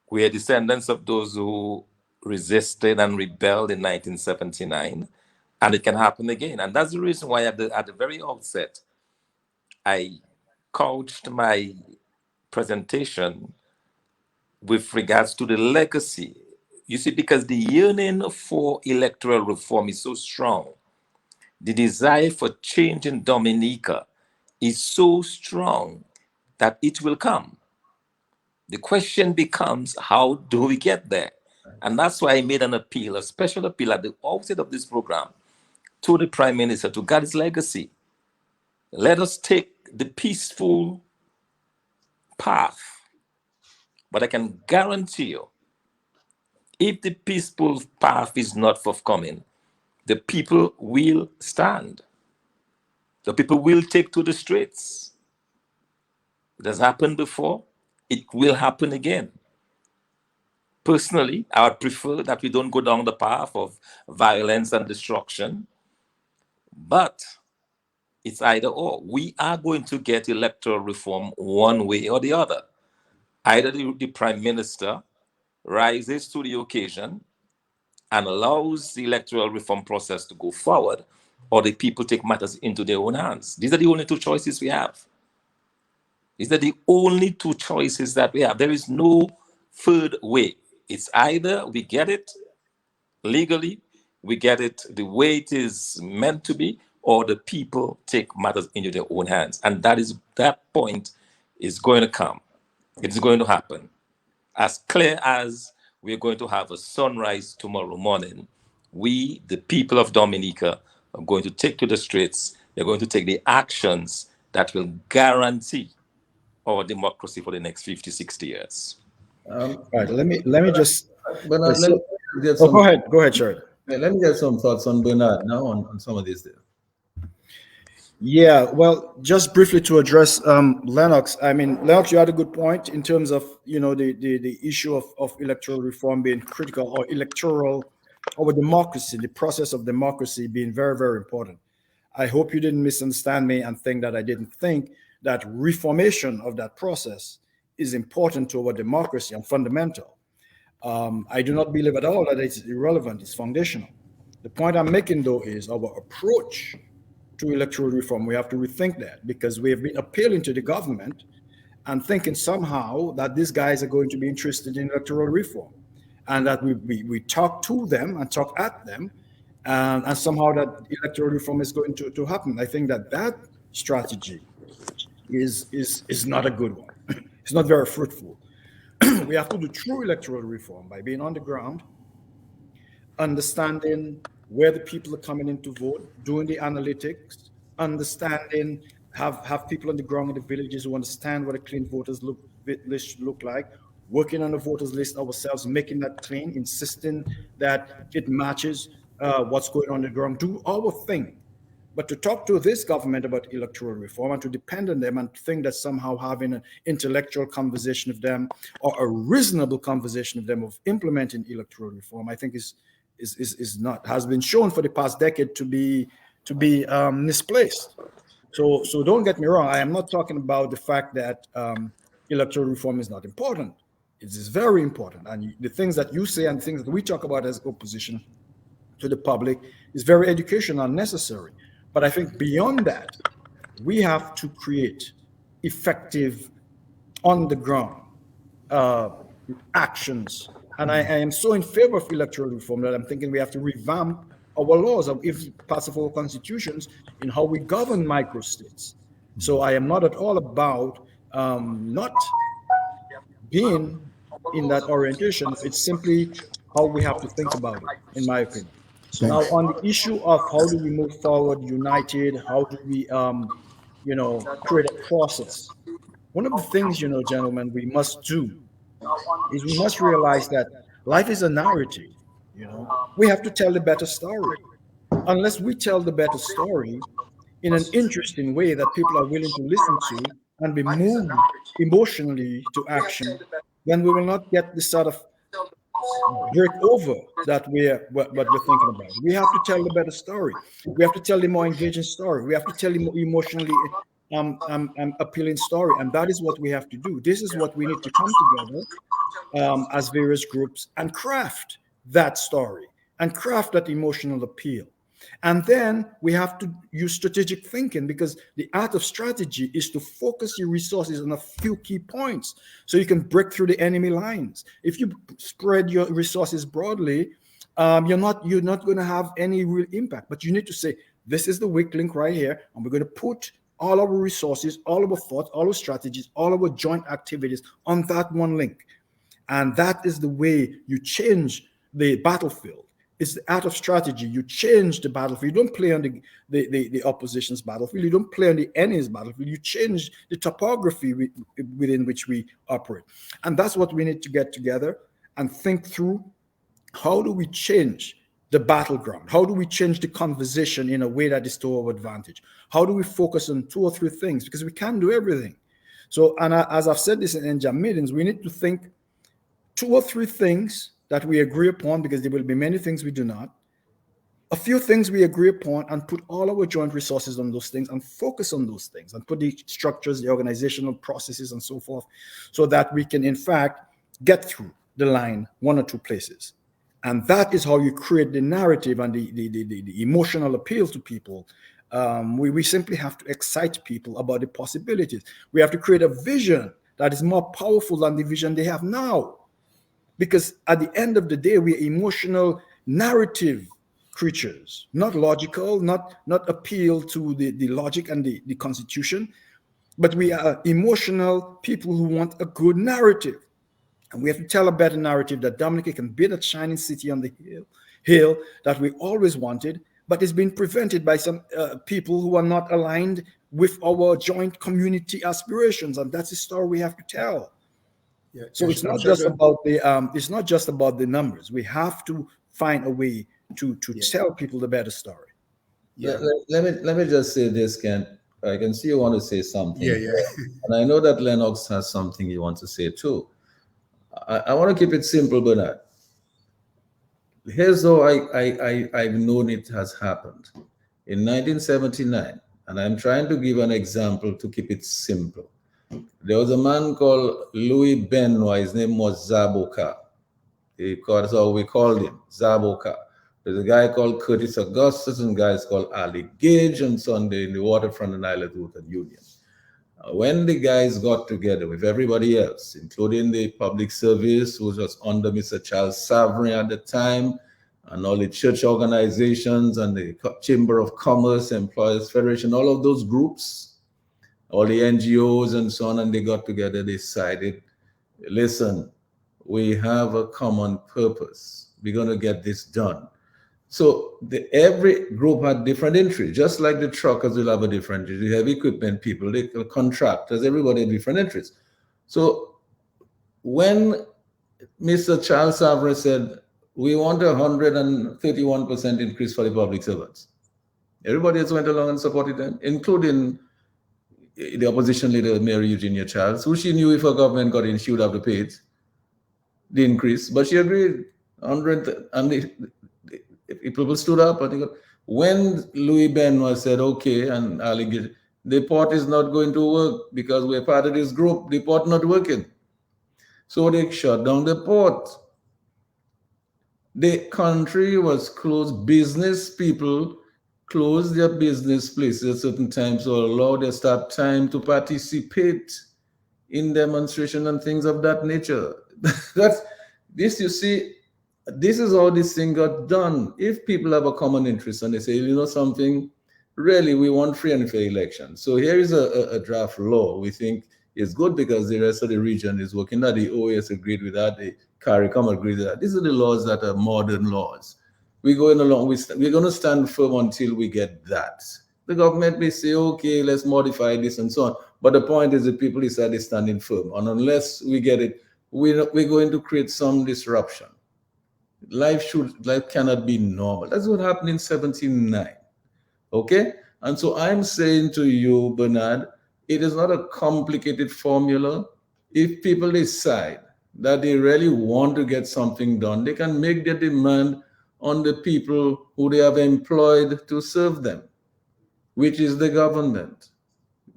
We are descendants of those who resisted and rebelled in 1979, and it can happen again. And that's the reason why at the very outset, I couched my presentation with regards to the legacy. You see, because the yearning for electoral reform is so strong, the desire for change in Dominica is so strong that it will come. The question becomes, how do we get there? And that's why I made an appeal, a special appeal at the outset of this program to the Prime Minister to guard his legacy. Let us take the peaceful path. But I can guarantee you, if the peaceful path is not forthcoming, the people will stand. The people will take to the streets. It has happened before. It will happen again. Personally, I would prefer that we don't go down the path of violence and destruction, but it's either or. We are going to get electoral reform one way or the other. Either the Prime Minister rises to the occasion and allows the electoral reform process to go forward, or the people take matters into their own hands. These are the only two choices we have. These are the only two choices that we have. There is no third way. It's either we get it legally, we get it the way it is meant to be, or the people take matters into their own hands. And that point is going to come. It's going to happen. As clear as we're going to have a sunrise tomorrow morning, we, the people of Dominica, are going to take to the streets. They're going to take the actions that will guarantee our democracy for the next 50, 60 years. All right, let me just. But let me get go ahead, Sheridan. Let me get some thoughts on Bernard now on some of these things. Yeah, well, just briefly to address Lennox. I mean, Lennox, you had a good point in terms of the issue of electoral reform being critical, or democracy, the process of democracy being very, very important. I hope you didn't misunderstand me and think that I didn't think that reformation of that process is important to our democracy and fundamental. I do not believe at all that it's irrelevant. It's foundational. The point I'm making, though, is our approach to electoral reform. We have to rethink that, because we have been appealing to the government and thinking somehow that these guys are going to be interested in electoral reform, and that we talk to them and talk at them, and somehow that electoral reform is going to happen. I think that strategy is not a good one. It's not very fruitful. We have to do true electoral reform by being on the ground, understanding where the people are coming in to vote, doing the analytics, understanding, have people on the ground in the villages who understand what a clean voters list look like, working on the voters list ourselves, making that clean, insisting that it matches what's going on the ground, do our thing. But to talk to this government about electoral reform and to depend on them and think that somehow having an intellectual conversation with them, or a reasonable conversation with them of implementing electoral reform, I think is not, has been shown for the past decade to be misplaced. So don't get me wrong. I am not talking about the fact that electoral reform is not important. It is very important, and the things that you say and the things that we talk about as opposition to the public is very educational and necessary. But I think beyond that, we have to create effective, on the ground actions. And I am so in favor of electoral reform that I'm thinking we have to revamp our laws, if parts of our constitutions, in how we govern microstates. So I am not at all about not being in that orientation. It's simply how we have to think about it, in my opinion. Now, on the issue of how do we move forward united, how do we, create a process? One of the things, gentlemen, we must do is we must realize that life is a narrative. We have to tell the better story. Unless we tell the better story in an interesting way that people are willing to listen to and be moved emotionally to action, then we will not get the sort of break over that what we're thinking about. We have to tell the better story. We have to tell the more engaging story. We have to tell the more emotionally appealing story, and that is what we have to do. This is what we need to come together as various groups and craft that story and craft that emotional appeal. And then we have to use strategic thinking, because the art of strategy is to focus your resources on a few key points so you can break through the enemy lines. If you spread your resources broadly, you're not going to have any real impact. But you need to say, this is the weak link right here, and we're going to put all our resources, all our thoughts, all our strategies, all our joint activities on that one link. And that is the way you change the battlefield. It's the art of strategy. You change the battlefield. You don't play on the opposition's battlefield. You don't play on the enemy's battlefield. You change the topography within which we operate. And that's what we need to get together and think through. How do we change the battleground? How do we change the conversation in a way that is to our advantage? How do we focus on 2 or 3 things? Because we can't do everything. So, and as I've said this in jam meetings, we need to think 2 or 3 things that we agree upon, because there will be many things we do not. A few things we agree upon, and put all our joint resources on those things and focus on those things and put the structures, the organizational processes and so forth, so that we can in fact get through the line 1 or 2 places. And that is how you create the narrative and the emotional appeal to people. We simply have to excite people about the possibilities. We have to create a vision that is more powerful than the vision they have now. Because at the end of the day, we're emotional narrative creatures, not logical, not appeal to the logic and the constitution, but we are emotional people who want a good narrative. And we have to tell a better narrative that Dominica can be that shining city on the hill that we always wanted, but it's been prevented by some people who are not aligned with our joint community aspirations. And that's the story we have to tell. Yeah, so it's not just about the numbers. We have to find a way to tell people the better story. Yeah. Let me just say this, Kent. I can see you want to say something. Yeah. And I know that Lennox has something you want to say too. I want to keep it simple, Bernard. Here's how I've known it has happened. In 1979, and I'm trying to give an example to keep it simple. There was a man called Louis Benoit. His name was Zaboka. That's how we called him, Zaboka. There's a guy called Curtis Augustus and guys called Ali Gage and Sunday in the waterfront and Island Route and Union. When the guys got together with everybody else, including the public service, who was under Mr. Charles Savary at the time, and all the church organizations and the Chamber of Commerce, Employers Federation, all of those groups, all the NGOs and so on, and they got together, they decided, listen, we have a common purpose. We're going to get this done. So every group had different interests, just like the truckers will have a different interest. You have equipment people, the contractors, everybody had different interests. So when Mr. Charles Savary said, we want 131% increase for the public servants, everybody else went along and supported them, including the opposition leader, Mary Eugenia Charles, who she knew if her government got in, she would have to pay it, the increase. But she agreed, 100, and people stood up. And when Louis Benoit said, okay, and Ali, the port is not going to work because we're part of this group, the port not working. So they shut down the port. The country was closed. Business people closed their business places at certain times or allow their staff time to participate in demonstration and things of that nature. This, you see, this is how this thing got done. If people have a common interest and they say, you know something, really, we want free and fair elections. So here is a draft law we think is good because the rest of the region is working that. The OAS agreed with that. The CARICOM agreed with that. These are the laws that are modern laws. We're going along. We're going to stand firm until we get that. The government may say, okay, let's modify this and so on. But the point is the people decided standing firm. And unless we get it, we're going to create some disruption. Life cannot be normal. That's what happened in 1979. Okay? And so I'm saying to you, Bernard, it is not a complicated formula. If people decide that they really want to get something done, they can make their demand on the people who they have employed to serve them, which is the government.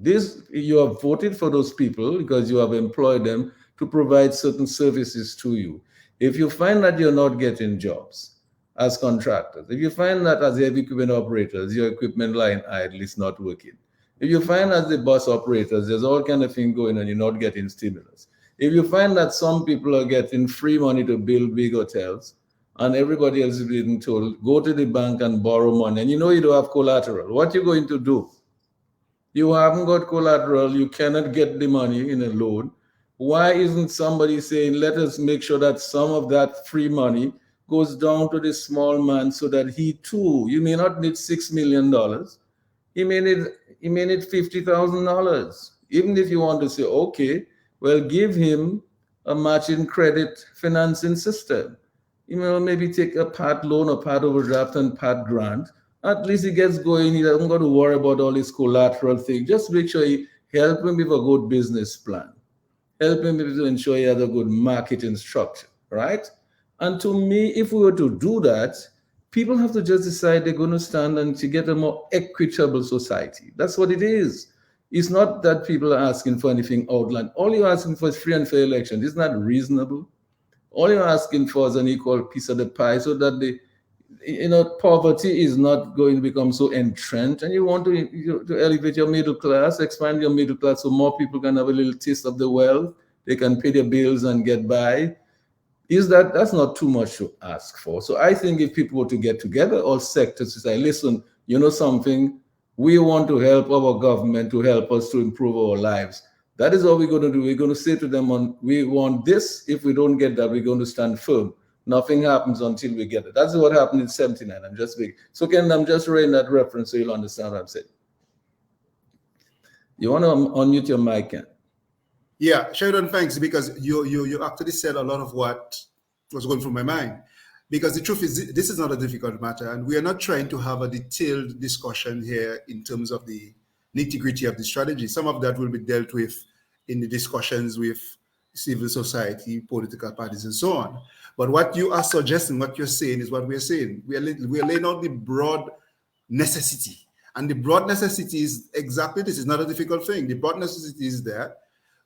You have voted for those people because you have employed them to provide certain services to you. If you find that you're not getting jobs as contractors, if you find that as heavy equipment operators, your equipment line idle is not working, if you find as the bus operators, there's all kind of thing going on, you're not getting stimulus. If you find that some people are getting free money to build big hotels and everybody else is being told, go to the bank and borrow money, and you know you don't have collateral, what are you going to do? You haven't got collateral, you cannot get the money in a loan. Why isn't somebody saying, let us make sure that some of that free money goes down to the small man so that he too, you may not need $6 million. He may need $50,000. Even if you want to say, okay, well, give him a matching credit financing system. Maybe take a part loan or part overdraft and part grant. At least he gets going. He doesn't got to worry about all this collateral thing. Just make sure you help him with a good business plan. Help him to ensure he has a good marketing structure, right? And to me, if we were to do that, people have to just decide they're going to stand and to get a more equitable society. That's what it is. It's not that people are asking for anything outland. All you're asking for is free and fair elections. Isn't that reasonable? All you're asking for is an equal piece of the pie so that poverty is not going to become so entrenched, and you want to elevate your middle class, expand your middle class so more people can have a little taste of the wealth, they can pay their bills and get by. That's not too much to ask for. So I think if people were to get together, all sectors, to say, listen, you know something, we want to help our government to help us to improve our lives. That is what we're going to do. We're going to say to them, we want this. If we don't get that, we're going to stand firm. Nothing happens until we get it. That's what happened in 79. I'm just big. So Ken, I'm just reading that reference so you'll understand what I'm saying. You want to unmute your mic, Ken? Yeah, Sheridan, thanks, because you actually said a lot of what was going through my mind. Because the truth is, this is not a difficult matter, and we are not trying to have a detailed discussion here in terms of the nitty-gritty of the strategy. Some of that will be dealt with in the discussions with civil society, political parties, and so on. But what you are suggesting, what you're saying is what we're saying. We are laying out the broad necessity. And the broad necessity is exactly this. It's not a difficult thing. The broad necessity is there.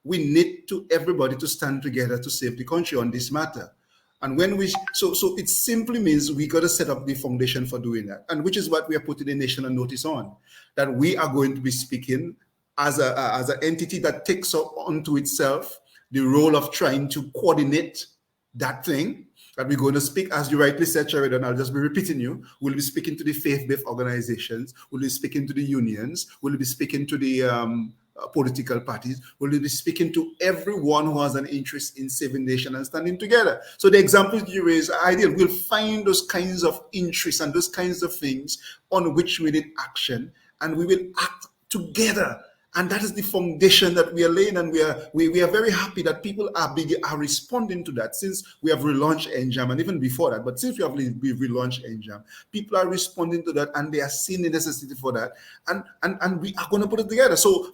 We need everybody to stand together to save the country on this matter. And when so it simply means we got to set up the foundation for doing that. And which is what we are putting a national notice on, that we are going to be speaking as an entity that takes up onto itself the role of trying to coordinate that thing, that we're going to speak, as you rightly said, Sheridan, I'll just be repeating you, we'll be speaking to the faith-based organizations, we'll be speaking to the unions, we'll be speaking to the political parties, we'll be speaking to everyone who has an interest in saving the nation and standing together. So the examples you raise are ideal. We'll find those kinds of interests and those kinds of things on which we need action, and we will act together. And that is the foundation that we are laying, and we are very happy that people are responding to that since we have relaunched NJAM, and even before that. But since we've relaunched NJAM, people are responding to that, and they are seeing the necessity for that, and we are going to put it together. So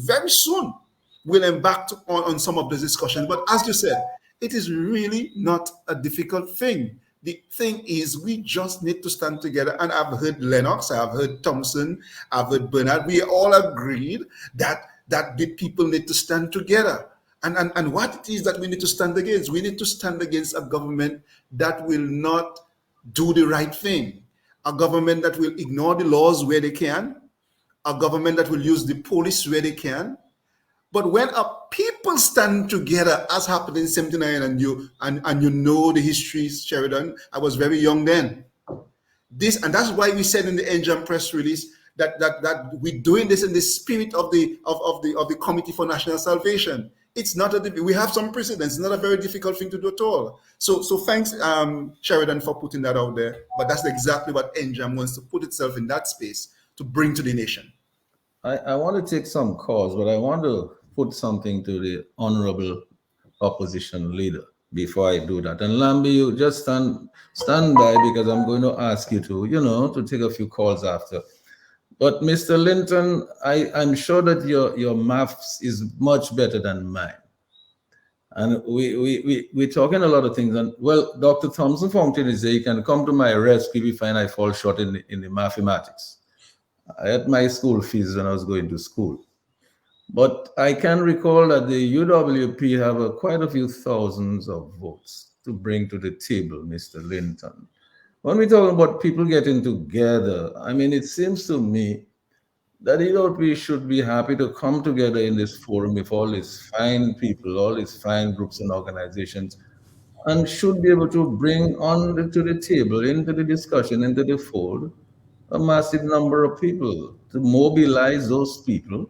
very soon we'll embark on some of the discussions. But as you said, it is really not a difficult thing. The thing is, we just need to stand together. And I've heard Lennox, I've heard Thomson, I've heard Bernard. We all agreed that the people need to stand together. And what it is that we need to stand against? We need to stand against a government that will not do the right thing, a government that will ignore the laws where they can, a government that will use the police where they can. But when people stand together, as happened in 79, and you know the history, Sheridan, I was very young then. And that's why we said in the NJAM press release that we're doing this in the spirit of the Committee for National Salvation. It's not we have some precedents. It's not a very difficult thing to do at all. So thanks, Sheridan, for putting that out there. But that's exactly what NJAM wants to put itself in that space to bring to the nation. I want to take some calls, but I want to put something to the honorable opposition leader before I do that. And Lambi, you just stand by, because I'm going to ask you to take a few calls after. But Mr. Linton, I'm sure that your maths is much better than mine. And we're talking a lot of things. And well, Dr. Thomson Fontaine is there. You can come to my rescue if you find I fall short in the mathematics. I had my school fees when I was going to school. But I can recall that the UWP have quite a few thousands of votes to bring to the table, Mr. Linton. When we talk about people getting together, I mean, it seems to me that UWP should be happy to come together in this forum with all these fine people, all these fine groups and organizations, and should be able to bring to the table, into the discussion, into the fold, a massive number of people, to mobilize those people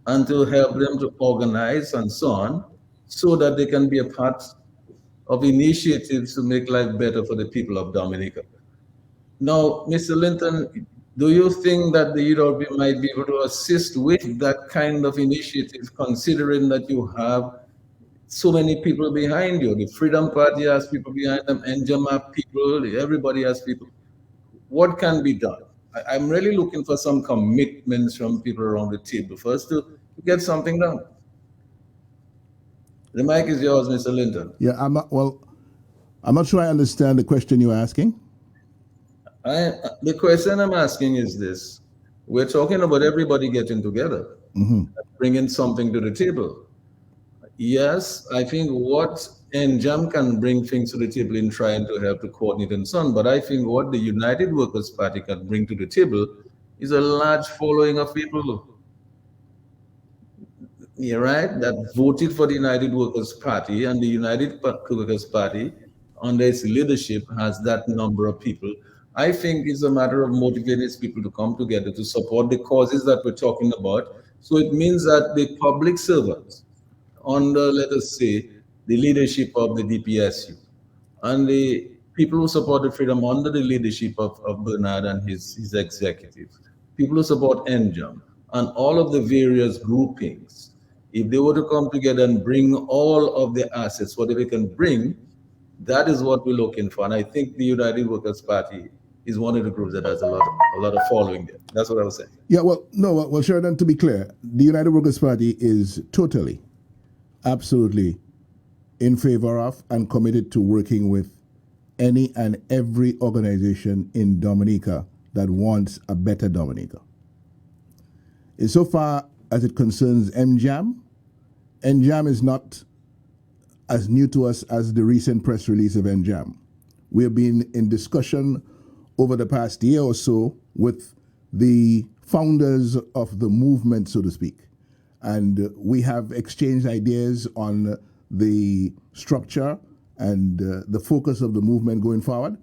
and to help them to organize and so on, so that they can be a part of initiatives to make life better for the people of Dominica. Now, Mr. Linton, do you think that the European might be able to assist with that kind of initiative, considering that you have so many people behind you? The Freedom Party has people behind them, NJAM have people, everybody has people. What can be done? I'm really looking for some commitments from people around the table for us to get something done. The mic is yours, Mr. Linton. Yeah, I'm not sure I understand the question you're asking. The question I'm asking is this. We're talking about everybody getting together, bringing something to the table. Yes, I think what NJAM can bring things to the table in trying to help to coordinate and so on, but I think what the United Workers' Party can bring to the table is a large following of people, right, that voted for the United Workers' Party, and the United Workers' Party, under its leadership, has that number of people. I think it's a matter of motivating these people to come together to support the causes that we're talking about. So it means that the public servants, under, let us say, the leadership of the DPSU, and the people who support the freedom under the leadership of Bernard and his executives, people who support NJAM, and all of the various groupings, if they were to come together and bring all of the assets, whatever they can bring, that is what we're looking for. And I think the United Workers' Party is one of the groups that has a lot of following there. That's what I was saying. Yeah, well, Sheridan, to be clear, the United Workers' Party is totally, absolutely in favor of and committed to working with any and every organization in Dominica that wants a better Dominica. Insofar as it concerns NJAM is not as new to us as the recent press release of NJAM. We have been in discussion over the past year or so with the founders of the movement, so to speak. And we have exchanged ideas on the structure and the focus of the movement going forward.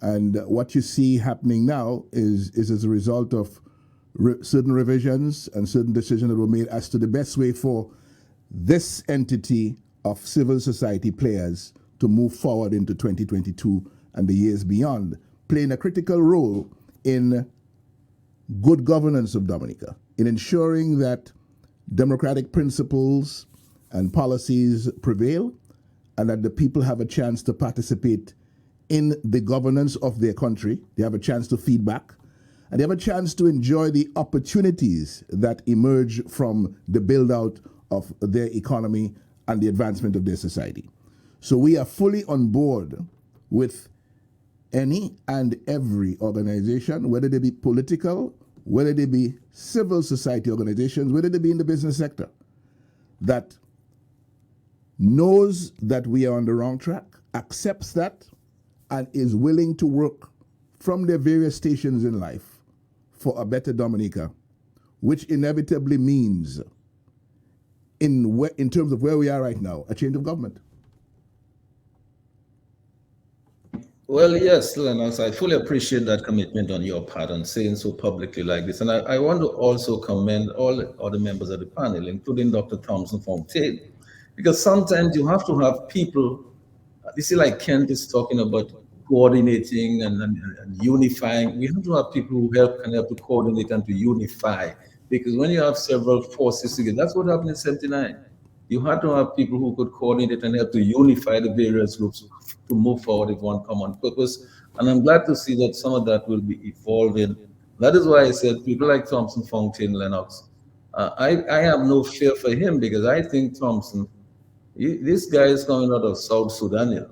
And what you see happening now is as a result of certain revisions and certain decisions that were made as to the best way for this entity of civil society players to move forward into 2022 and the years beyond, playing a critical role in good governance of Dominica, in ensuring that democratic principles and policies prevail, and that the people have a chance to participate in the governance of their country. They have a chance to feedback, and they have a chance to enjoy the opportunities that emerge from the build-out of their economy and the advancement of their society. So we are fully on board with any and every organization, whether they be political, whether they be civil society organizations, whether they be in the business sector, that knows that we are on the wrong track, accepts that, and is willing to work from their various stations in life for a better Dominica, which inevitably means, in terms of where we are right now, a change of government. Well, yes, Lennox, I fully appreciate that commitment on your part and saying so publicly like this. And I want to also commend all the other members of the panel, including Dr. Thomson Fontaine, because sometimes you have to have people, you see, like Kent is talking about coordinating and unifying. We have to have people who can help to coordinate and to unify, because when you have several forces together, that's what happened in 79. You had to have people who could coordinate and help to unify the various groups to move forward with one common purpose. And I'm glad to see that some of that will be evolving. That is why I said people like Thomson Fontaine, Lennox, I have no fear for him, because I think Thomson, this guy is coming out of South Sudan.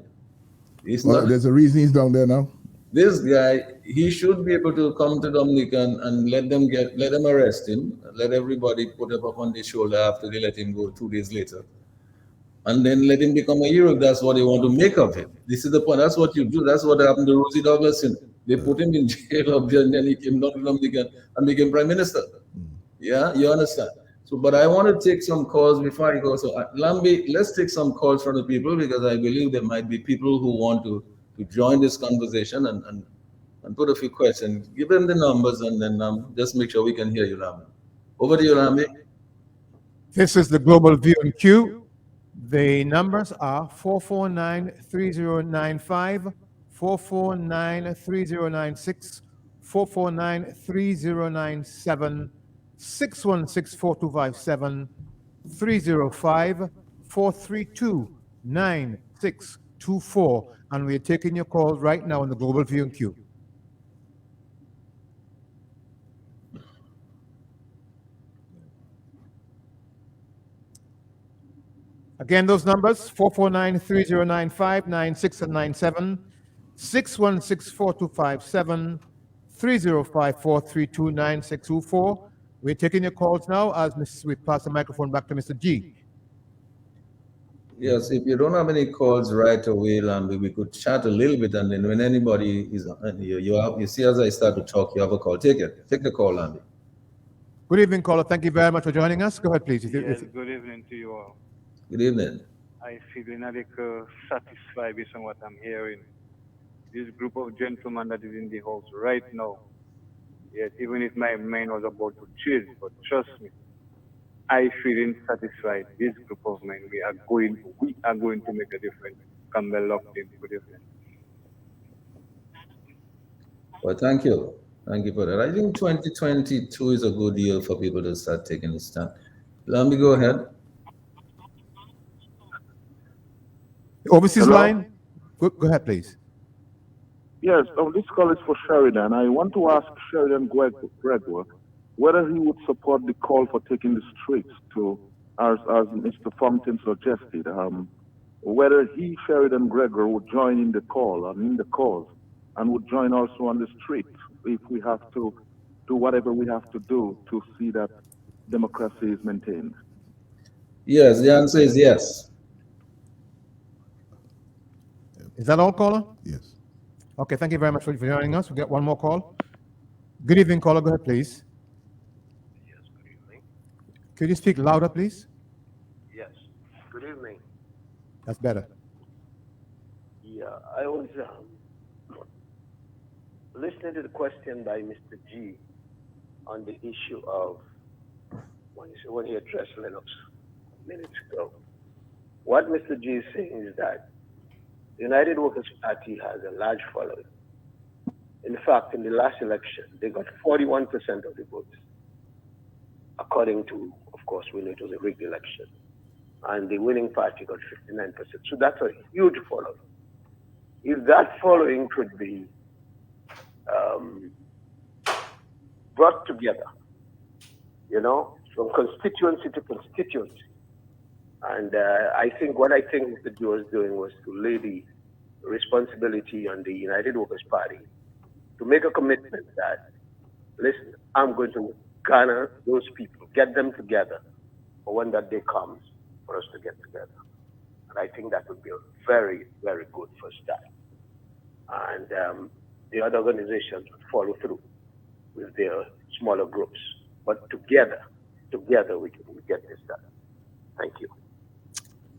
There's a reason he's down there now. This guy, he should be able to come to Dominica and let them arrest him, let everybody put him up on their shoulder after they let him go 2 days later, and then let him become a hero. That's what they want to make of him. This is the point. That's what you do. That's what happened to Rosie Douglas. They put him in jail, and then he came down to Dominica and became prime minister. Yeah, you understand? So, but I want to take some calls before I go. So, Lambi, let's take some calls from the people, because I believe there might be people who want to join this conversation and and put a few questions. Give them the numbers and then just make sure we can hear you, Lambi. Over to you, Lambi. This is the Global View and Q. The numbers are 449-3095, 449-3096, 449-3097, 616-4257, 305-432-9624. And we're taking your calls right now on the Global View and Q. Again, those numbers, 449-3095, 96 and 97, 616-4257, 305-432-9624. We're taking your calls now as we pass the microphone back to Mr. G. Yes, if you don't have any calls right away, Lambi, we could chat a little bit, and then when anybody is, you see as I start to talk, you have a call. Take it. Take the call, Lambi. Good evening, caller. Thank you very much for joining us. Go ahead, please. Yes, good evening to you all. Good evening. I feel satisfied based on what I'm hearing. This group of gentlemen that is in the house right now, yes, even if my mind was about to change, but trust me, I feel satisfied. This group of men, we are going to make a difference. Come well locked in for difference. Well, thank you. Thank you for that. I think 2022 is a good year for people to start taking a stand. Lambi, go ahead. Overseas line, go ahead, please. Yes, this call is for Sheridan. I want to ask Sheridan Gregoire whether he would support the call for taking the streets to, as Mr. Fontaine suggested, whether he, Sheridan Gregoire, would join in the call, in the cause, and would join also on the street if we have to do whatever we have to do to see that democracy is maintained. Yes, the answer is yes. Is that all, caller? Yes. Okay, thank you very much for joining us. We'll get one more call. Good evening, caller. Go ahead, please. Yes, good evening. Could you speak louder, please? Yes, good evening. That's better. Yeah, I was listening to the question by Mr. G on the issue of when he addressed Lennox minutes ago. What Mr. G is saying is that the United Workers' Party has a large following. In fact, in the last election, they got 41% of the votes. According to, of course, we know it was a rigged election. And the winning party got 59%. So that's a huge following. If that following could be brought together, from constituency to constituency, and I think what Mr. G was doing was to lay the responsibility on the United Workers' Party to make a commitment that, listen, I'm going to garner those people, get them together for when that day comes for us to get together. And I think that would be a very, very good first step. And the other organizations would follow through with their smaller groups. But together we can get this done. Thank you.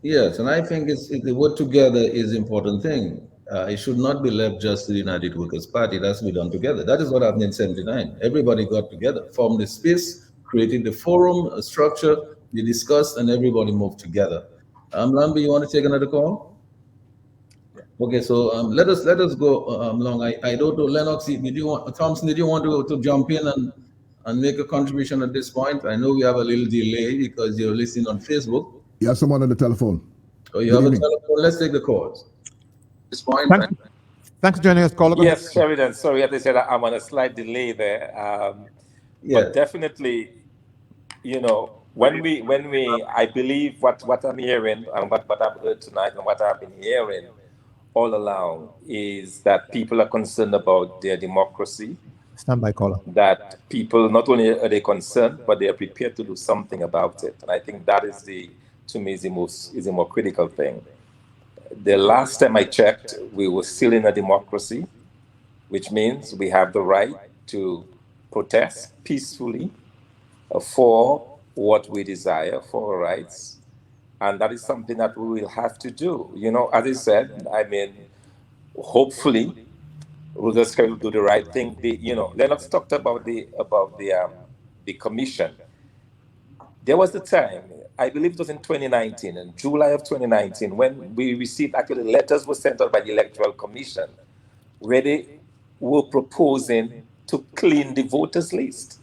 Yes, and I think the word together is an important thing. It should not be left just to the United Workers' Party. It has to be done together. That is what happened in 79. Everybody got together, formed a space, created the forum, a structure, we discussed, and everybody moved together. Lambi, you want to take another call? Okay, so let us go along. I don't know, Lennox, Thomson, did you want to jump in and make a contribution at this point? I know we have a little delay because you're listening on Facebook. You have someone on the telephone. Oh, you have a telephone? Let's take the calls. This point. Thanks for joining us, caller. Yes, Sheridan. Sorry, as I said, I'm on a slight delay there. But definitely, when we, I believe what I'm hearing and what I've heard tonight and what I've been hearing all along is that people are concerned about their democracy. Stand by, caller. That people, not only are they concerned, but they are prepared to do something about it. And I think that is to me, is the more critical thing. The last time I checked, we were still in a democracy, which means we have the right to protest peacefully for what we desire, for our rights. And that is something that we will have to do. As I said, hopefully will just try to do the right thing. Lennox talked about the commission. There was the time, I believe it was in 2019, in July of 2019, when we received actually letters were sent out by the Electoral Commission where they were proposing to clean the voters list.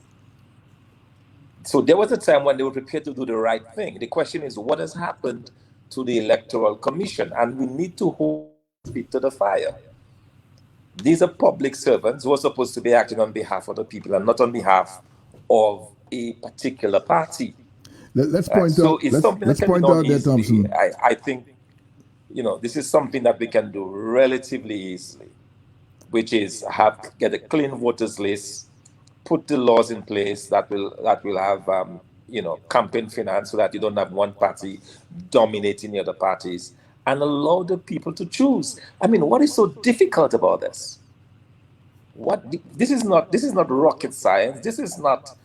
So there was a time when they were prepared to do the right thing. The question is, what has happened to the Electoral Commission? And we need to hold feet to the fire. These are public servants who are supposed to be acting on behalf of the people and not on behalf of a particular party. Let's point So out. it's something that Let's can be point done out there, easily. Thomson. I think, this is something that we can do relatively easily, which is get a clean voters list, put the laws in place that will have campaign finance so that you don't have one party dominating the other parties, and allow the people to choose. I mean, what is so difficult about this? This is not rocket science. This is not,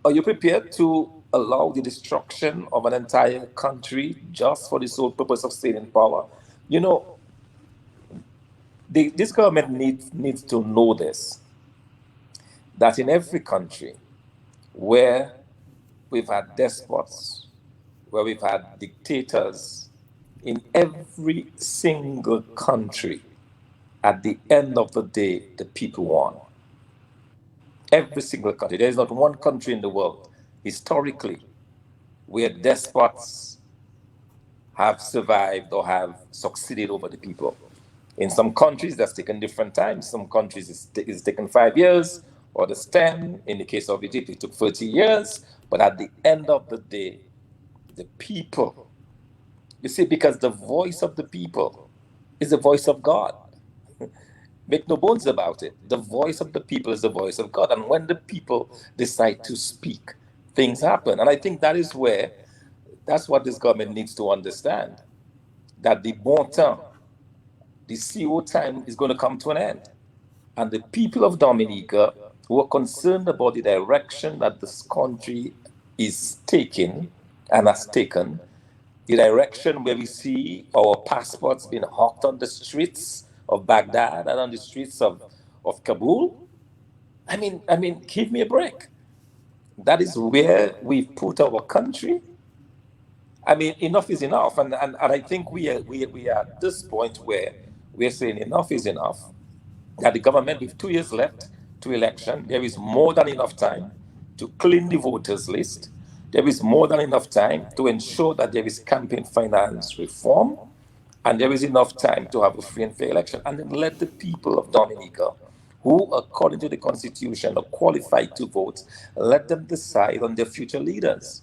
are you prepared to allow the destruction of an entire country just for the sole purpose of staying in power? This government needs to know this, that in every country where we've had despots, where we've had dictators, in every single country, at the end of the day, the people won. Every single country. There is not one country in the world, historically, where despots have survived or have succeeded over the people. In some countries, that's taken different times. Some countries, it's taken 5 years, others 10. In the case of Egypt, it took 30 years. But at the end of the day, the people, you see, because the voice of the people is the voice of God. Make no bones about it. The voice of the people is the voice of God. And when the people decide to speak, things happen. And I think that's what this government needs to understand, that the bon temps, the CO time is going to come to an end. And the people of Dominica who are concerned about the direction that this country is taking and has taken, the direction where we see our passports being hawked on the streets of Baghdad and on the streets of Kabul. I mean, give me a break. That is where we've put our country. I mean, enough is enough. And I think we are at this point where we're saying enough is enough. That the government, with 2 years left to election, there is more than enough time to clean the voters list. There is more than enough time to ensure that there is campaign finance reform, and there is enough time to have a free and fair election. And then let the people of Dominica, who, according to the Constitution, are qualified to vote, let them decide on their future leaders.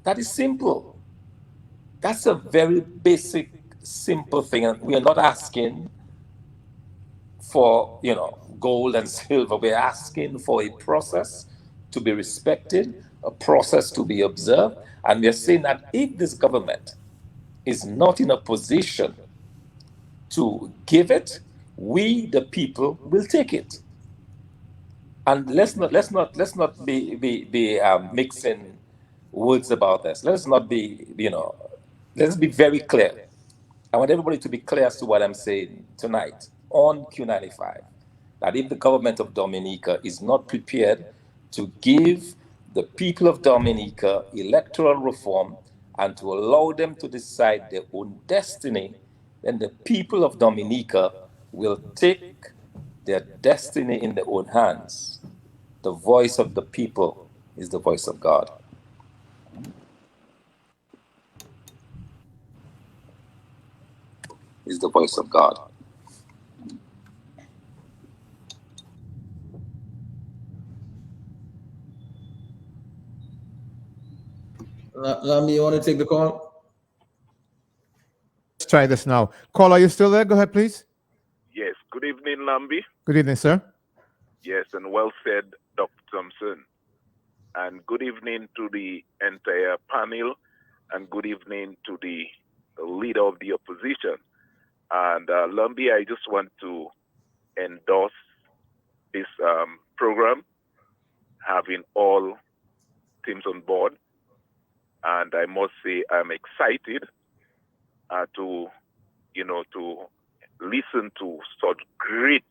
That is simple. That's a very basic, simple thing. And we are not asking for gold and silver. We're asking for a process to be respected, a process to be observed, and we're saying that if this government is not in a position to give it, we the people will take it. And let's not be mixing words about this. Let's not be let's be very clear. I want everybody to be clear as to what I'm saying tonight on Q95, that if the government of Dominica is not prepared to give the people of Dominica electoral reform and to allow them to decide their own destiny, then the people of Dominica will take their destiny in their own hands. The voice of the people is the voice of God. Is the voice of God. Lami, you want to take the call? Let's try this now. Caller, are you still there? Go ahead, please. Yes. Good evening, Lambi. Good evening, sir. Yes, and well said, Dr. Thomson. And good evening to the entire panel, and good evening to the leader of the opposition. And Lambi, I just want to endorse this program, having all teams on board. And I must say I'm excited to listen to such great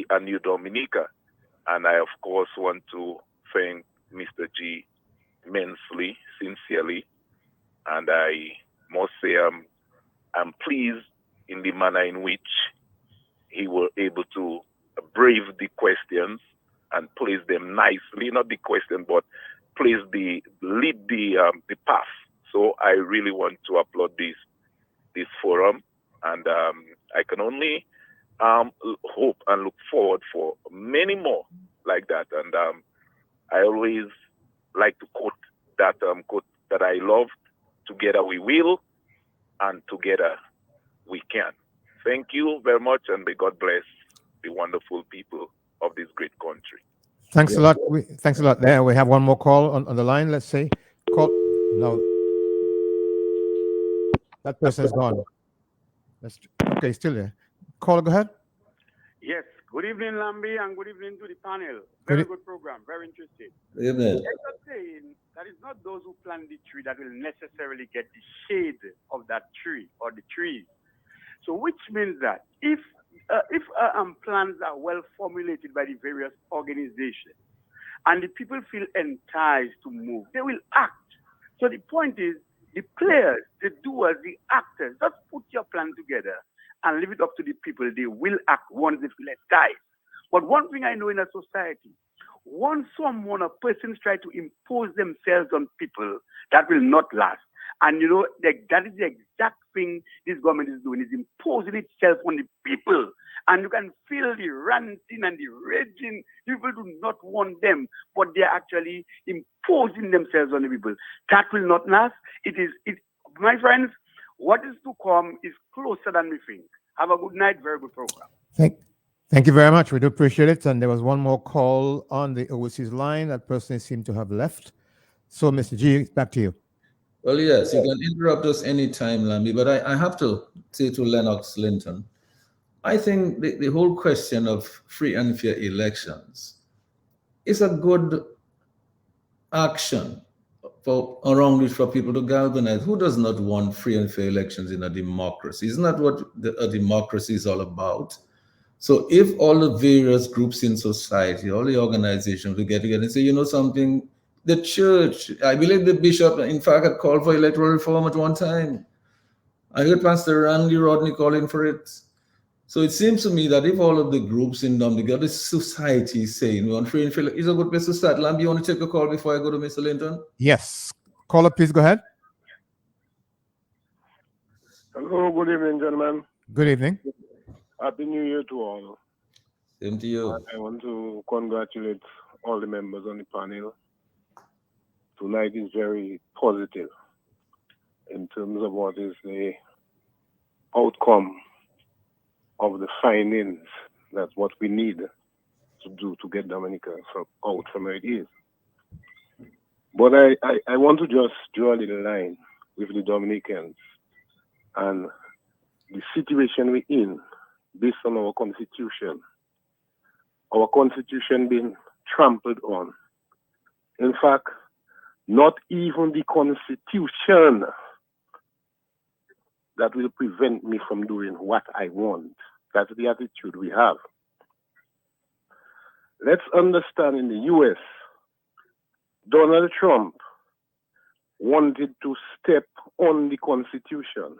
a new Dominica. And I, of course, want to thank Mr. G immensely, sincerely. And I must say I'm pleased in the manner in which he was able to brave the questions and place them nicely, not the question, but lead the path. So I really want to applaud this forum, and I can only hope and look forward for many more like that. And I always like to quote that quote that I love: "Together we will, and together we can." Thank you very much, and may God bless the wonderful people of this great country. Thanks a lot. Thanks a lot. There, we have one more call on the line. Let's see. Call. No, that person is gone. Okay, still there. Call. Go ahead. Yes. Good evening, Lambi, and good evening to the panel. Very good program. Very interesting. Amen. I'm just saying that it's not those who plant the tree that will necessarily get the shade of that tree or the trees. So, which means that if plans are well formulated by the various organizations and the people feel enticed to move, they will act. So the point is, the players, the doers, the actors, just put your plan together and leave it up to the people. They will act once they feel enticed. But one thing I know in a society, once someone or persons try to impose themselves on people, that will not last. And that is the exact thing this government is doing, is imposing itself on the people. And you can feel the ranting and the raging. People do not want them, but they're actually imposing themselves on the people. That will not last. My friends, what is to come is closer than we think. Have a good night. Very good program. Thank you very much. We do appreciate it. And there was one more call on the overseas line. That person seemed to have left. So, Mr. G, back to you. Well, yes, you can interrupt us anytime, Lambi, but I have to say to Lennox, Linton, I think the whole question of free and fair elections is a good action around which for people to galvanize. Who does not want free and fair elections in a democracy? Isn't that what a democracy is all about? So if all the various groups in society, all the organizations will get together and say, something, the church, I believe the bishop, in fact, had called for electoral reform at one time. I heard Pastor Randy Rodney calling for it. So it seems to me that if all of the groups in Dominica, the society is saying we want free and fair, it's a good place to start. Lamb, you want to take a call before I go to Mr. Linton? Yes. Caller, please go ahead. Hello, good evening, gentlemen. Good evening. Happy New Year to all. Same to you. I want to congratulate all the members on the panel. Tonight is very positive in terms of what is the outcome of the findings. That's what we need to do to get Dominica out from where it is. But I want to just draw a little line with the Dominicans and the situation we're in based on our constitution. Our constitution being trampled on. In fact, not even the constitution that will prevent me from doing what I want. That's the attitude we have. Let's understand, in the US, Donald Trump wanted to step on the Constitution,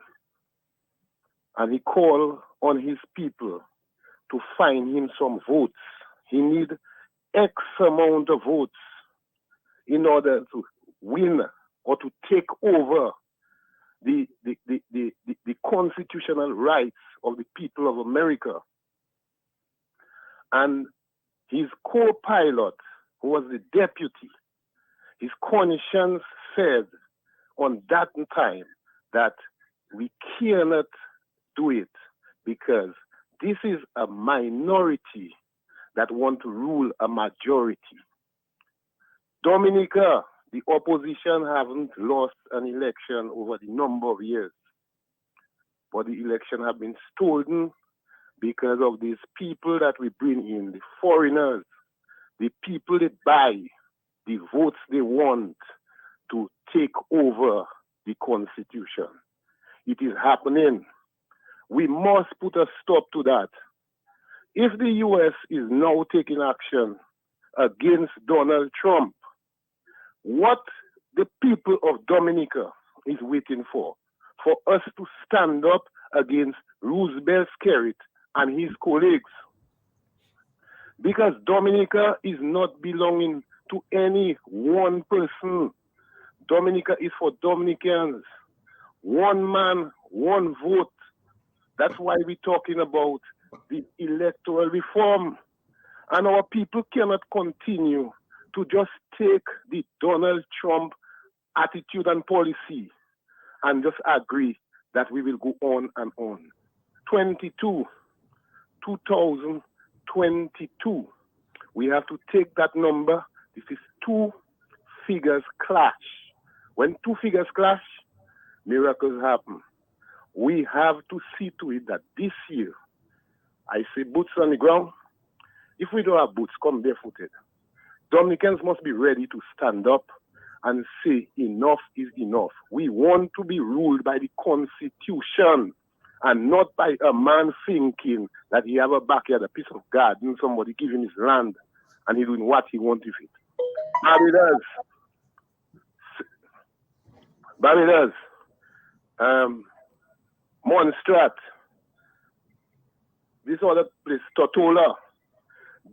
and he called on his people to find him some votes. He needs X amount of votes in order to win or to take over the constitutional rights of the people of America. And his co-pilot, who was the deputy, his conscience said on that time that we cannot do it because this is a minority that want to rule a majority. Dominica, the opposition haven't lost an election over the number of years, but the election have been stolen because of these people that we bring in, the foreigners, the people that buy the votes they want to take over the Constitution. It is happening. We must put a stop to that. if the U.S. is now taking action against Donald Trump, what the people of Dominica is waiting for us to stand up against Roosevelt Skerrit and his colleagues. Because Dominica is not belonging to any one person. Dominica is for Dominicans. One man, one vote. That's why we're talking about the electoral reform. And our people cannot continue to just take the Donald Trump attitude and policy and just agree that we will go on and on. 2022. We have to take that number. This is two figures clash. When two figures clash, miracles happen. We have to see to it that this year, I say boots on the ground. If we don't have boots, come barefooted. Dominicans must be ready to stand up and say enough is enough. We want to be ruled by the Constitution and not by a man thinking that he have a backyard, a piece of garden, somebody give him his land, and he doing what he wants with it. Barbados, Montserrat, this other place, Totola,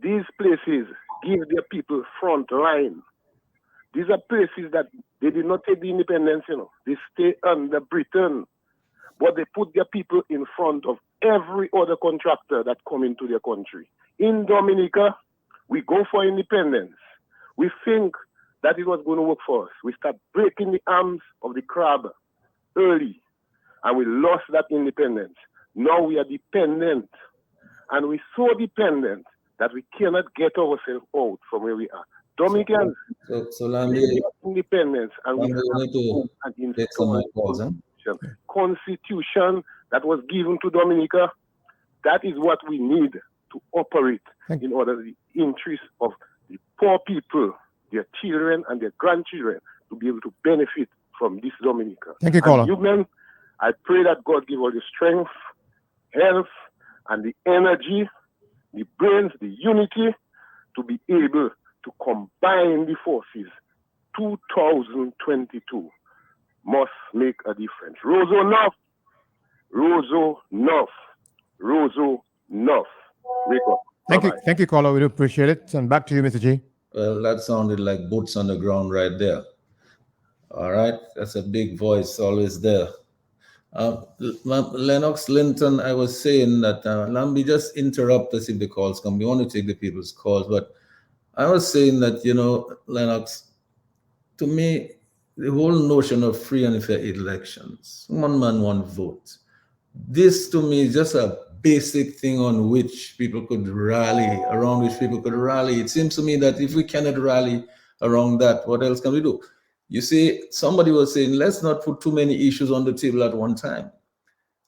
these places give their people front line. These are places that they did not take the independence, They stay under Britain. But they put their people in front of every other contractor that come into their country. In Dominica, we go for independence. We think that it was going to work for us. We start breaking the arms of the crab early, and we lost that independence. Now we are dependent, and we're so dependent that we cannot get ourselves out from where we are. Dominicans, so let me independence, and we need to take some more calls, Constitution that was given to Dominica. That is what we need to operate in order the interest of the poor people, their children and their grandchildren, to be able to benefit from this Dominica. Thank you, caller. You men, I pray that God give all the strength, health, and the energy, the brains, the unity to be able to combine the forces. 2022 must make a difference. Roso Nuff. Roso Nuff. Roso Nuff. Wake up. Thank you, caller. We do appreciate it. And back to you, Mr. G. Well, that sounded like boots on the ground right there. All right, that's a big voice always there. Lennox, Linton, I was saying that Lambi, just interrupt us if the calls come. We want to take the people's calls, but I was saying that, Lennox, to me, the whole notion of free and fair elections, one man, one vote, this to me is just a basic thing on which people could rally, around which people could rally. It seems to me that if we cannot rally around that, what else can we do? You see, somebody was saying, let's not put too many issues on the table at one time.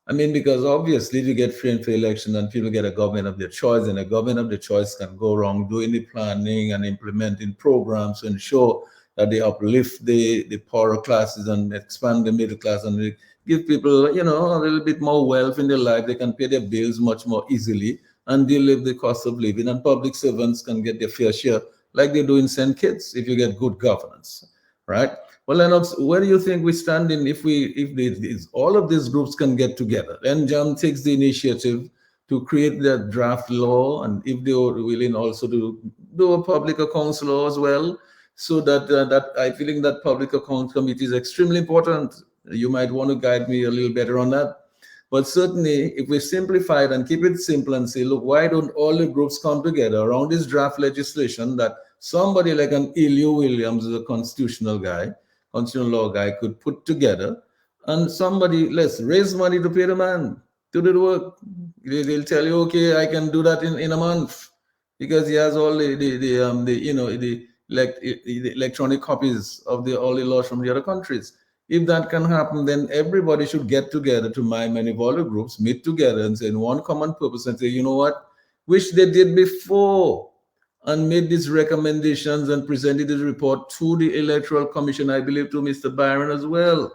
I mean, because obviously you get free and fair election and people get a government of their choice, and a government of their choice can go wrong doing the planning and implementing programs to ensure that they uplift the poorer classes and expand the middle class and give people, a little bit more wealth in their life. They can pay their bills much more easily and deal with the cost of living, and public servants can get their fair share like they do in St. Kitts if you get good governance, right? Well, Lennox, where do you think we stand in if all of these groups can get together? Then John takes the initiative to create the draft law, and if they are willing also to do a public accounts law as well, so that I feeling that public account committee is extremely important. You might want to guide me a little better on that. But certainly, if we simplify it and keep it simple and say, look, why don't all the groups come together around this draft legislation that somebody like an Ilya Williams, a constitutional law guy, could put together, and somebody, let's raise money to pay the man to do the work. They'll tell you, okay, I can do that in a month because he has all the electronic copies of all the laws from the other countries. If that can happen, then everybody should get together, to my many of all the groups, meet together and say in one common purpose and say, you know what, which they did before, and made these recommendations and presented this report to the Electoral Commission, I believe to Mr. Byron as well.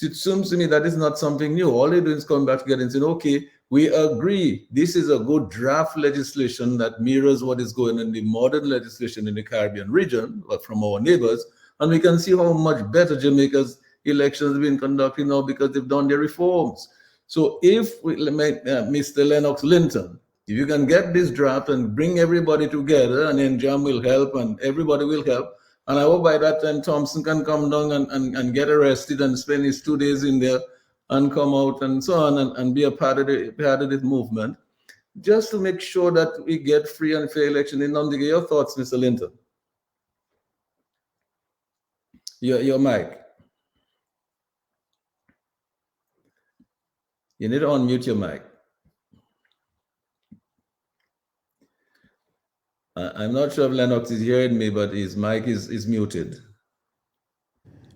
It seems to me that is not something new. All they do is come back together and say, okay, we agree this is a good draft legislation that mirrors what is going in the modern legislation in the Caribbean region, but from our neighbors, and we can see how much better Jamaica's elections have been conducted now because they've done their reforms. So if we, Mr. Lennox Linton, if you can get this draft and bring everybody together, and then Jam will help and everybody will help, and I hope by that time Thomson can come down and get arrested and spend his 2 days in there and come out and so on and be a part of this movement, just to make sure that we get free and fair election. In Nondiga, your thoughts, Mr. Linton? Your mic. You need to unmute your mic. I'm not sure if Lennox is hearing me, but his mic is muted.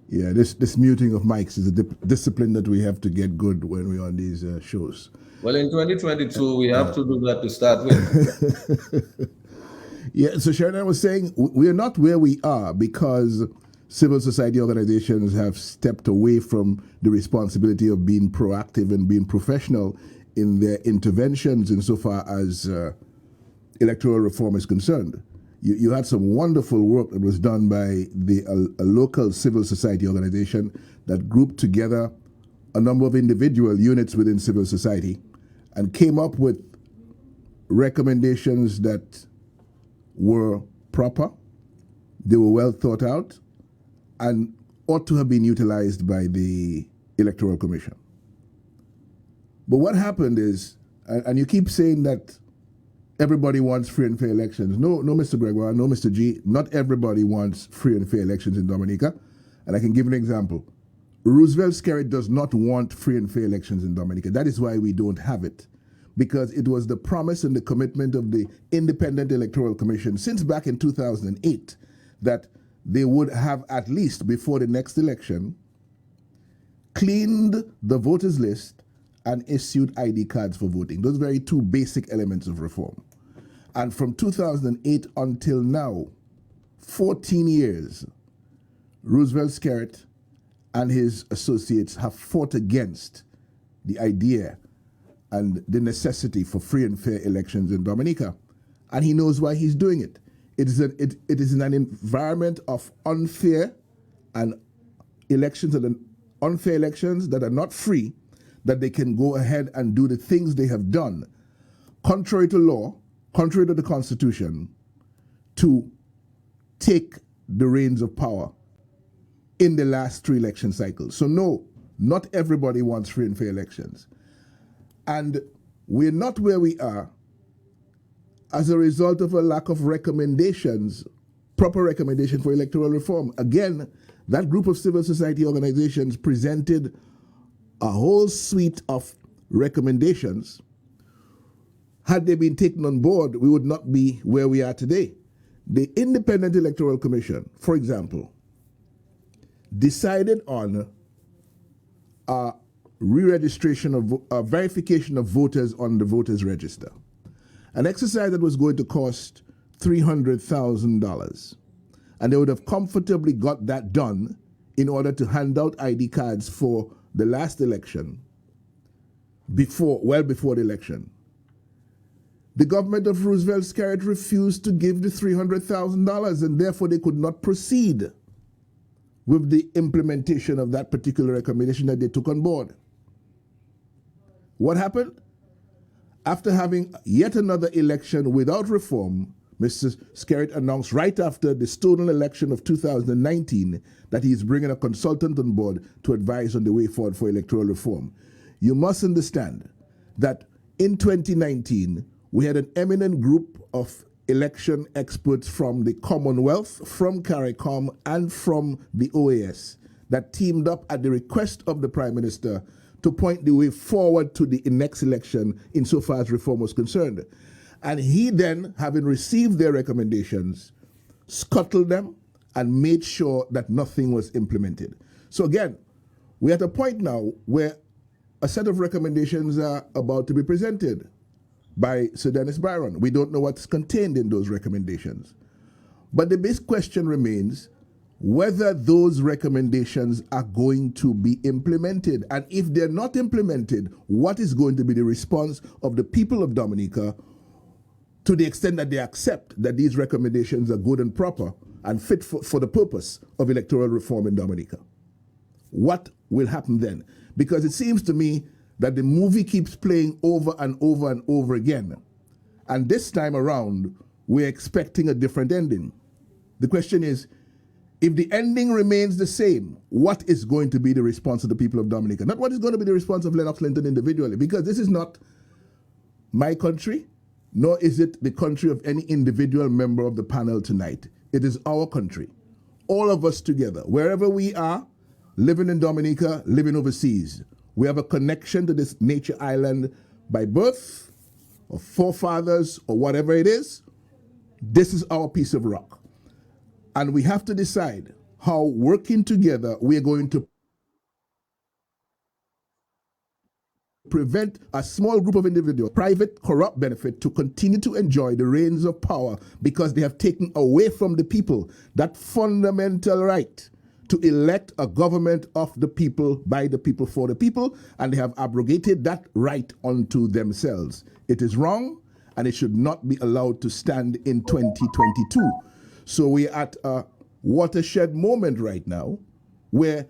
Yeah, this muting of mics is a discipline that we have to get good when we're on these shows. Well, in 2022, we have to do that to start with. Yeah, so Sheridan was saying we're not where we are because civil society organizations have stepped away from the responsibility of being proactive and being professional in their interventions insofar as electoral reform is concerned. You had some wonderful work that was done by a local civil society organization that grouped together a number of individual units within civil society and came up with recommendations that were proper, they were well thought out, and ought to have been utilized by the Electoral Commission. But what happened is, and you keep saying that everybody wants free and fair elections. No, Mr. Gregoire, no, Mr. G, not everybody wants free and fair elections in Dominica. And I can give an example. Roosevelt Skerritt does not want free and fair elections in Dominica. That is why we don't have it. Because it was the promise and the commitment of the Independent Electoral Commission since back in 2008 that they would have, at least before the next election, cleaned the voters list and issued ID cards for voting. Those very two basic elements of reform. And from 2008 until now, 14 years, Roosevelt Skerritt and his associates have fought against the idea and the necessity for free and fair elections in Dominica. And he knows why he's doing it. It is in an environment of unfair elections that are not free, that they can go ahead and do the things they have done, contrary to law, contrary to the Constitution, to take the reins of power in the last 3 election cycles. So no, not everybody wants free and fair elections. And we're not where we are as a result of a lack of recommendations, proper recommendation for electoral reform. Again, that group of civil society organizations presented a whole suite of recommendations. Had they been taken on board, we would not be where we are today. The Independent Electoral Commission, for example, decided on a re-registration of verification of voters on the voters register, an exercise that was going to cost $300,000. And they would have comfortably got that done in order to hand out ID cards for the last election, well before the election. The government of Roosevelt Skerritt refused to give the $300,000, and therefore they could not proceed with the implementation of that particular recommendation that they took on board. What happened? After having yet another election without reform, Mr. Skerritt announced right after the stolen election of 2019 that he is bringing a consultant on board to advise on the way forward for electoral reform. You must understand that in 2019, we had an eminent group of election experts from the Commonwealth, from CARICOM, and from the OAS that teamed up at the request of the Prime Minister to point the way forward to the next election insofar as reform was concerned. And he then, having received their recommendations, scuttled them and made sure that nothing was implemented. So again, we're at a point now where a set of recommendations are about to be presented by Sir Dennis Byron. We don't know what's contained in those recommendations. But the big question remains, whether those recommendations are going to be implemented. And if they're not implemented, what is going to be the response of the people of Dominica to the extent that they accept that these recommendations are good and proper and fit for the purpose of electoral reform in Dominica? What will happen then? Because it seems to me that the movie keeps playing over and over and over again. And this time around, we're expecting a different ending. The question is, if the ending remains the same, what is going to be the response of the people of Dominica? Not what is going to be the response of Lennox Linton individually, because this is not my country, nor is it the country of any individual member of the panel tonight. It is our country. All of us together, wherever we are, living in Dominica, living overseas. We have a connection to this nature island by birth, or forefathers, or whatever it is. This is our piece of rock. And we have to decide how, working together, we are going to prevent a small group of individuals, private corrupt benefit, to continue to enjoy the reins of power because they have taken away from the people that fundamental right to elect a government of the people, by the people, for the people, and they have abrogated that right unto themselves. It is wrong, and it should not be allowed to stand in 2022. So we're at a watershed moment right now where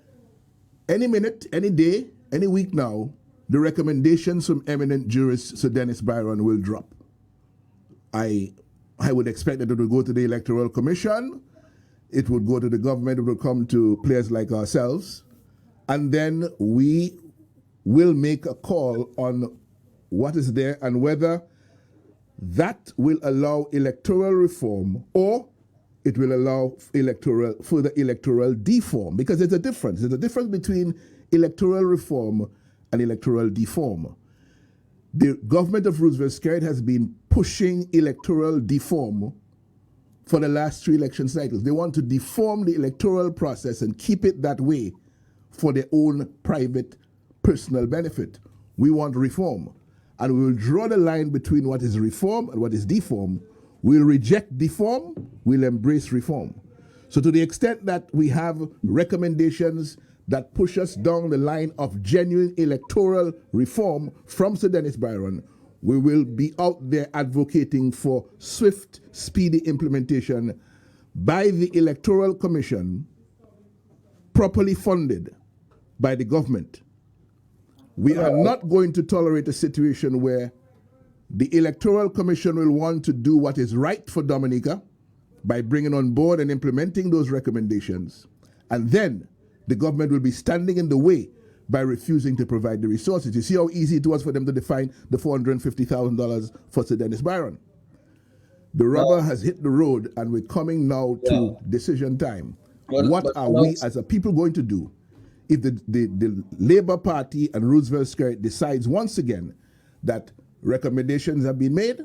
any minute, any day, any week now, the recommendations from eminent jurist Sir Dennis Byron will drop. I would expect that it will go to the Electoral Commission, it would go to the government, it will come to players like ourselves, and then we will make a call on what is there and whether that will allow electoral reform or it will allow further electoral deform, because there's a difference. There's a difference between electoral reform and electoral deform. The government of Roosevelt Skerrit has been pushing electoral deform for the last 3 election cycles. They want to deform the electoral process and keep it that way for their own private personal benefit. We want reform. And we will draw the line between what is reform and what is deform. We'll reject deform, we'll embrace reform. So to the extent that we have recommendations that push us down the line of genuine electoral reform from Sir Dennis Byron, we will be out there advocating for swift, speedy implementation by the Electoral Commission, properly funded by the government. We are not going to tolerate a situation where the Electoral Commission will want to do what is right for Dominica by bringing on board and implementing those recommendations, and then the government will be standing in the way by refusing to provide the resources. You see how easy it was for them to define the $450,000 for Sir Dennis Byron. The rubber has hit the road, and we're coming now to decision time. What are we as a people going to do if the Labour Party and Roosevelt Skerrit decides once again that recommendations have been made?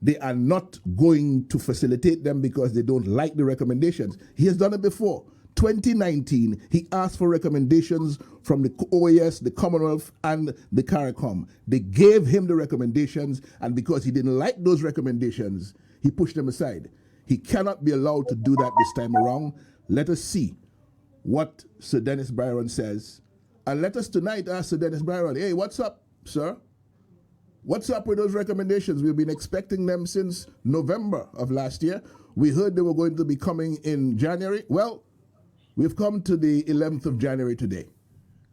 They are not going to facilitate them because they don't like the recommendations. He has done it before. 2019, he asked for recommendations from the OAS, the Commonwealth, and the CARICOM. They gave him the recommendations, and because he didn't like those recommendations, he pushed them aside. He cannot be allowed to do that this time around. Let us see what Sir Dennis Byron says, and let us tonight ask Sir Dennis Byron, hey, what's up, sir? What's up with those recommendations? We've been expecting them since November of last year. We heard they were going to be coming in January. Well, we've come to the 11th of January today,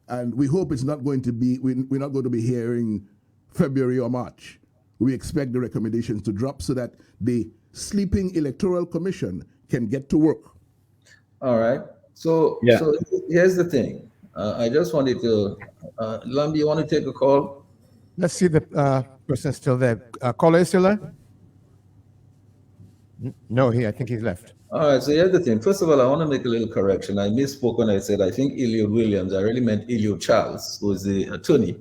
and we hope it's not going to be, we're not going to be hearing February or March. We expect the recommendations to drop so that the sleeping Electoral Commission can get to work. All right. So here's the thing. I just wanted to, Lambi, you want to take a call? Let's see the person still there. Caller is still there? No, I think he's left. All right, so here's the thing. First of all, I want to make a little correction. I misspoke when I said I think Eliud Williams. I really meant Eliud Charles, who is the attorney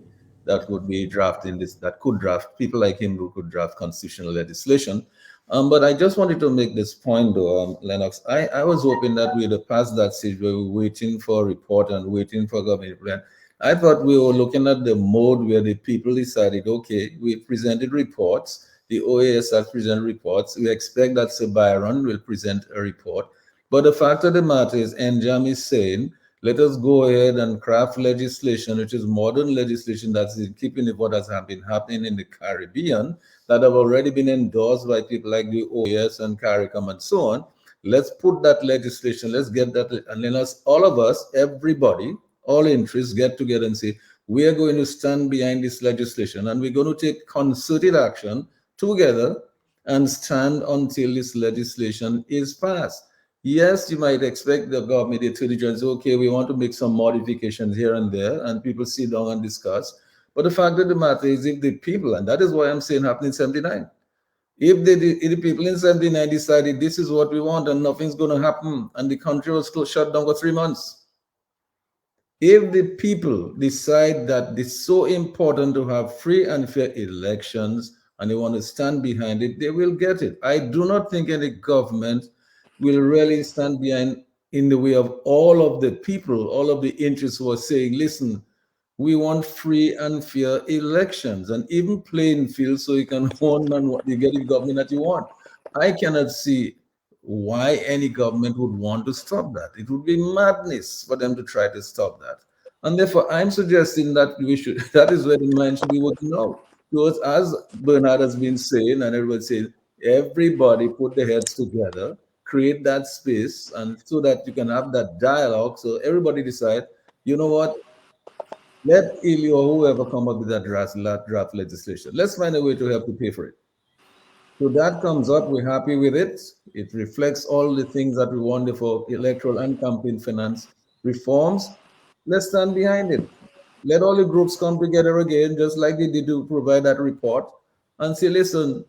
that would be drafting this, that could draft, people like him who could draft constitutional legislation. But I just wanted to make this point, though, Lennox. I was hoping that we'd have passed that stage where we were waiting for a report and waiting for a government plan. I thought we were looking at the mode where the people decided, okay, we presented reports, the OAS has presented reports, we expect that Sir Byron will present a report, But the fact of the matter is, NJAM is saying, let us go ahead and craft legislation, which is modern legislation that's in keeping with what has been happening in the Caribbean, that have already been endorsed by people like the OAS and CARICOM and so on. Let's put that legislation, let's get that, and then all of us, everybody, all interests get together and say, we are going to stand behind this legislation and we're going to take concerted action together and stand until this legislation is passed. Yes, you might expect the government, the attorney general, say, okay, we want to make some modifications here and there, and people sit down and discuss. But the fact of the matter is, if the people, and that is why I'm saying happened in 79, if the people in 79 decided this is what we want and nothing's going to happen, and the country was shut down for 3 months, if the people decide that it's so important to have free and fair elections and they want to stand behind it, they will get it. I do not think any government will really stand behind in the way of all of the people, all of the interests who are saying, listen, we want free and fair elections and even playing field so you can own and you get the government that you want. I cannot see why any government would want to stop that. It would be madness for them to try to stop that. And therefore, I'm suggesting that we should, that is where the mind should be working out. Because as Bernard has been saying, and everybody saying, everybody put their heads together, create that space, and so that you can have that dialogue. So everybody decide, you know what, let Illy or whoever come up with that draft legislation. Let's find a way to help to pay for it. So that comes up, we're happy with it. It reflects all the things that we want for electoral and campaign finance reforms. Let's stand behind it. Let all the groups come together again, just like they did to provide that report, and say, listen,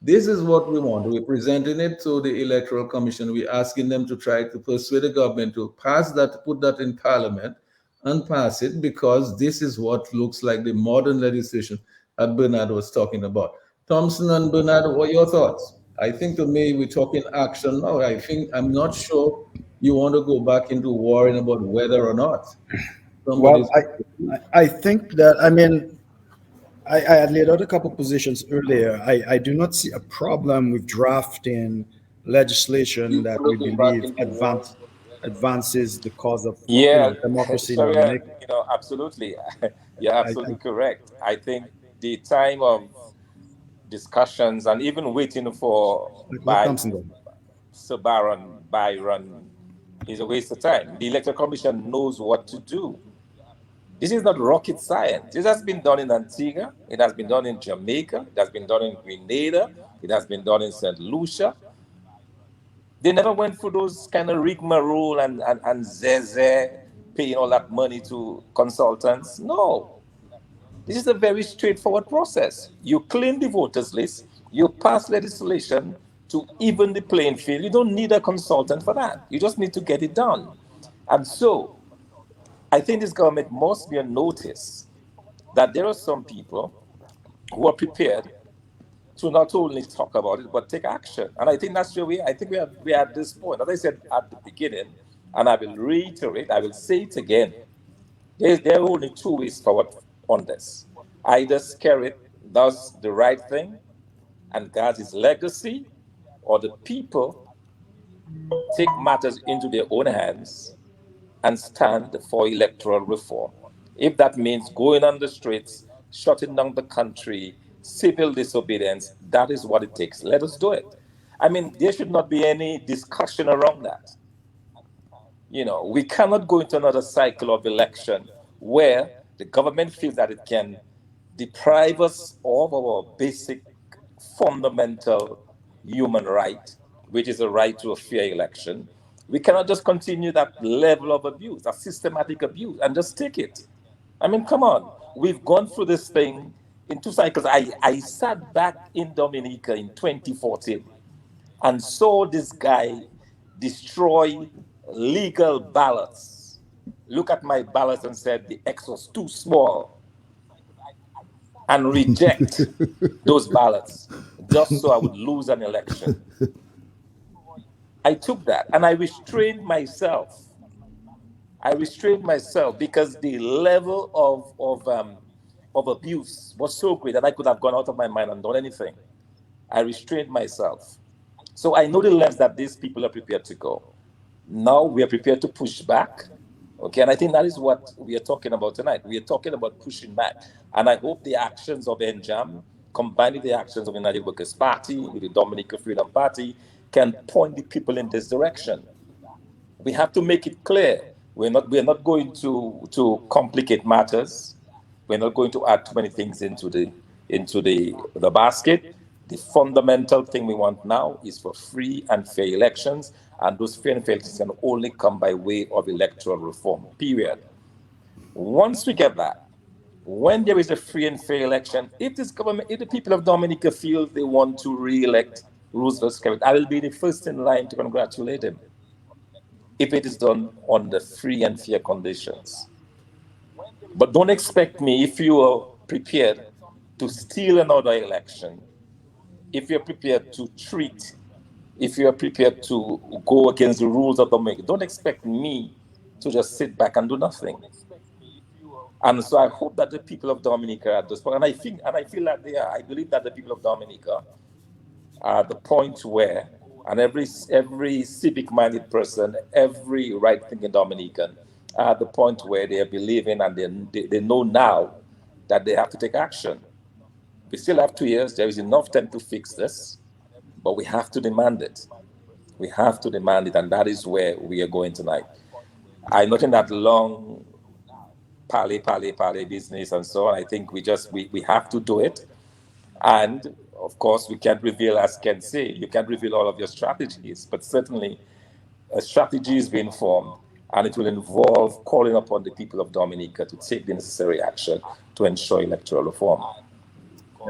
this is what we want. We're presenting it to the Electoral Commission. We're asking them to try to persuade the government to pass that, put that in Parliament and pass it, because this is what looks like the modern legislation that Bernard was talking about. Thomson and Bernard, what are your thoughts? I think to me, we're talking action now. I'm not sure you want to go back into worrying about whether or not somebody's. Well, I think that, I mean, I had laid out a couple positions earlier. I do not see a problem with drafting legislation that we believe advances the cause of democracy in Dominica. Absolutely. You're absolutely correct. I think the time of discussions and even waiting for Sir Byron is a waste of time. The Electoral Commission knows what to do. This is not rocket science. This has been done in Antigua. It has been done in Jamaica. It has been done in Grenada. It has been done in St. Lucia. They never went through those kind of rigmarole and zeze, paying all that money to consultants. No. This is a very straightforward process. You clean the voters list, you pass legislation to even the playing field. You don't need a consultant for that. You just need to get it done. And so, I think this government must be on notice that there are some people who are prepared to not only talk about it, but take action. And I think that's where we are at this point. As I said at the beginning, and I will reiterate, I will say it again, there are only two ways forward on this. Either Skerrit does the right thing and guards his legacy, or the people take matters into their own hands and stand for electoral reform. If that means going on the streets, shutting down the country, civil disobedience, that is what it takes. Let us do it. I mean, there should not be any discussion around that. We cannot go into another cycle of election where the government feels that it can deprive us of our basic fundamental human right, which is a right to a fair election. We cannot just continue that level of abuse, that systematic abuse, and just take it. I mean, come on. We've gone through this thing in two cycles. I sat back in Dominica in 2014 and saw this guy destroy legal ballots. Look at my ballots and said the X was too small, and reject those ballots just so I would lose an election. I took that and I restrained myself. Because the level of abuse was so great that I could have gone out of my mind and done anything. I restrained myself. So I know the lengths that these people are prepared to go. Now we are prepared to push back. Okay, and I think that is what we are talking about tonight. We are talking about pushing back. And I hope the actions of NJAM, combined with the actions of the United Workers' Party, with the Dominican Freedom Party, can point the people in this direction. We have to make it clear. We're not going to complicate matters. We're not going to add too many things into the basket. The fundamental thing we want now is for free and fair elections, and those free and fair elections can only come by way of electoral reform, period. Once we get that, when there is a free and fair election, if this government, if the people of Dominica feel they want to re-elect Roosevelt Skerrit, I will be the first in line to congratulate him if it is done under free and fair conditions. But don't expect me, if you are prepared to steal another election, if you're prepared to treat, if you're prepared to go against the rules of the make, don't expect me to just sit back and do nothing. And so I hope that the people of Dominica are at this point, and I feel that they are. I believe that the people of Dominica are at the point where, and every civic-minded person, every right-thinking Dominican are at the point where they are believing and they know now that they have to take action. We still have 2 years. There is enough time to fix this, but we have to demand it. We have to demand it, and that is where we are going tonight. I'm not in that long pally business and so on. I think we have to do it. And of course, we can't reveal, as Ken say, you can't reveal all of your strategies, but certainly a strategy is being formed, and it will involve calling upon the people of Dominica to take the necessary action to ensure electoral reform.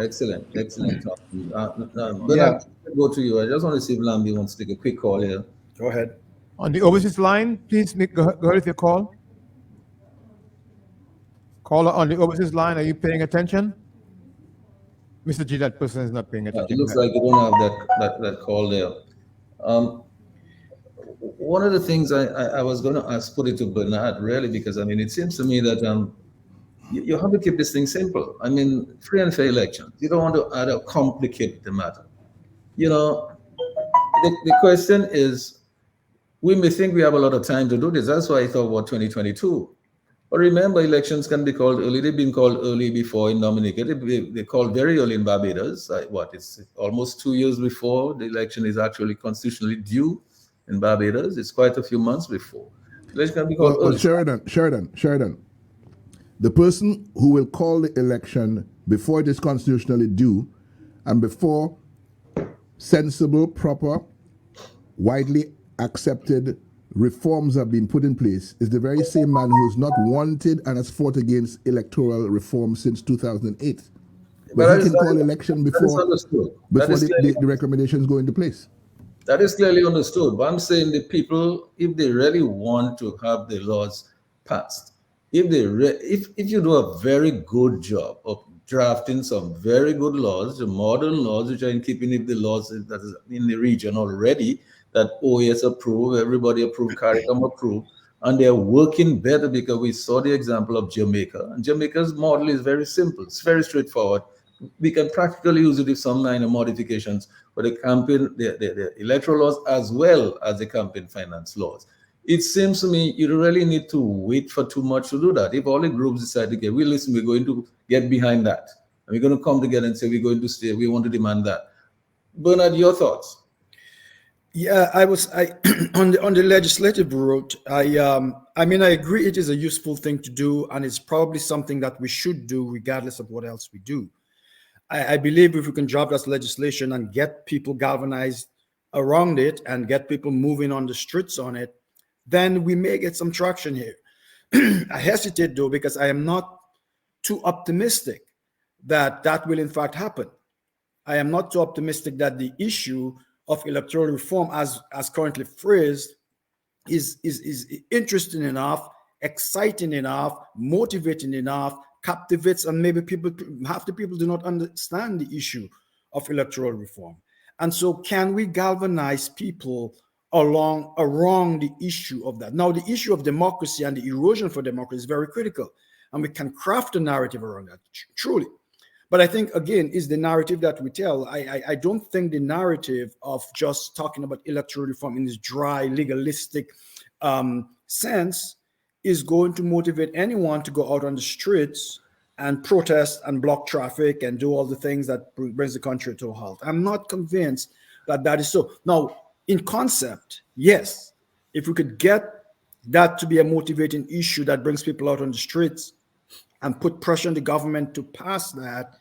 Excellent. Bernard, go to you. I just want to see if Lambi wants to take a quick call here. Go ahead. On the overseas line, please go ahead with your call. Caller on the overseas line, are you paying attention? Mr. G, that person is not paying attention. It looks like you don't have that call there. One of the things I was going to put it to Bernard, really, because, I mean, it seems to me that you have to keep this thing simple. I mean, free and fair elections. You don't want to add or complicate the matter. You know, the question is, we may think we have a lot of time to do this. That's why I thought about 2022. But remember, elections can be called early. They've been called early before in Dominica. They called very early in Barbados. It's almost 2 years before the election is actually constitutionally due in Barbados. It's quite a few months before. Election can be called early. Sheridan. The person who will call the election before it is constitutionally due and before sensible, proper, widely accepted reforms have been put in place is the very same man who's not wanted and has fought against electoral reform since 2008. But he can call election before the recommendations go into place. That is clearly understood. But I'm saying the people, if they really want to have the laws passed, if you do a very good job of drafting some very good laws, the modern laws, which are in keeping with the laws that is in the region already, that OAS approved, everybody approved, CARICOM approved, and they're working better because we saw the example of Jamaica. And Jamaica's model is very simple. It's very straightforward. We can practically use it with some minor modifications for the campaign, the electoral laws, as well as the campaign finance laws. It seems to me you really need to wait for too much to do that. If all the groups decide, okay, listen, we're going to get behind that. And we're going to come together and say, we're going to stay, we want to demand that. Bernard, your thoughts? Yeah, on the legislative route. I agree it is a useful thing to do, and it's probably something that we should do regardless of what else we do. I believe if we can draft this legislation and get people galvanized around it and get people moving on the streets on it, then we may get some traction here. I hesitate though, because I am not too optimistic that that will in fact happen. I am not too optimistic that the issue of electoral reform as currently phrased is interesting enough, exciting enough, motivating enough, captivates, and maybe half the people do not understand the issue of electoral reform. And so can we galvanize people around the issue of that? Now, the issue of democracy and the erosion for democracy is very critical, and we can craft a narrative around that, truly. But I think, again, is the narrative that we tell. I don't think the narrative of just talking about electoral reform in this dry, legalistic sense is going to motivate anyone to go out on the streets and protest and block traffic and do all the things that brings the country to a halt. I'm not convinced that that is so. Now, in concept, yes, if we could get that to be a motivating issue that brings people out on the streets and put pressure on the government to pass that,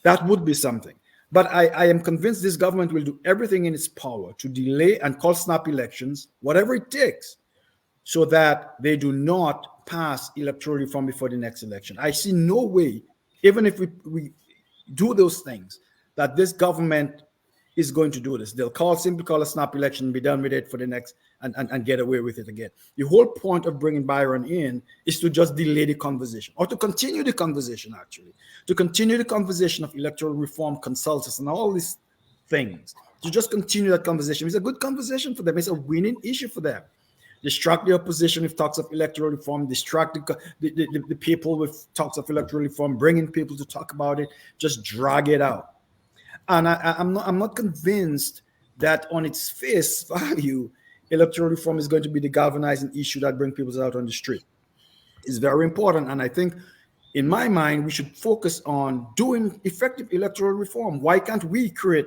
that would be something. But I am convinced this government will do everything in its power to delay and call snap elections, whatever it takes, so that they do not pass electoral reform before the next election. I see no way, even if we do those things, that this government is going to do this. They'll simply call a snap election and be done with it for the next and get away with it again. The whole point of bringing Byron in is to just delay the conversation, or to continue the conversation, actually, to continue the conversation of electoral reform consultants and all these things, to just continue that conversation. It's a good conversation for them. It's a winning issue for them. Distract the opposition with talks of electoral reform, distract the people with talks of electoral reform, bringing people to talk about it, just drag it out. And I'm not convinced that on its face value, electoral reform is going to be the galvanizing issue that brings people out on the street. It's very important. And I think, in my mind, we should focus on doing effective electoral reform. Why can't we create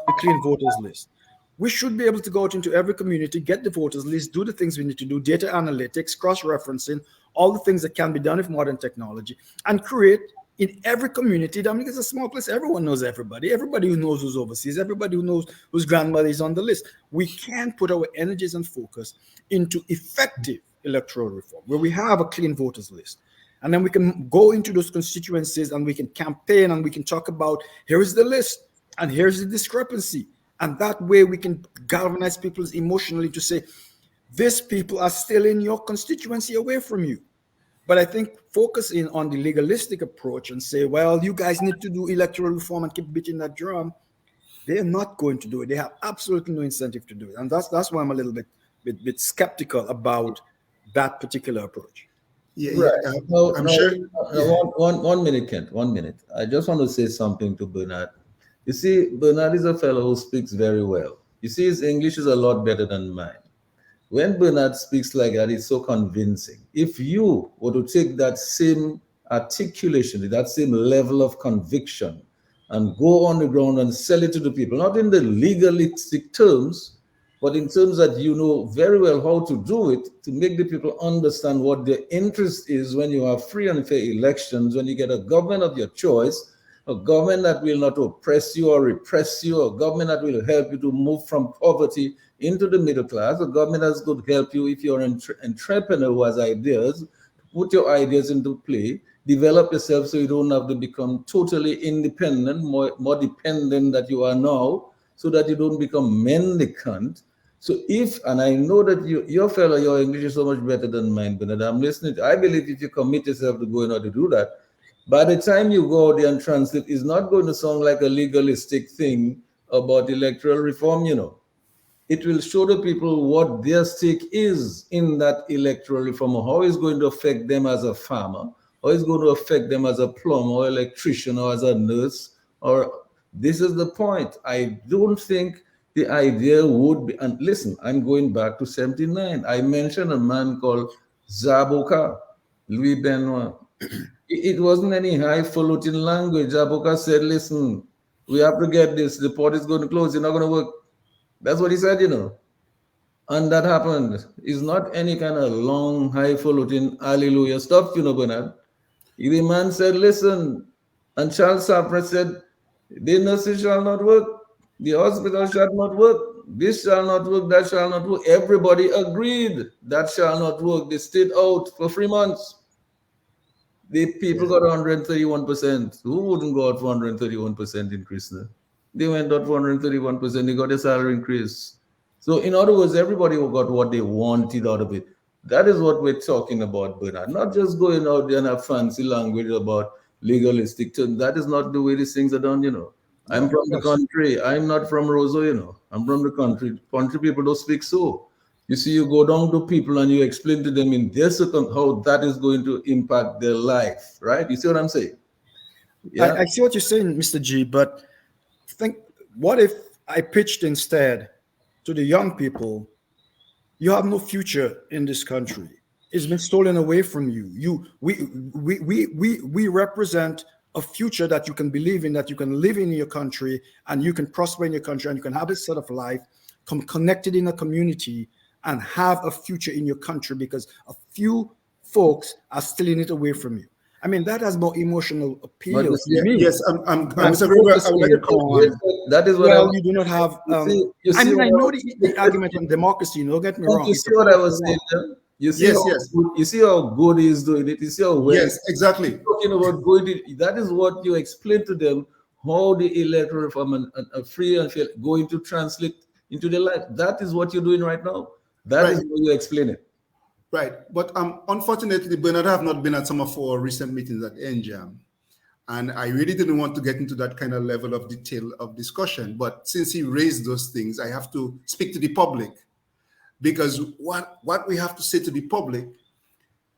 the clean voters list? We should be able to go out into every community, get the voters list, do the things we need to do, data analytics, cross-referencing, all the things that can be done with modern technology, and create in every community. I mean, it's a small place. Everyone knows everybody. Everybody who knows who's overseas. Everybody who knows whose grandmother is on the list. We can put our energies and focus into effective electoral reform, where we have a clean voters list. And then we can go into those constituencies and we can campaign and we can talk about, here is the list and here's the discrepancy. And that way we can galvanize people emotionally to say, these people are still in your constituency away from you. But I think focusing on the legalistic approach and say, well, you guys need to do electoral reform and keep beating that drum, they're not going to do it. They have absolutely no incentive to do it. And that's why I'm a little bit skeptical about that particular approach. Yeah, Right. I'm sure. One minute, Kent. 1 minute. I just want to say something to Bernard. You see, Bernard is a fellow who speaks very well. You see, his English is a lot better than mine. When Bernard speaks like that, it's so convincing. If you were to take that same articulation, that same level of conviction, and go on the ground and sell it to the people, not in the legalistic terms, but in terms that you know very well how to do it, to make the people understand what their interest is when you have free and fair elections, when you get a government of your choice, a government that will not oppress you or repress you, a government that will help you to move from poverty into the middle class, a government that's going to help you if you're an entrepreneur who has ideas, put your ideas into play, develop yourself so you don't have to become totally independent, more dependent than you are now, so that you don't become mendicant. So if, and I know that your fellow, your English is so much better than mine, Bernard, I'm listening. I believe if you commit yourself to going out to do that, by the time you go out there and translate, it's not going to sound like a legalistic thing about electoral reform, you know. It will show the people what their stake is in that electoral reform, how it's going to affect them as a farmer, how it's going to affect them as a plumber or electrician or as a nurse. Or this is the point. I don't think the idea would be, and listen, I'm going back to 79. I mentioned a man called Zaboka, Louis Benoit. It wasn't any highfalutin language. Zaboka said, listen, we have to get this. The port is going to close. It's not going to work. That's what he said, you know. And that happened. It's not any kind of long, highfalutin hallelujah stuff, you know, Bernard. The man said, listen, and Charles Sapra said, the nurses shall not work. The hospital shall not work. This shall not work. That shall not work. Everybody agreed that shall not work. They stayed out for 3 months. The people got 131%. Who wouldn't go out for 131% increase? No? They went out for 131%. They got a salary increase. So in other words, everybody got what they wanted out of it. That is what we're talking about, Bernard. Not just going out there and have fancy language about legalistic terms. That is not the way these things are done, you know. I'm from the country. I'm not from Roseau, you know. I'm from the country. Country people don't speak so. You see, you go down to people and you explain to them in their circumstance how that is going to impact their life, right? You see what I'm saying? Yeah. I see what you're saying, Mr. G, but what if I pitched instead to the young people, you have no future in this country. It's been stolen away from you. We represent a future that you can believe in, that you can live in your country, and you can prosper in your country, and you can have a set of life, come connected in a community, and have a future in your country, because a few folks are stealing it away from you. I mean, that has more emotional appeal to me. Yes, I'm than Mr. Gregoire, focusing on, that is what well, you do not have. you see I mean, I know what the argument on democracy. Don't get me Don't wrong. you see what I was saying there? You see, Yes, how yes. Good, you see how good he's doing it. You see how well. Yes, exactly. He's talking about going to, that is what you explain to them, how the electoral reform and free and fair going to translate into the life. That is what you're doing right now. That is what you explain it. Right. But unfortunately, Bernard, I have not been at some of our recent meetings at NJAM. And I really didn't want to get into that kind of level of detail of discussion. But since he raised those things, I have to speak to the public. Because what we have to say to the public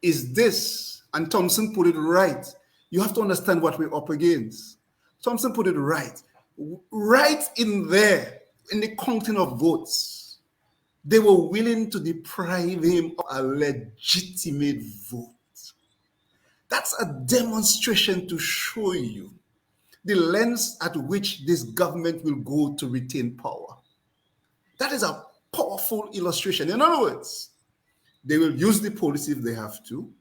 is this, and Thomson put it right. You have to understand what we're up against. Thomson put it right. Right in there, in the counting of votes, they were willing to deprive him of a legitimate vote. That's a demonstration to show you the lens at which this government will go to retain power. That is a powerful illustration. In other words, they will use the police if they have to.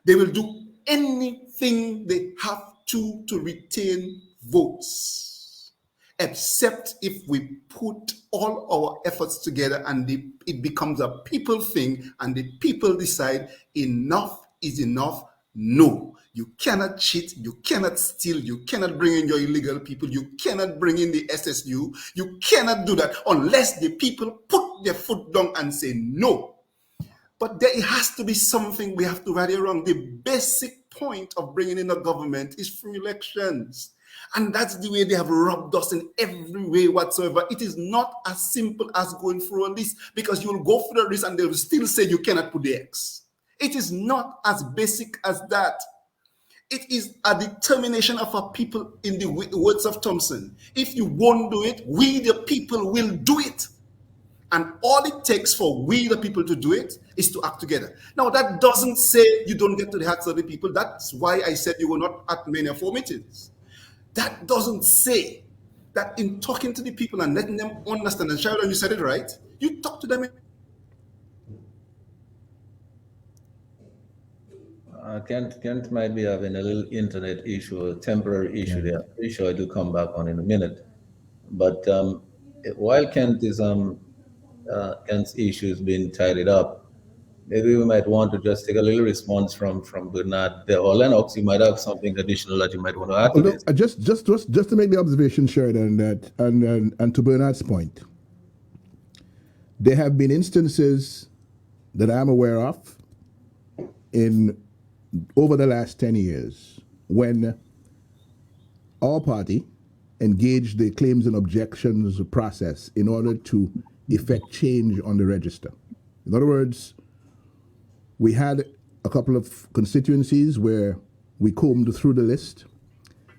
They will do anything they have to retain votes, except if we put all our efforts together and it becomes a people thing and the people decide enough is enough. No, you cannot cheat, you cannot steal, you cannot bring in your illegal people, you cannot bring in the SSU, you cannot do that unless the people put their foot down and say no. But there has to be something we have to rally around. The basic point of bringing in a government is free elections. And that's the way they have robbed us in every way whatsoever. It is not as simple as going through a list, because you will go through the list and they will still say you cannot put the X. It is not as basic as that. It is a determination of our people, in the words of Thomson. If you won't do it, we the people will do it. And all it takes for we the people to do it is to act together. Now, that doesn't say you don't get to the hearts of the people. That's why I said you were not at many of our meetings. That doesn't say that in talking to the people and letting them understand, and Sheridan, you said it right, you talk to them. Kent might be having a little internet issue, a temporary issue there. I'm pretty sure I do come back on in a minute. But while Kent's issue is being tidied up, maybe we might want to just take a little response from Bernard there. Or Lennox, you might have something additional that you might want to add to this. Just to make the observation, Sheridan, that and to Bernard's point, there have been instances that I'm aware of over the last 10 years when our party engaged the claims and objections process in order to effect change on the register. In other words, we had a couple of constituencies where we combed through the list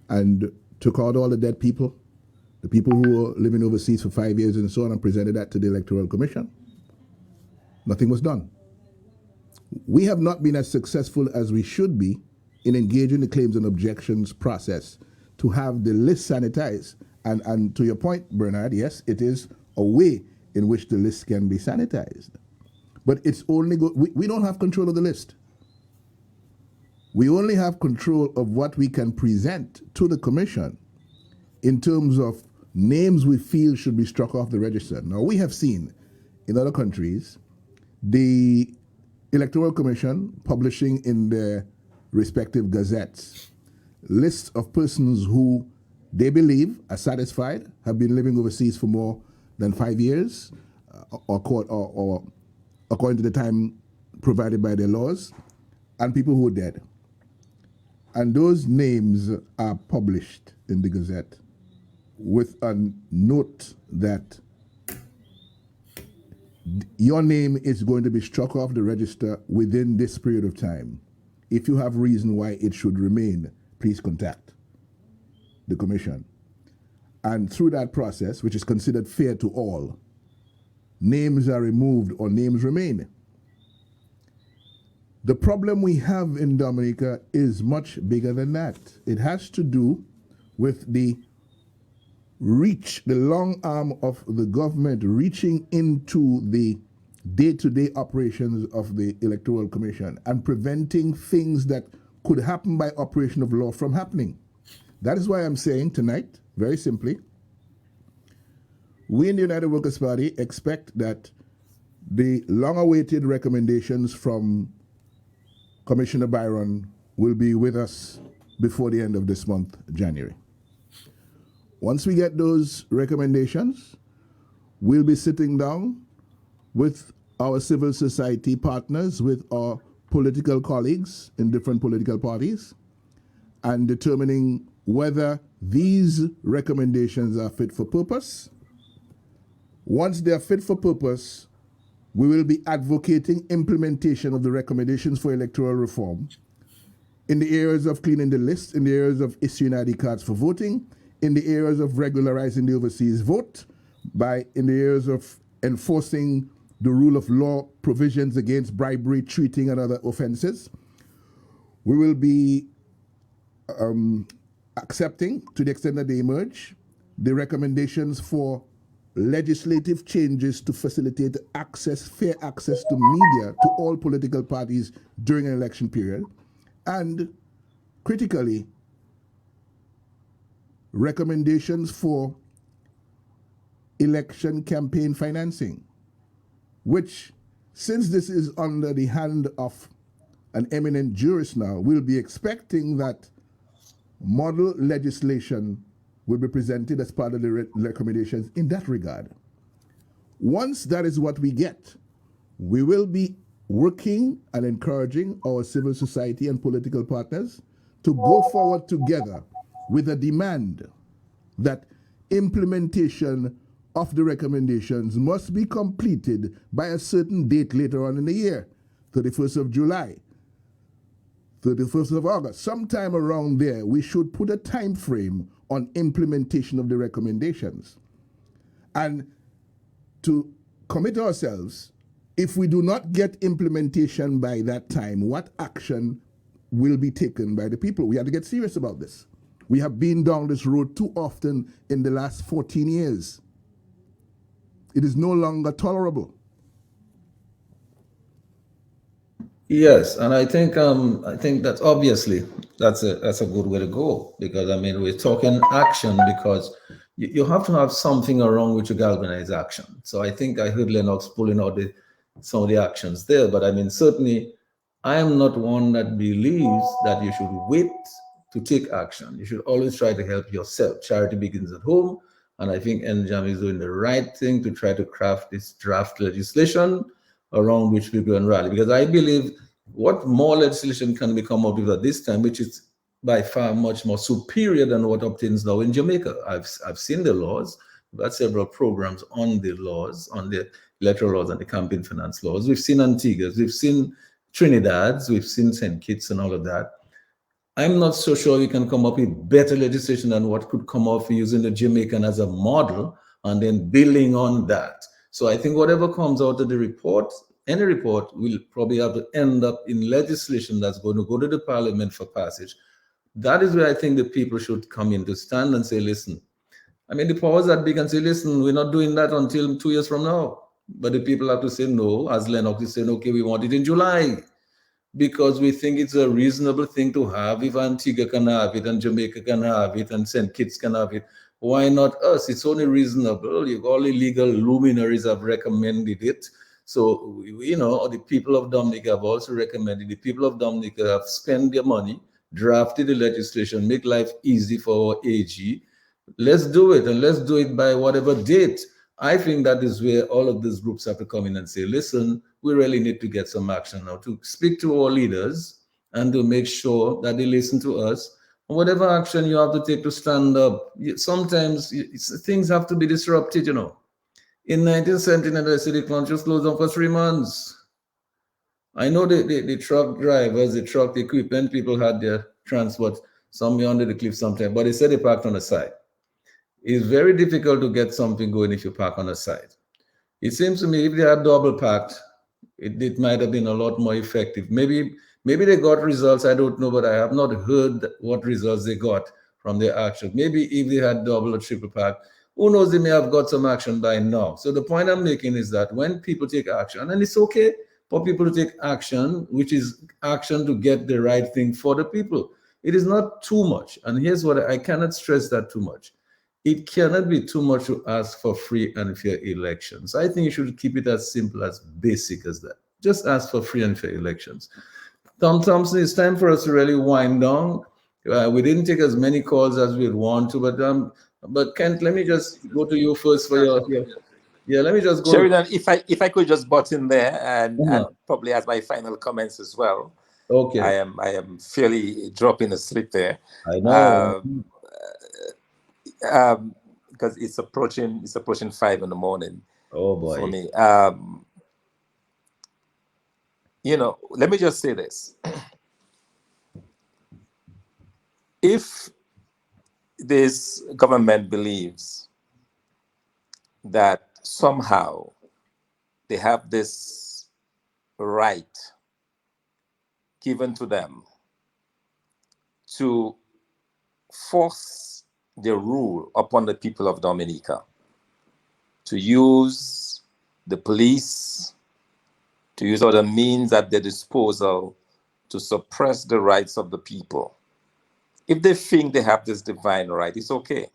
and took out all the dead people, the people who were living overseas for 5 years and so on, and presented that to the Electoral Commission. Nothing was done. We have not been as successful as we should be in engaging the claims and objections process to have the list sanitized. And to your point, Bernard, yes, it is a way in which the list can be sanitized. But it's only we don't have control of the list. We only have control of what we can present to the commission in terms of names we feel should be struck off the register. Now, we have seen in other countries the Electoral Commission publishing in their respective gazettes lists of persons who they believe are satisfied, have been living overseas for more than 5 years, or according to the time provided by their laws, and people who are dead. And those names are published in the Gazette with a note that your name is going to be struck off the register within this period of time. If you have reason why it should remain, please contact the commission. And through that process, which is considered fair to all, names are removed or names remain. The problem we have in Dominica is much bigger than that. It has to do with the reach, the long arm of the government reaching into the day-to-day operations of the Electoral Commission and preventing things that could happen by operation of law from happening. That is why I'm saying tonight, very simply, we in the United Workers' Party expect that the long-awaited recommendations from Commissioner Byron will be with us before the end of this month, January. Once we get those recommendations, we'll be sitting down with our civil society partners, with our political colleagues in different political parties, and determining whether these recommendations are fit for purpose. Once they are fit for purpose, we will be advocating implementation of the recommendations for electoral reform in the areas of cleaning the list, in the areas of issuing ID cards for voting, in the areas of regularizing the overseas vote, in the areas of enforcing the rule of law provisions against bribery, cheating, and other offenses. We will be accepting, to the extent that they emerge, the recommendations for legislative changes to facilitate access, fair access to media to all political parties during an election period, and critically, recommendations for election campaign financing, which, since this is under the hand of an eminent jurist now, we'll be expecting that model legislation will be presented as part of the recommendations in that regard. Once that is what we get, we will be working and encouraging our civil society and political partners to go forward together with a demand that implementation of the recommendations must be completed by a certain date later on in the year, 31st of July, 31st of August, sometime around there. We should put a time frame on implementation of the recommendations and to commit ourselves. If we do not get implementation by that time, what action will be taken by the people? We have to get serious about this. We have been down this road too often in the last 14 years. It is no longer tolerable. Yes, and I think that obviously that's a good way to go, because I mean we're talking action, because you have to have something around which to galvanize action. So I think I heard Lennox pulling out some of the actions there, but I mean certainly I am not one that believes that you should wait to take action. You should always try to help yourself. Charity begins at home, and I think NJAM is doing the right thing to try to craft this draft legislation around which we go and rally, because I believe what more legislation can we come up with at this time, which is by far much more superior than what obtains now in Jamaica. I've seen the laws. We've got several programs on the laws, on the electoral laws and the campaign finance laws. We've seen Antigua's, we've seen Trinidad's, we've seen St. Kitts and all of that. I'm not so sure we can come up with better legislation than what could come off using the Jamaican as a model and then building on that. So I think whatever comes out of the report, any report, will probably have to end up in legislation that's going to go to the parliament for passage. That is where I think the people should come in, to stand and say, listen, I mean, the powers that be can say, listen, we're not doing that until 2 years from now. But the people have to say no, as Lennox is saying, okay, we want it in July, because we think it's a reasonable thing to have. If Antigua can have it, and Jamaica can have it, and St. Kitts can have it, why not us? It's only reasonable. All the legal luminaries have recommended it. So, you know, the people of Dominica have also recommended. The people of Dominica have spent their money, drafted the legislation, make life easy for our AG. Let's do it, and let's do it by whatever date. I think that is where all of these groups have to come in and say, listen, we really need to get some action now, to speak to our leaders and to make sure that they listen to us. And whatever action you have to take to stand up, sometimes things have to be disrupted, you know. In 1979, the city council just closed down for 3 months. I know the truck drivers, the truck equipment people had their transport. some under the cliff sometimes, but they said they parked on the side. It's very difficult to get something going if you park on the side. It seems to me if they had double parked, it might have been a lot more effective. Maybe they got results, I don't know, but I have not heard what results they got from their action. Maybe if they had double or triple park, who knows, they may have got some action by now. So the point I'm making is that when people take action, and it's okay for people to take action, which is action to get the right thing for the people. It is not too much. And here's what I cannot stress that too much. It cannot be too much to ask for free and fair elections. I think you should keep it as simple, as basic as that. Just ask for free and fair elections. Thomson, it's time for us to really wind down. We didn't take as many calls as we'd want to, but Kent, let me just go to you first for your yeah. Let me just go. Sheridan, if I could just butt in there and probably as my final comments as well. Okay. I am fairly dropping asleep there. I know. Because it's approaching 5 in the morning. Oh boy. For me. Let me just say this. If this government believes that somehow they have this right given to them to force their rule upon the people of Dominica, to use the police, to use other means at their disposal to suppress the rights of the people. If they think they have this divine right, it's okay.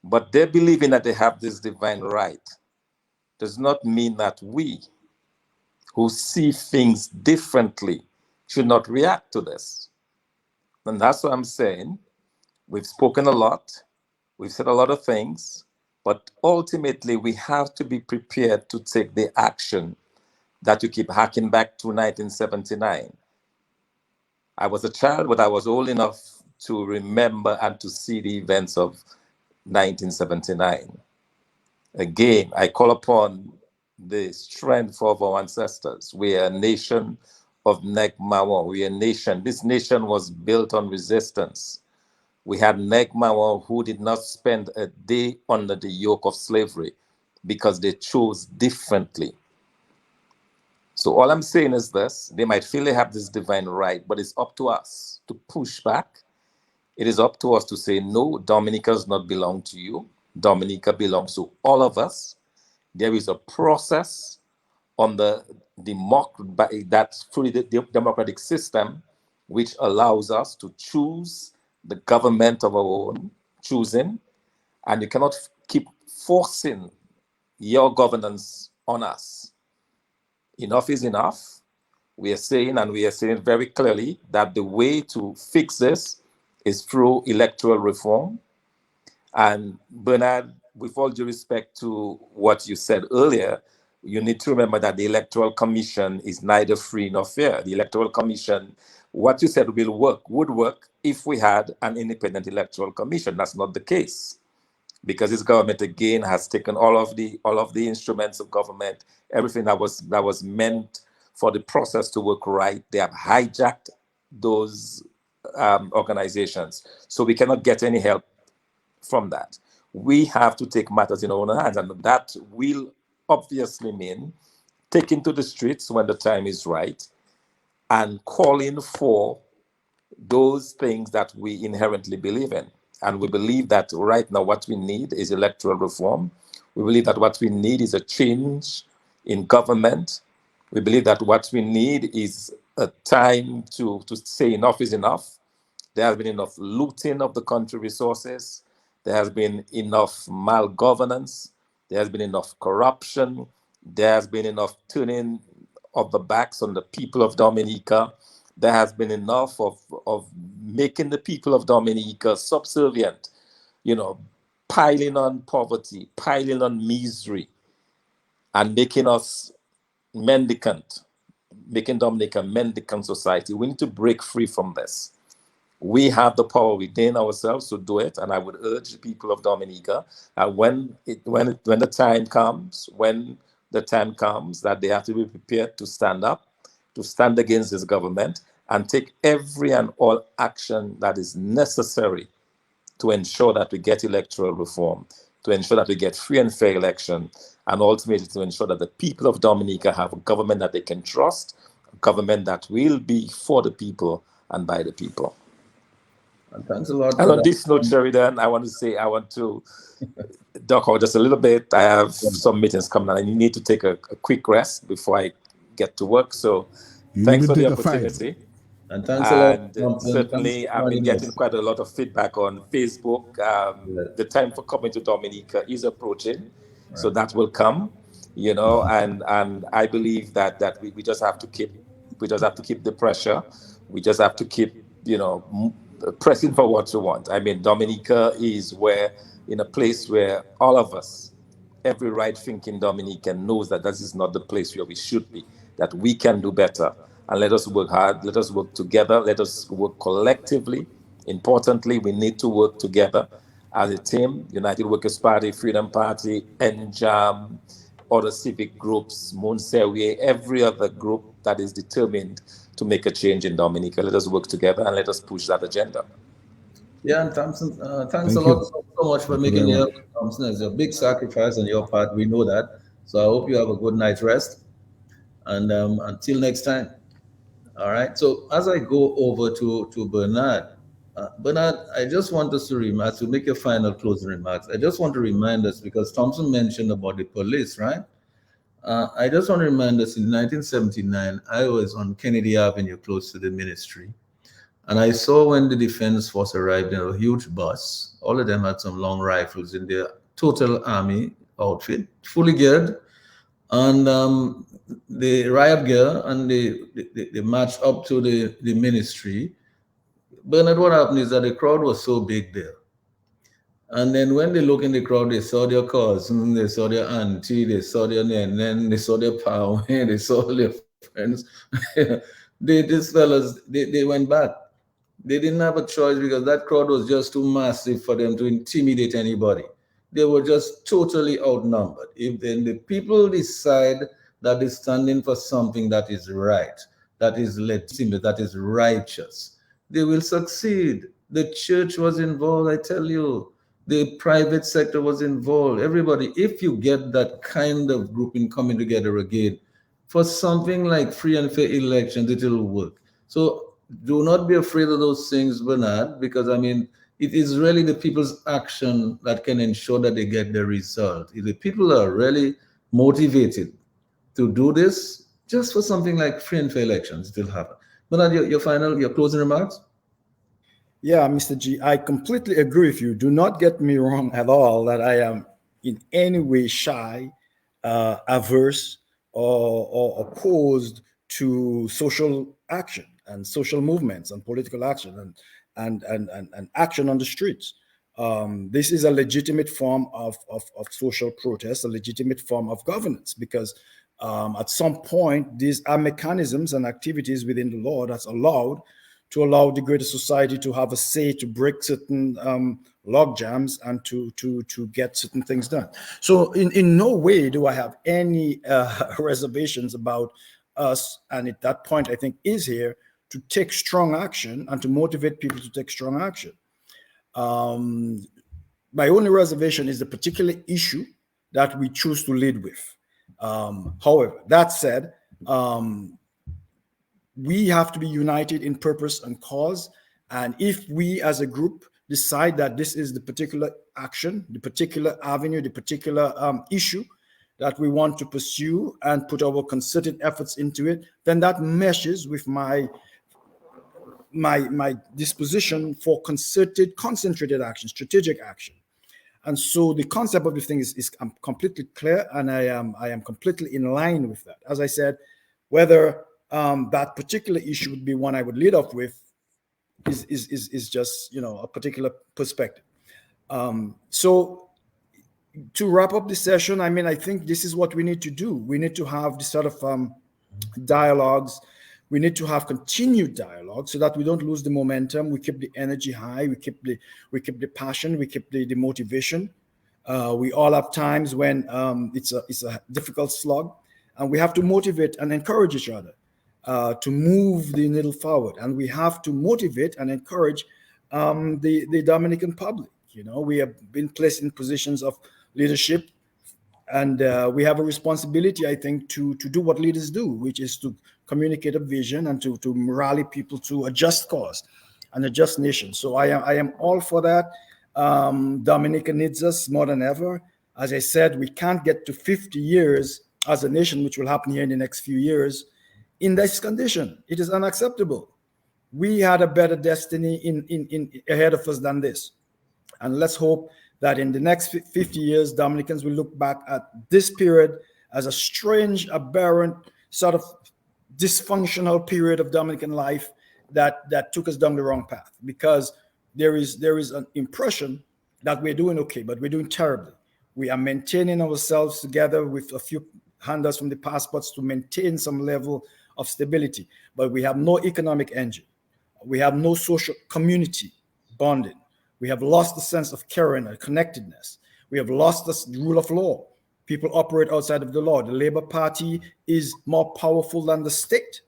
But their believing that they have this divine right does not mean that we, who see things differently, should not react to this. And that's what I'm saying. We've spoken a lot. We've said a lot of things. But ultimately, we have to be prepared to take the action that you keep harking back to 1979. I was a child, but I was old enough to remember and to see the events of 1979. Again, I call upon the strength of our ancestors. We are a nation of Negmawa. We are a nation. This nation was built on resistance. We had Negmawa who did not spend a day under the yoke of slavery because they chose differently. So all I'm saying is this: they might feel they have this divine right, but it's up to us to push back. It is up to us to say, no, Dominica does not belong to you. Dominica belongs to all of us. There is a process on that's through the democratic system, which allows us to choose the government of our own choosing, and you cannot keep forcing your governance on us. Enough is enough. We are saying very clearly that the way to fix this is through electoral reform. And Bernard, with all due respect to what you said earlier, you need to remember that the Electoral Commission is neither free nor fair. The Electoral Commission, what you said would work if we had an independent Electoral Commission. That's not the case, because this government again has taken all of the instruments of government, everything that was meant for the process to work right. They have hijacked those organizations, so we cannot get any help from that. We have to take matters in our own hands, and that will obviously mean taking to the streets when the time is right and calling for those things that we inherently believe in. And we believe that right now what we need is electoral reform. We believe that what we need is a change in government. We believe that what we need is a time to say enough is enough. There has been enough looting of the country resources. There has been enough malgovernance. There has been enough corruption. There has been enough turning of the backs on the people of Dominica. There has been enough of making the people of Dominica subservient, piling on poverty, piling on misery, and making us mendicant, making Dominica a mendicant society. We need to break free from this. We have the power within ourselves to do it, and I would urge the people of Dominica, when the time comes, that they have to be prepared to stand up, to stand against this government, and take every and all action that is necessary to ensure that we get electoral reform, to ensure that we get free and fair election, and ultimately to ensure that the people of Dominica have a government that they can trust, a government that will be for the people and by the people. And thanks a lot And for on that. this note, Sheridan, I want to duck out just a little bit. I have some meetings coming on, and you need to take a quick rest before I get to work. So thanks for the opportunity. And thanks a lot, And Thomson. Thanks certainly, for I've been joining getting us. quite a lot of feedback on Facebook. The time for coming to Dominica is approaching, so that will come, and I believe that we just have to keep the pressure. We just have to keep, pressing for what we want. I mean, Dominica is in a place where all of us, every right-thinking Dominican knows that this is not the place where we should be, that we can do better. And let us work hard, let us work together, let us work collectively. Importantly, we need to work together as a team, United Workers' Party, Freedom Party, NJAM, other civic groups, Monserie, every other group that is determined to make a change in Dominica. Let us work together and let us push that agenda. Yeah, and Thomson, thanks a lot so much for making your Thomson. It's a big sacrifice on your part. We know that. So I hope you have a good night's rest. And until next time. All right. So as I go over to Bernard, Bernard, I just want us to make your final closing remarks. I just want to remind us, because Thomson mentioned about the police, right? I just want to remind us in 1979, I was on Kennedy Avenue close to the ministry. And I saw when the defense force arrived in a huge bus. All of them had some long rifles in their total army outfit, fully geared. And the riot gear, and they marched up to the ministry. Bernard, what happened is that the crowd was so big there. And then when they look in the crowd, they saw their cousin, they saw their auntie, they saw their nan, they saw their pal, they saw their friends. These fellas, they went back. They didn't have a choice because that crowd was just too massive for them to intimidate anybody. They were just totally outnumbered. If then the people decide that they're standing for something that is right, that is legitimate, that is righteous, they will succeed. The church was involved, I tell you. The private sector was involved. Everybody, if you get that kind of grouping coming together again, for something like free and fair elections, it will work. So do not be afraid of those things, Bernard, because I mean, it is really the people's action that can ensure that they get the result. If the people are really motivated to do this, just for something like free and fair elections, it will happen. Bernard, your closing remarks? Yeah, Mr. G, I completely agree with you. Do not get me wrong at all that I am in any way shy, averse, or opposed to social action and social movements and political action and action on the streets. This is a legitimate form of social protest, a legitimate form of governance, because at some point, these are mechanisms and activities within the law that's allowed to allow the greater society to have a say to break certain log jams and to get certain things done. So in no way do I have any reservations about us, and at that point I think is here to take strong action and to motivate people to take strong action. My only reservation is the particular issue that we choose to lead with. However, that said, we have to be united in purpose and cause. And if we as a group decide that this is the particular action, the particular avenue, the particular issue that we want to pursue and put our concerted efforts into it, then that meshes with my disposition for concentrated action, strategic action. And so the concept of the thing is completely clear, and I am completely in line with that. As I said, whether that particular issue would be one I would lead off with is just, a particular perspective. So to wrap up the session, I mean, I think this is what we need to do. We need to have this sort of dialogues. We need to have continued dialogue so that we don't lose the momentum. We keep the energy high. We keep the passion. We keep the motivation. We all have times when it's a difficult slog, and we have to motivate and encourage each other. to move the needle forward. And we have to motivate and encourage the Dominican public. You know, we have been placed in positions of leadership, and we have a responsibility, I think, to do what leaders do, which is to communicate a vision and to rally people to a just cause and a just nation. So I am all for that. Dominica needs us more than ever. As I said, we can't get to 50 years as a nation, which will happen here in the next few years, in this condition. It is unacceptable. We had a better destiny in ahead of us than this. And let's hope that in the next 50 years, Dominicans will look back at this period as a strange, aberrant, sort of dysfunctional period of Dominican life that took us down the wrong path, because there is an impression that we're doing okay, but we're doing terribly. We are maintaining ourselves together with a few handouts from the passports to maintain some level of stability, but we have no economic engine. We have no social community bonding. We have lost the sense of caring and connectedness. We have lost the rule of law. People operate outside of the law. The Labour Party is more powerful than the state.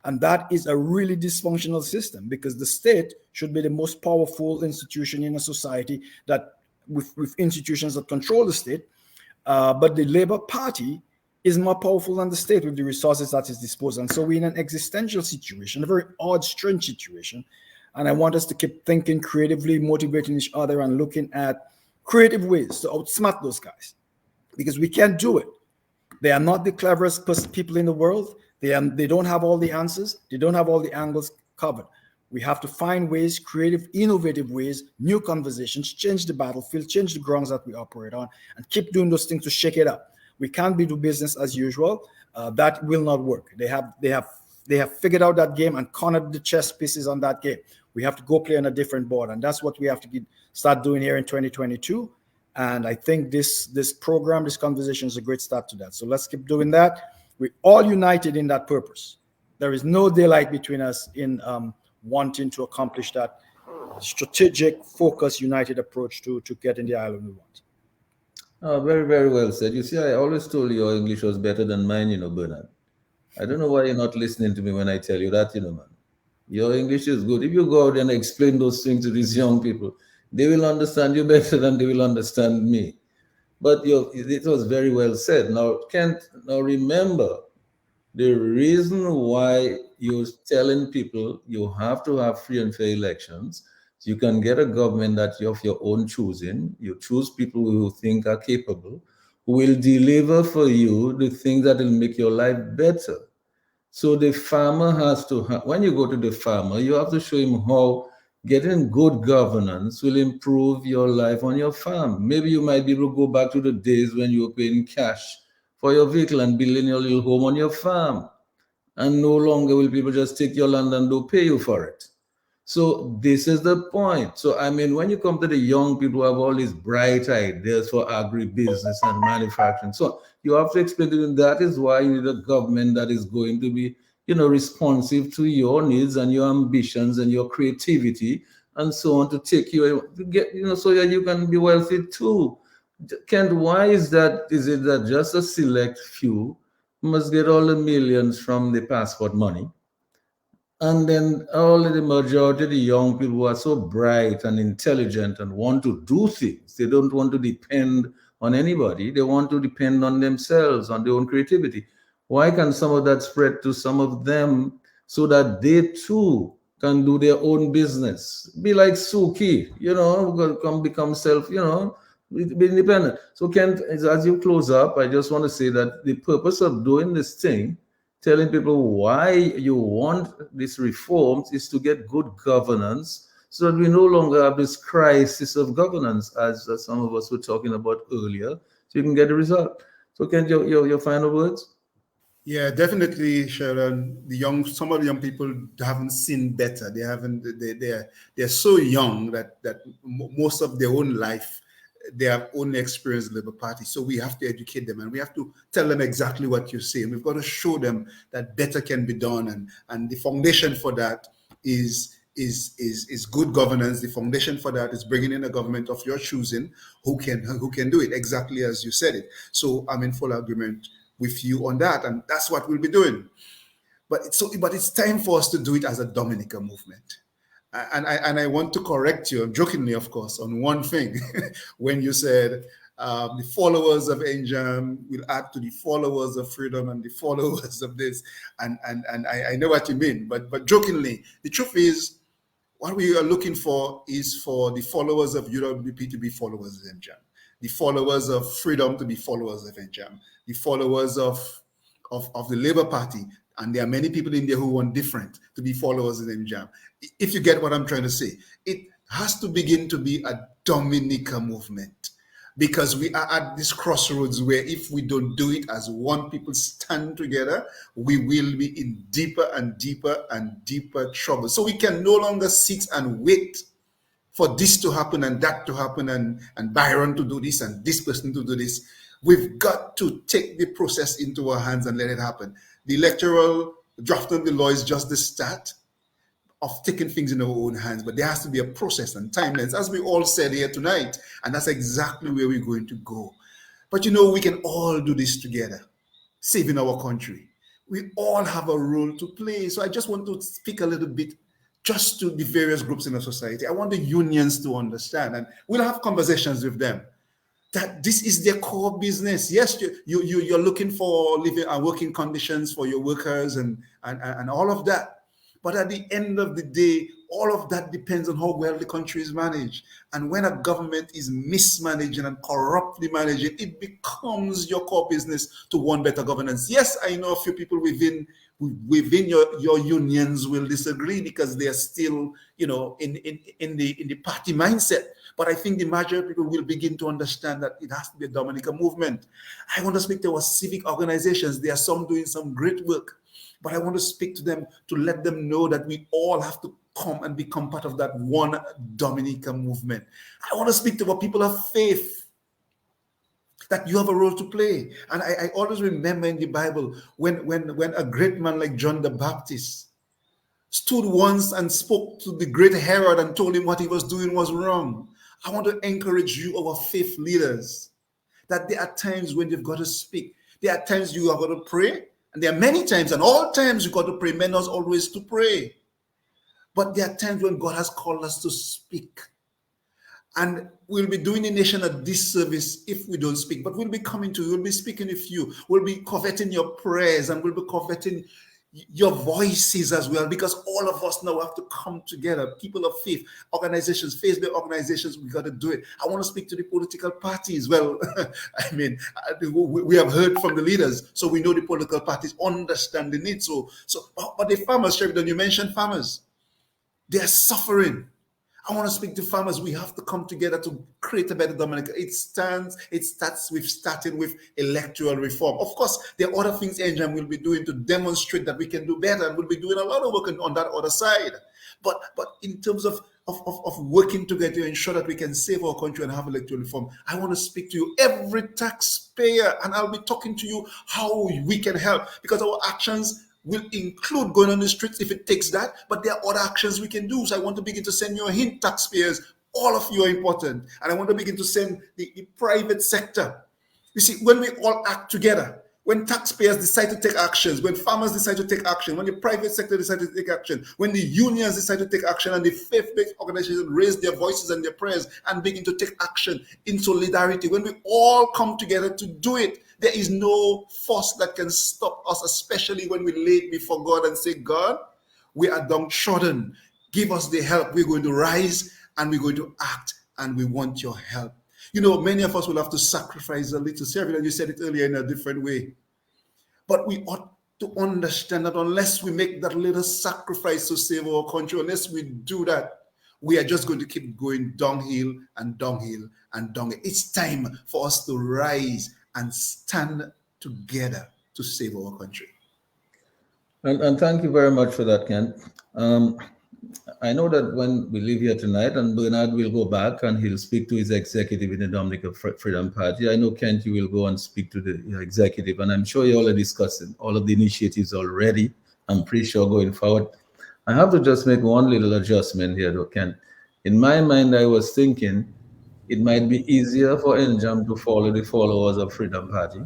And that is a really dysfunctional system, because the state should be the most powerful institution in a society that with institutions that control the state. But the Labour Party is more powerful than the state with the resources at its disposal. And so we're in an existential situation, a very odd, strange situation. And I want us to keep thinking creatively, motivating each other, and looking at creative ways to outsmart those guys, because we can't do it. They are not the cleverest people in the world. They don't have all the answers. They don't have all the angles covered. We have to find ways, creative, innovative ways, new conversations, change the battlefield, change the grounds that we operate on, and keep doing those things to shake it up. We can't be do business as usual. That will not work. They have figured out that game and cornered the chess pieces on that game. We have to go play on a different board, and that's what we have to start doing here in 2022. And I think this program, this conversation is a great start to that. So let's keep doing that. We're all united in that purpose. There is no daylight between us in wanting to accomplish that strategic, focused, united approach to getting the island we want. Oh, very, very well said. You see, I always told you your English was better than mine, Bernard. I don't know why you're not listening to me when I tell you that, man. Your English is good. If you go out and explain those things to these young people, they will understand you better than they will understand me. But it was very well said. Now, Kent, remember, the reason why you're telling people you have to have free and fair elections, so you can get a government that you're of your own choosing. You choose people who you think are capable, who will deliver for you the things that will make your life better. So the farmer has to, when you go to the farmer, you have to show him how getting good governance will improve your life on your farm. Maybe you might be able to go back to the days when you were paying cash for your vehicle and building your little home on your farm. And no longer will people just take your land and don't pay you for it. So this is the point. So, I mean, when you come to the young people who have all these bright ideas for agribusiness and manufacturing, so you have to explain to them that is why you need a government that is going to be, responsive to your needs and your ambitions and your creativity and so on, to take you to get, so that you can be wealthy too. Kent, why is that? Is it that just a select few must get all the millions from the passport money? And then all the majority of the young people who are so bright and intelligent and want to do things, they don't want to depend on anybody. They want to depend on themselves, on their own creativity. Why can some of that spread to some of them so that they too can do their own business? Be like Suki, come become self, be independent. So Kent, as you close up, I just want to say that the purpose of doing this thing, telling people why you want these reforms, is to get good governance so that we no longer have this crisis of governance, as some of us were talking about earlier, so you can get the result. So Kent, your final words? Yeah, definitely, Sheridan. Some of the young people haven't seen better. They're so young that most of their own life, they have only experienced the Labour Party. So we have to educate them, and we have to tell them exactly what you're saying. We've got to show them that better can be done, and the foundation for that is good governance. The foundation for that is bringing in a government of your choosing who can do it exactly as you said it. So I'm in full agreement with you on that, and that's what we'll be doing. But it's time for us to do it as a Dominica movement. And I want to correct you, jokingly, of course, on one thing. When you said the followers of NJAM will add to the followers of freedom and the followers of this. And I know what you mean. But jokingly, the truth is, what we are looking for is for the followers of UWP to be followers of NJAM, the followers of freedom to be followers of NJAM, the followers of the Labour Party, and there are many people in there who want different, to be followers of NJAM. If you get what I'm trying to say, it has to begin to be a Dominica movement, because we are at this crossroads where if we don't do it as one people stand together, we will be in deeper and deeper and deeper trouble. So we can no longer sit and wait for this to happen and that to happen and Byron to do this and this person to do this. We've got to take the process into our hands and let it happen. The electoral drafting the law is just the start of taking things in our own hands, but there has to be a process and timelines, as we all said here tonight, and that's exactly where we're going to go. But you know, we can all do this together, saving our country. We all have a role to play. So I just want to speak a little bit just to the various groups in our society. I want the unions to understand, and we'll have conversations with them, that this is their core business. Yes, you're looking for living and working conditions for your workers and all of that. But at the end of the day, all of that depends on how well the country is managed. And when a government is mismanaging and corruptly managing, it becomes your core business to want better governance. Yes, I know a few people within your unions will disagree because they are still, in the party mindset. But I think the majority of people will begin to understand that it has to be a Dominica movement. I want to speak to our civic organizations. There are some doing some great work. But I want to speak to them to let them know that we all have to come and become part of that one Dominica movement. I want to speak to our people of faith, that you have a role to play. And I always remember in the Bible when a great man like John the Baptist stood once and spoke to the great Herod and told him what he was doing was wrong. I want to encourage you, our faith leaders, that there are times when you've got to speak. There are times you have got to pray. And there are many times, and all times you got to pray, men not always to pray. But there are times when God has called us to speak. And we'll be doing the nation a disservice if we don't speak. But we'll be coming to you, we'll be speaking with you, we'll be coveting your prayers, and we'll be coveting your voices as well, because all of us now have to come together. People of faith, organizations, faith-based organizations, we got to do it. I want to speak to the political parties. Well, I mean, we have heard from the leaders, so we know the political parties understand the need. But the farmers, Sheridan, you mentioned farmers. They are suffering. I want to speak to farmers. We have to come together to create a better Dominica. It starts with starting with electoral reform. Of course, there are other things NJAM will be doing to demonstrate that we can do better, and we'll be doing a lot of work on that other side. But in terms of working together to ensure that we can save our country and have electoral reform, I want to speak to you, every taxpayer, and I'll be talking to you how we can help, because our actions will include going on the streets if it takes that, but there are other actions we can do. So I want to begin to send you a hint, taxpayers. All of you are important. And I want to begin to send the private sector. You see, when we all act together, when taxpayers decide to take actions, when farmers decide to take action, when the private sector decide to take action, when the unions decide to take action, and the faith-based organizations raise their voices and their prayers and begin to take action in solidarity, when we all come together to do it, there is no force that can stop us, especially when we lay before God and say, God, we are downtrodden. Give us the help. We're going to rise and we're going to act, and we want your help. You know, many of us will have to sacrifice a little. Sheridan, you said it earlier in a different way. But we ought to understand that unless we make that little sacrifice to save our country, unless we do that, we are just going to keep going downhill and downhill and downhill. It's time for us to rise and stand together to save our country. And thank you very much for that, Ken. I know that when we leave here tonight, and Bernard will go back and he'll speak to his executive in the Dominica Freedom Party. I know, Kent, you will go and speak to the executive, and I'm sure you all are discussing all of the initiatives already. I'm pretty sure going forward. I have to just make one little adjustment here, though, Kent. In my mind, I was thinking it might be easier for NJAM to follow the followers of Freedom Party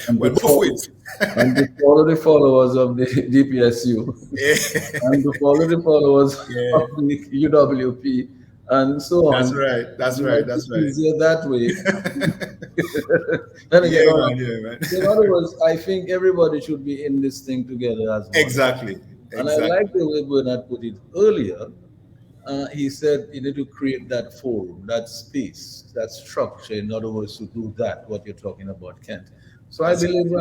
And Well, to both follow, ways. and to follow the followers of the DPSU, and to follow the followers Yeah, of the UWP, and so that's on. right. That's You know, right. it's That's right. easier that way. Then again, Yeah, man. Yeah, man. so in other words, I think everybody should be in this thing together as one. Exactly. And I Exactly. like the way Bernard put it earlier. He said you need to create that forum, that space, that structure, in other words, to do that, what you're talking about, Kent. So I That's believe,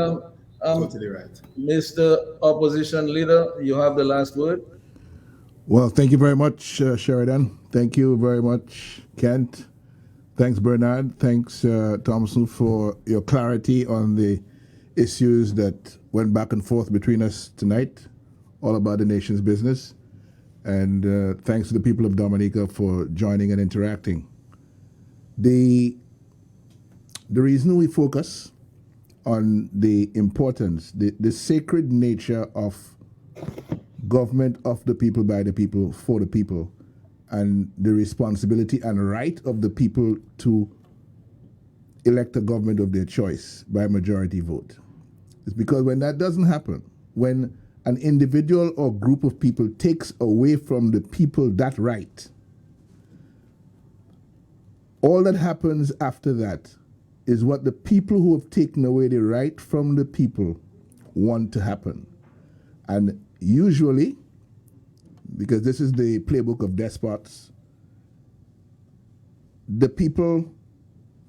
totally right. Mr. Opposition Leader, you have the last word. Well, thank you very much, Sheridan. Thank you very much, Kent. Thanks, Bernard. Thanks, Thomson, for your clarity on the issues that went back and forth between us tonight, all about the nation's business. And thanks to the people of Dominica for joining and interacting. The reason we focus on the importance, the sacred nature of government of the people, by the people, for the people, and the responsibility and right of the people to elect a government of their choice by majority vote. It's because when that doesn't happen, when an individual or group of people takes away from the people that right, all that happens after that is what the people who have taken away the right from the people want to happen. And usually, because this is the playbook of despots, the people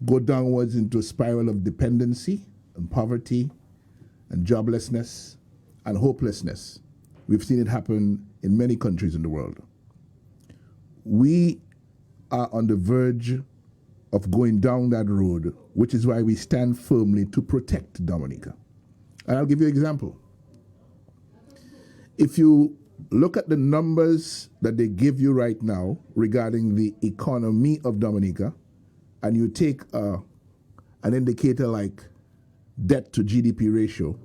go downwards into a spiral of dependency and poverty and joblessness and hopelessness. We've seen it happen in many countries in the world. We are on the verge of going down that road, which is why we stand firmly to protect Dominica. And I'll give you an example. If you look at the numbers that they give you right now regarding the economy of Dominica, and you take an indicator like debt to GDP ratio,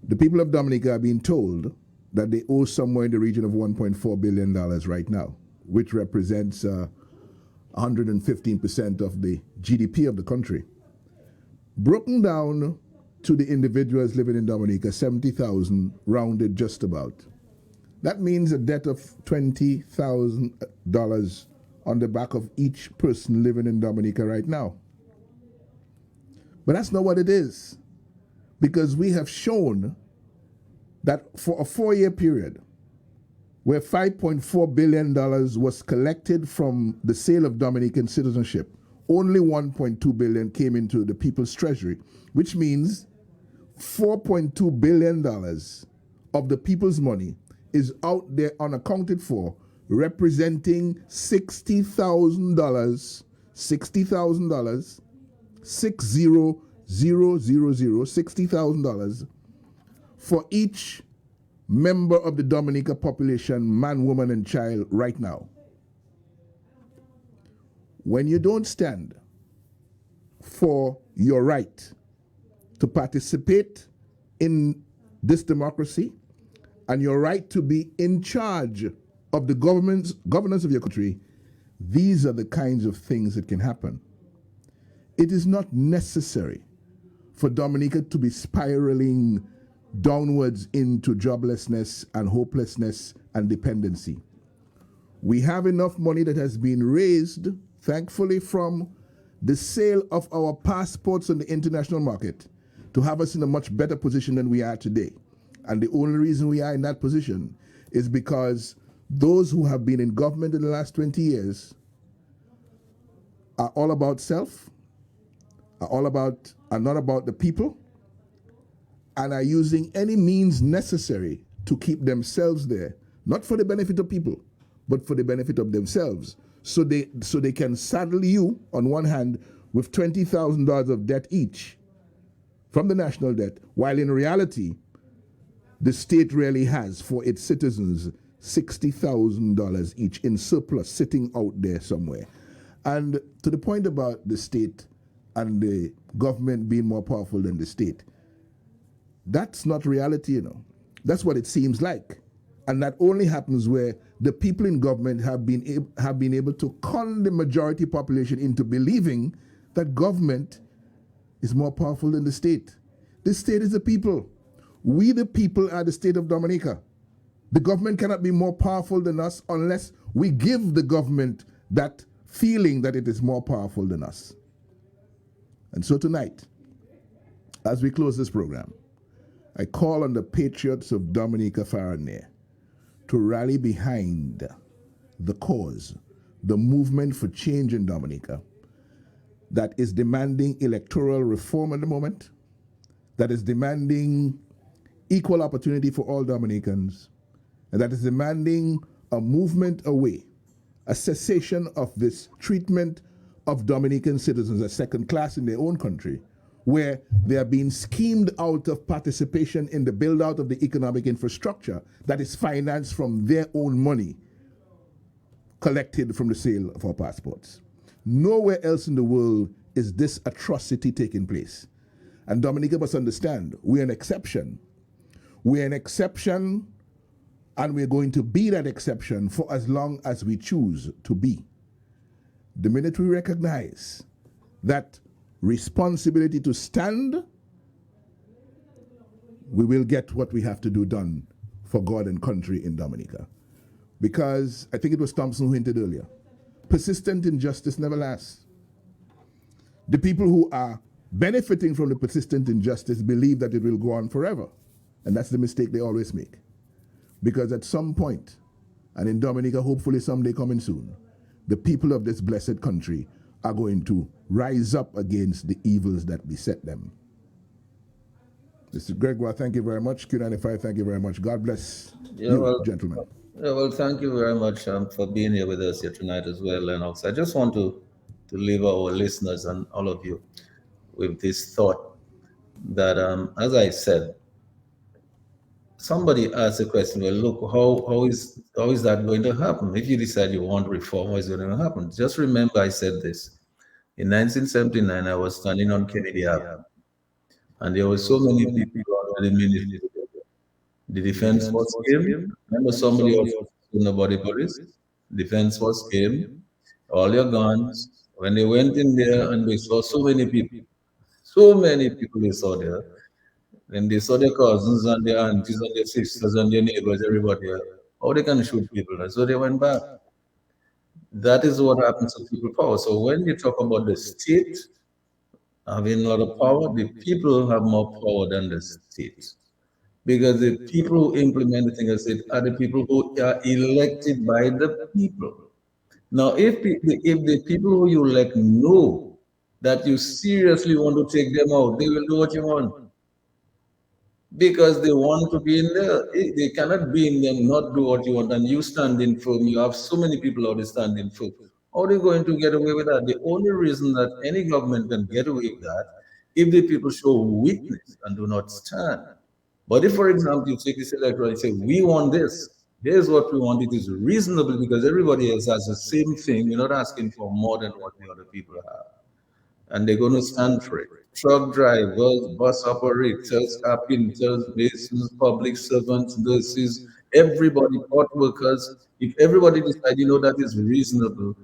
the people of Dominica are being told that they owe somewhere in the region of $1.4 billion right now, which represents 115% of the GDP of the country. Broken down to the individuals living in Dominica, 70,000 rounded just about. That means a debt of $20,000 on the back of each person living in Dominica right now. But that's not what it is, because we have shown that for a 4-year period, where $5.4 billion was collected from the sale of Dominican citizenship, only $1.2 billion came into the people's treasury, which means $4.2 billion of the people's money is out there unaccounted for, representing $60,000, $60,000 for each member of the Dominica population, man, woman, and child right now. When you don't stand for your right to participate in this democracy and your right to be in charge of the governance of your country, these are the kinds of things that can happen. It is not necessary for Dominica to be spiraling downwards into joblessness and hopelessness and dependency. We have enough money that has been raised, thankfully, from the sale of our passports on the international market to have us in a much better position than we are today. And the only reason we are in that position is because those who have been in government in the last 20 years are all about self, are not about the people, and are using any means necessary to keep themselves there, not for the benefit of people, but for the benefit of themselves. So they can saddle you, on one hand, with $20,000 of debt each from the national debt, while in reality, the state really has for its citizens $60,000 each in surplus sitting out there somewhere. And to the point about the state and the government being more powerful than the state, that's not reality, you know. That's what it seems like. And that only happens where the people in government have been able to con the majority population into believing that government is more powerful than the state. This state is the people. We, the people, are the state of Dominica. The government cannot be more powerful than us unless we give the government that feeling that it is more powerful than us. And so tonight, as we close this program, I call on the patriots of Dominica far and near to rally behind the cause, the movement for change in Dominica that is demanding electoral reform at the moment, that is demanding equal opportunity for all Dominicans, and that is demanding a movement away, a cessation of this treatment of Dominican citizens as second class in their own country, where they are being schemed out of participation in the build-out of the economic infrastructure that is financed from their own money collected from the sale of our passports. Nowhere else in the world is this atrocity taking place. And Dominica must understand, we're an exception. We're an exception, and we're going to be that exception for as long as we choose to be. The minute we recognize that responsibility to stand, we will get what we have to do done for God and country in Dominica. Because I think it was Thomson who hinted earlier, persistent injustice never lasts. The people who are benefiting from the persistent injustice believe that it will go on forever. And that's the mistake they always make. Because at some point, and in Dominica, hopefully someday coming soon, the people of this blessed country are going to rise up against the evils that beset them. Mr. Gregoire, thank you very much. Q95, thank you very much. God bless you, gentlemen. Yeah, well, thank you very much for being here with us here tonight as well, Lennox. I just want to leave our listeners and all of you with this thought that, as I said, somebody asked the question, well, look, how is that going to happen? If you decide you want reform, how is it going to happen? Just remember I said this. In 1979, I was standing on Kennedy Avenue, and there were so many people already ministry. The defense force came. Remember somebody else about the police? Defense force came, all your guns. When they went in there and they saw so many people they saw there, and they saw their cousins and their aunties and their sisters and their neighbors, everybody else, how they can shoot people. And so they went back. That is what happens to people power. So when you talk about the state having a lot of power, the people have more power than the state. Because the people who implement the thing I said are the people who are elected by the people. Now, if the people who you elect know that you seriously want to take them out, they will do what you want. Because they want to be in there. They cannot be in there and not do what you want. And you standing firm, you have so many people out there standing firm. How are they going to get away with that? The only reason that any government can get away with that, if the people show weakness and do not stand. But if, for example, you take this electoral and say, we want this, here's what we want, it is reasonable because everybody else has the same thing. You're not asking for more than what the other people have. And they're going to stand for it. Truck drivers, bus operators, carpenters, masons, public servants, nurses, everybody, port workers, if everybody decides, that is reasonable,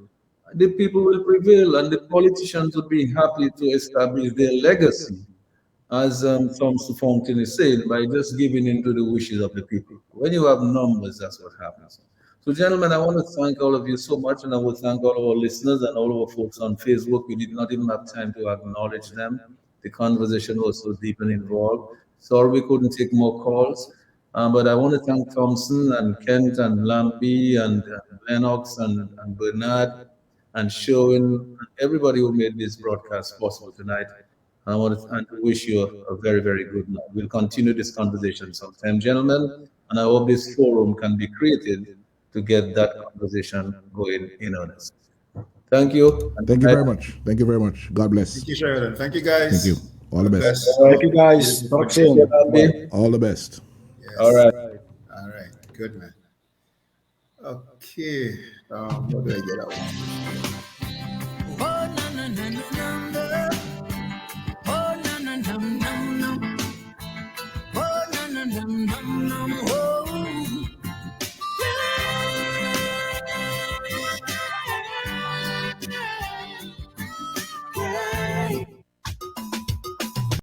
the people will prevail and the politicians will be happy to establish their legacy, as Fontaine is saying, by just giving in to the wishes of the people. When you have numbers, that's what happens. So, gentlemen, I want to thank all of you so much, and I will thank all our listeners and all our folks on Facebook. We did not even have time to acknowledge them. The conversation was so deep and involved. Sorry we couldn't take more calls, but I want to thank Thomson and Kent and Lampy and Lennox and Bernard and Sherwin and everybody who made this broadcast possible tonight. I want to wish you a very, very good night. We'll continue this conversation sometime, gentlemen, and I hope this forum can be created to get that conversation going in earnest. Thank you. Thank you very much. Thank you very much. God bless. Thank you, Sheridan. Thank you, guys. Thank you. All the best. Thank you, guys. Talk soon. All the best. Yes. All right. All right. Good, man. Okay. What do I get out? Oh, no, no, no, no, no. Oh, no, no, no, no, no. Oh, no, no, no, no, no.